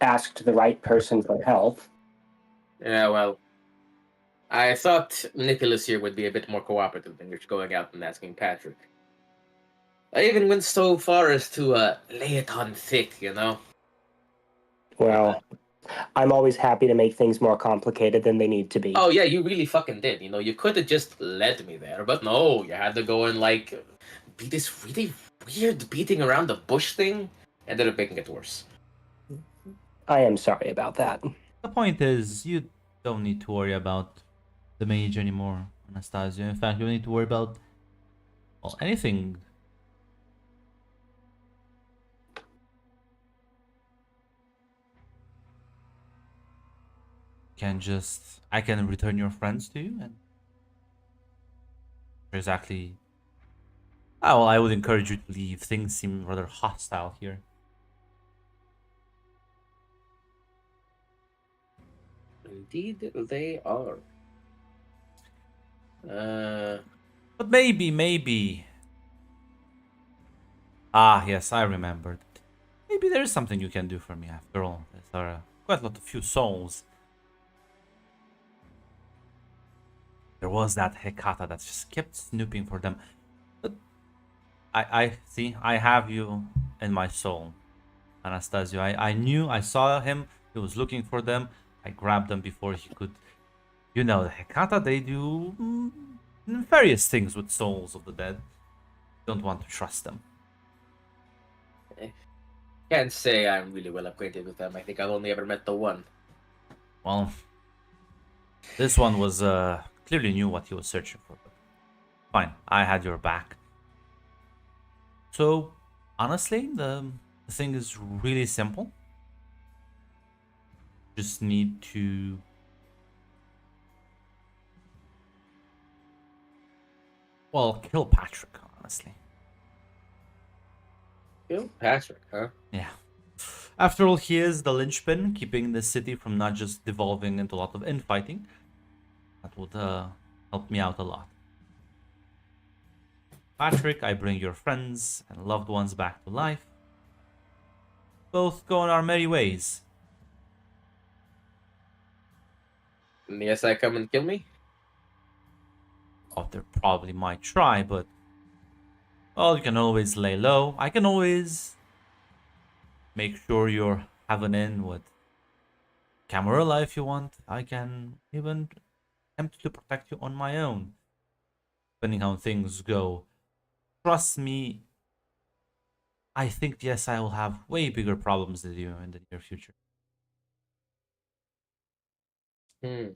asked the right person for help. Yeah, well, I thought Nicholas here would be a bit more cooperative than just going out and asking Patrick. I even went so far as to lay it on thick, you know? Well, I'm always happy to make things more complicated than they need to be. Oh, yeah, you really fucking did. You know, you could have just led me there, but no, you had to go and, like, be this really weird beating around the bush thing. Ended up making it worse. I am sorry about that. The point is, you don't need to worry about the mage anymore, Anastasia. In fact, you don't need to worry about well anything. I can return your friends to you and exactly. Well, I would encourage you to leave. Things seem rather hostile here. Indeed, they are. But maybe. Ah, yes, I remembered. Maybe there is something you can do for me after all. There are quite a lot of few souls. There was that Hecata that just kept snooping for them. But I see, I have you in my soul, Anastasio. I saw him. He was looking for them. I grabbed them before he could. You know, the Hecata, they do various things with souls of the dead. Don't want to trust them. Can't say I'm really well acquainted with them. I think I've only ever met the one. Well, this one was clearly knew what he was searching for. But fine, I had your back. So, honestly, the thing is really simple. Just need to Well, kill Patrick, honestly. Kill Patrick, huh? Yeah. After all, he is the linchpin, keeping the city from not just devolving into a lot of infighting. That would help me out a lot. Patrick, I bring your friends and loved ones back to life. Both go on our merry ways. And yes, I come and kill me? Oh, they probably might try, but... Well, you can always lay low. I can always make sure you're having in with Camarilla if you want. I can even attempt to protect you on my own, depending how things go. Trust me, I think, yes, I will have way bigger problems than you in the near future. Hmm.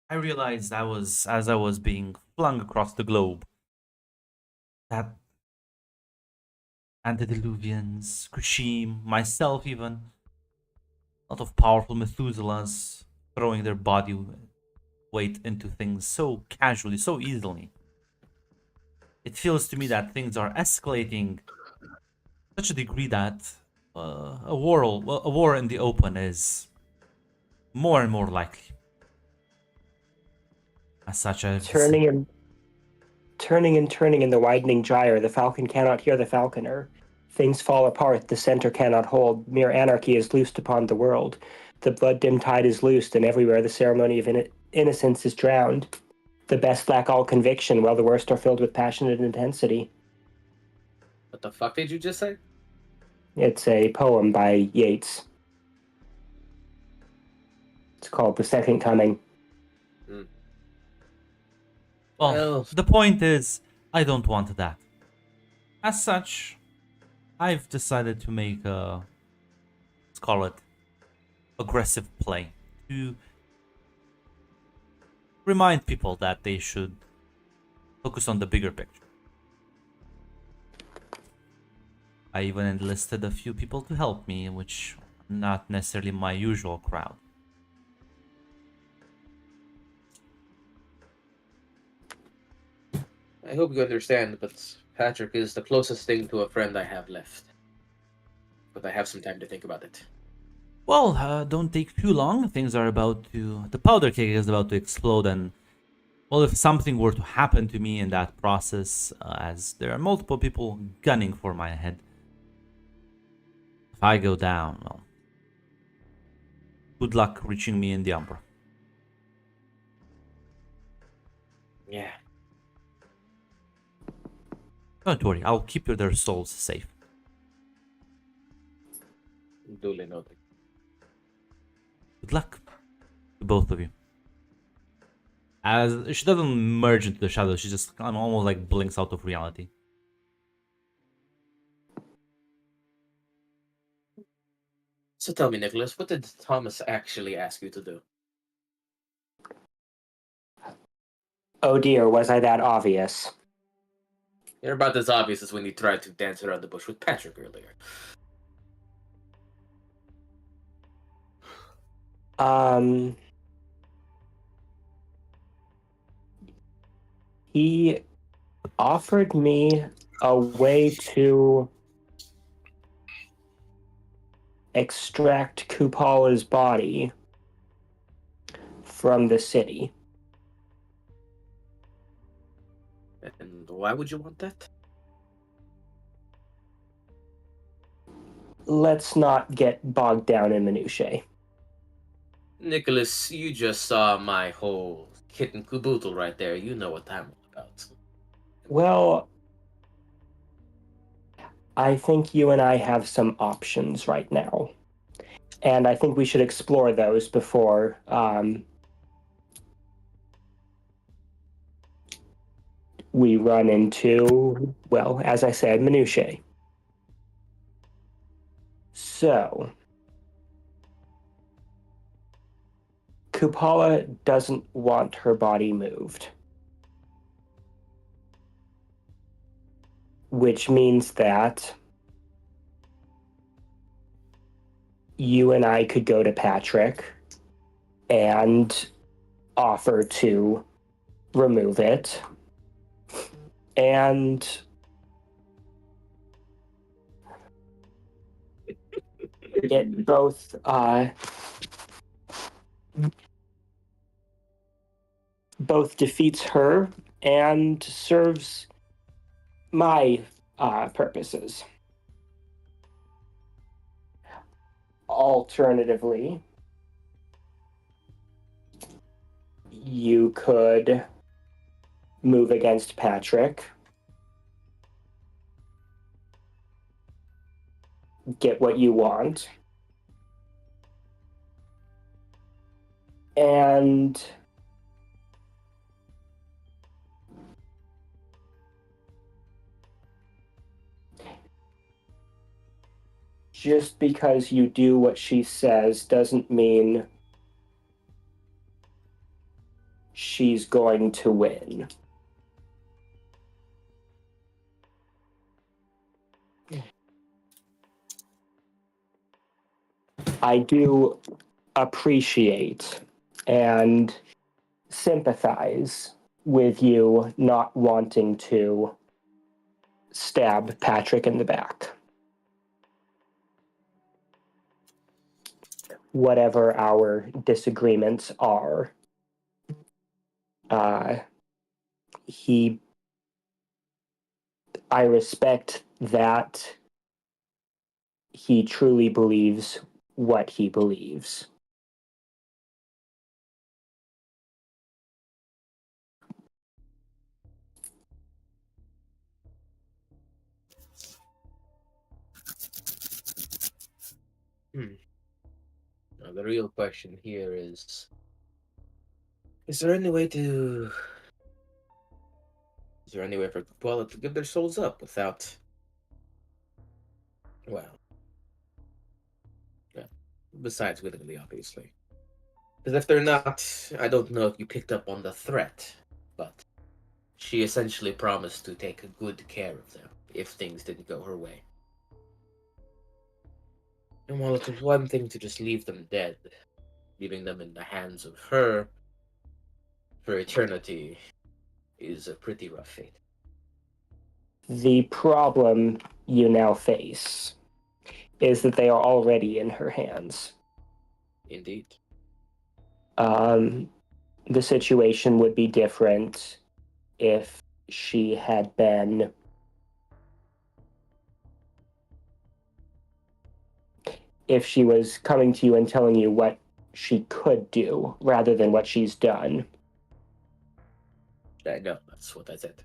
I realized as I was being flung across the globe, that antediluvians, Kushim, myself even, a lot of powerful Methuselahs throwing their body weight into things so casually, so easily. It feels to me that things are escalating to such a degree that a war in the open is more and more likely. As such, Turning and turning in the widening gyre, the falcon cannot hear the falconer. Things fall apart, the center cannot hold. Mere anarchy is loosed upon the world. The blood-dimmed tide is loosed, and everywhere the ceremony of innocence is drowned. The best lack all conviction, while the worst are filled with passionate intensity. What the fuck did you just say? It's a poem by Yeats. It's called The Second Coming. well, the point is, I don't want that. As such, I've decided to make a, let's call it, aggressive play to remind people that they should focus on the bigger picture. I even enlisted a few people to help me, which are not necessarily my usual crowd. I hope you understand, but Patrick is the closest thing to a friend I have left. But I have some time to think about it. Well, don't take too long. Things are about to... The powder keg is about to explode, and... Well, if something were to happen to me in that process, as there are multiple people gunning for my head, if I go down, well... Good luck reaching me in the Umbra. Yeah. Don't worry, I'll keep their souls safe. Duly noted. Good luck to both of you. As she doesn't merge into the shadows, she just kind of almost like blinks out of reality. So tell me, Nicholas, what did Thomas actually ask you to do? Oh dear, was I that obvious? You're about as obvious as when you tried to dance around the bush with Patrick earlier. He offered me a way to extract Kupala's body from the city. And why would you want that? Let's not get bogged down in minutiae. Nicholas, you just saw my whole kit and caboodle right there. You know what I'm all about. Well, I think you and I have some options right now. And I think we should explore those before we run into, well, as I said, minutiae. So, Kupala doesn't want her body moved. Which means that you and I could go to Patrick and offer to remove it and it both defeats her and serves my purposes. Alternatively, you could move against Patrick, get what you want, and just because you do what she says doesn't mean she's going to win. I do appreciate and sympathize with you not wanting to stab Patrick in the back. Whatever our disagreements are, I respect that he truly believes what he believes. Now, the real question here is there any way to... Is there any way for Camarilla to give their souls up without... Well... Yeah. Besides willingly, obviously. Because if they're not, I don't know if you picked up on the threat, but she essentially promised to take good care of them if things didn't go her way. And while it's one thing to just leave them dead, leaving them in the hands of her for eternity is a pretty rough fate. The problem you now face is that they are already in her hands. Indeed. The situation would be different if she had been if she was coming to you and telling you what she could do rather than what she's done. No, that's what I said.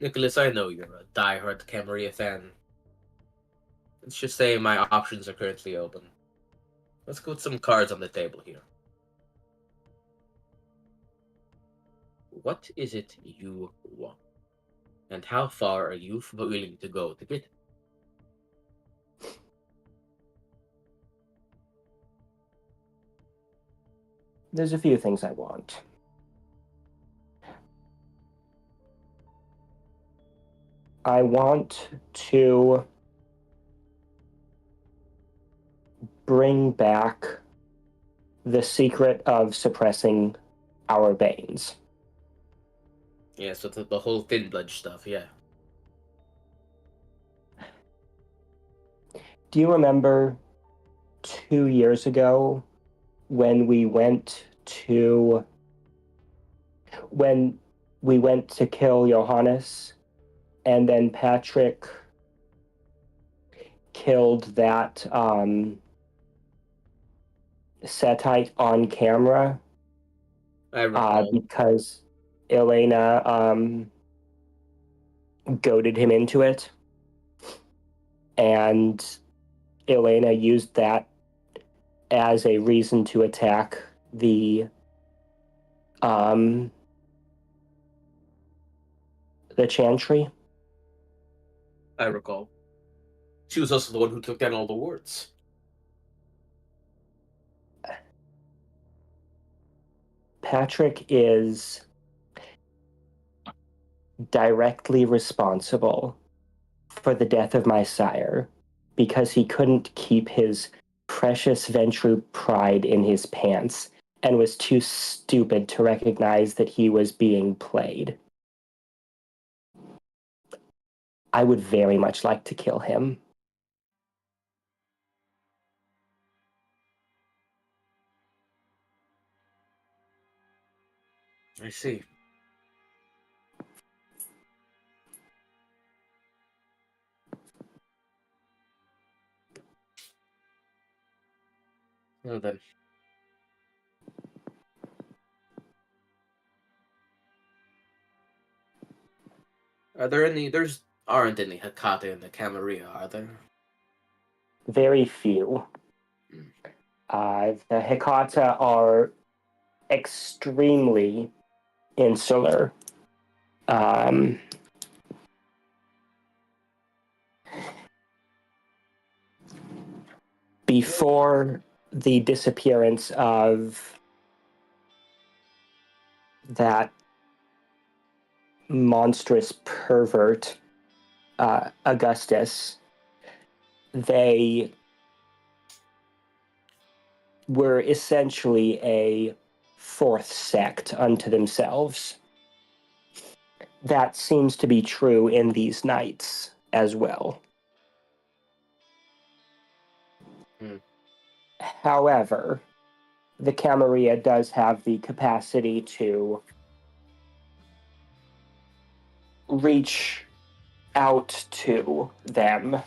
Nicholas, I know you're a die-hard Camarilla fan. Let's just say my options are currently open. Let's put some cards on the table here. What is it you want? And how far are you willing to go to get it? There's a few things I want. I want to bring back the secret of suppressing our veins. Yeah, so the whole thin blood stuff, yeah. Do you remember 2 years ago when we went to kill Johannes and then Patrick killed that Setite on camera? I recall. Because Elena goaded him into it, and Elena used that as a reason to attack the chantry. I recall. She was also the one who took down all the wards. Patrick is directly responsible for the death of my sire because he couldn't keep his precious Ventru pride in his pants and was too stupid to recognize that he was being played. I would very much like to kill him. I see. Well then. Are there any? Aren't any Hakata in the Camarilla, are there? Very few. The Hekata are extremely insular. Before the disappearance of that monstrous pervert, Augustus, they were essentially a fourth sect unto themselves. That seems to be true in these knights as well. However, the Camarilla does have the capacity to reach out to them.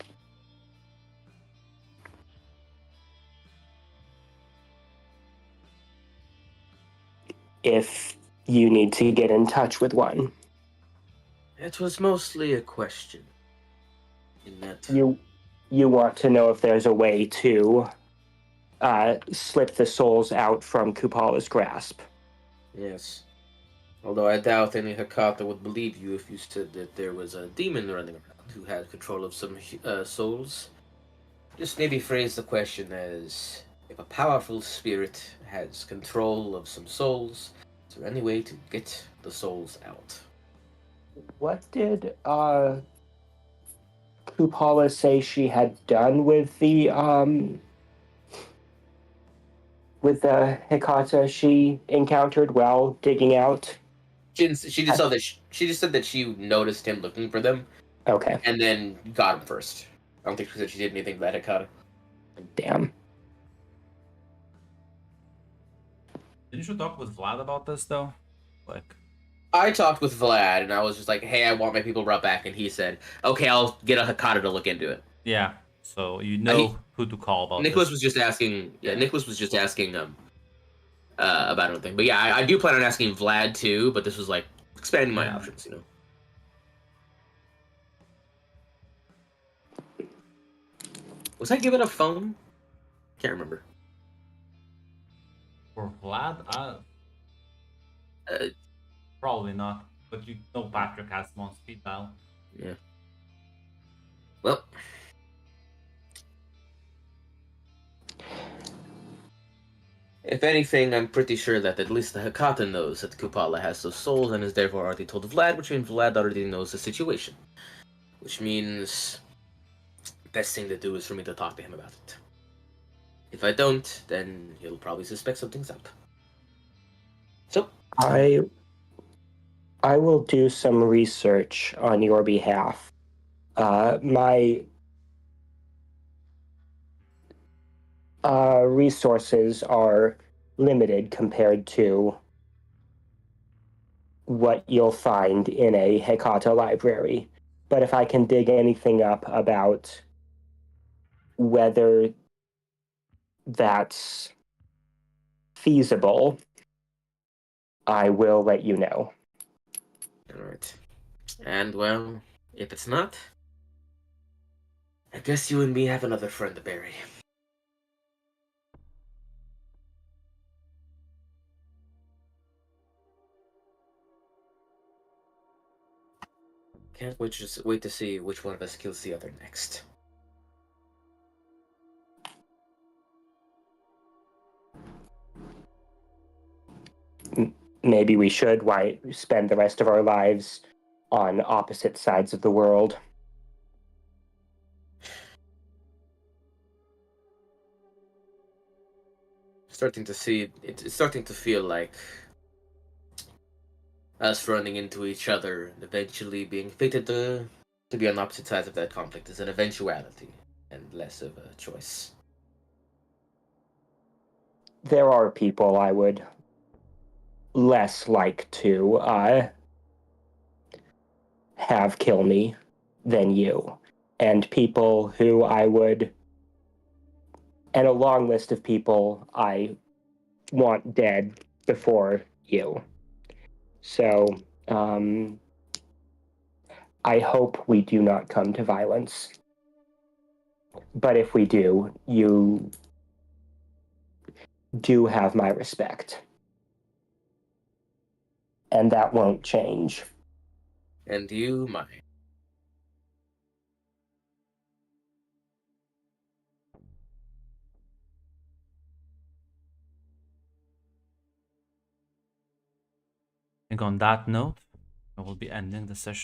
If you need to get in touch with one. It was mostly a question. In that You want to know if there's a way to slip the souls out from Kupala's grasp. Yes. Although I doubt any Hakata would believe you if you said that there was a demon running around who had control of some souls. Just maybe phrase the question as, if a powerful spirit has control of some souls, is there any way to get the souls out? What did Kupala say she had done with the Hekata she encountered while digging out? She just saw that she just said that she noticed him looking for them. Okay. And then got him first. I don't think she said she did anything to that Hekata. Damn. Didn't you talk with Vlad about this though? Like, I talked with Vlad, and I was just like, "Hey, I want my people brought back," and he said, "Okay, I'll get a Hakata to look into it." yeah. So you know who to call about Nicholas this. was just asking. Yeah, Nicholas was just asking about everything. But yeah, I do plan on asking Vlad too. But this was like expanding my options, you know. Was I given a phone? Can't remember. For Vlad, probably not. But you know Patrick has him on speed dial. Yeah. Well. If anything, I'm pretty sure that at least the Hakata knows that Kupala has those souls and is therefore already told Vlad, which means Vlad already knows the situation. Which means the best thing to do is for me to talk to him about it. If I don't, then he'll probably suspect something's up. So I will do some research on your behalf. My resources are limited compared to what you'll find in a Hekata library. But if I can dig anything up about whether that's feasible, I will let you know. alright. And well, if it's not, I guess you and me have another friend to bury. Can't wait to see which one of us kills the other next. Maybe we should. Why spend the rest of our lives on opposite sides of the world? starting to see it's starting to feel like us running into each other and eventually being fated to be on opposite sides of that conflict is an eventuality and less of a choice. There are people I would less like to have kill me than you, and people who I would, and a long list of people I want dead before you. So, I hope we do not come to violence. But if we do, you do have my respect. And that won't change. And you mine. I think on that note, I will be ending the session.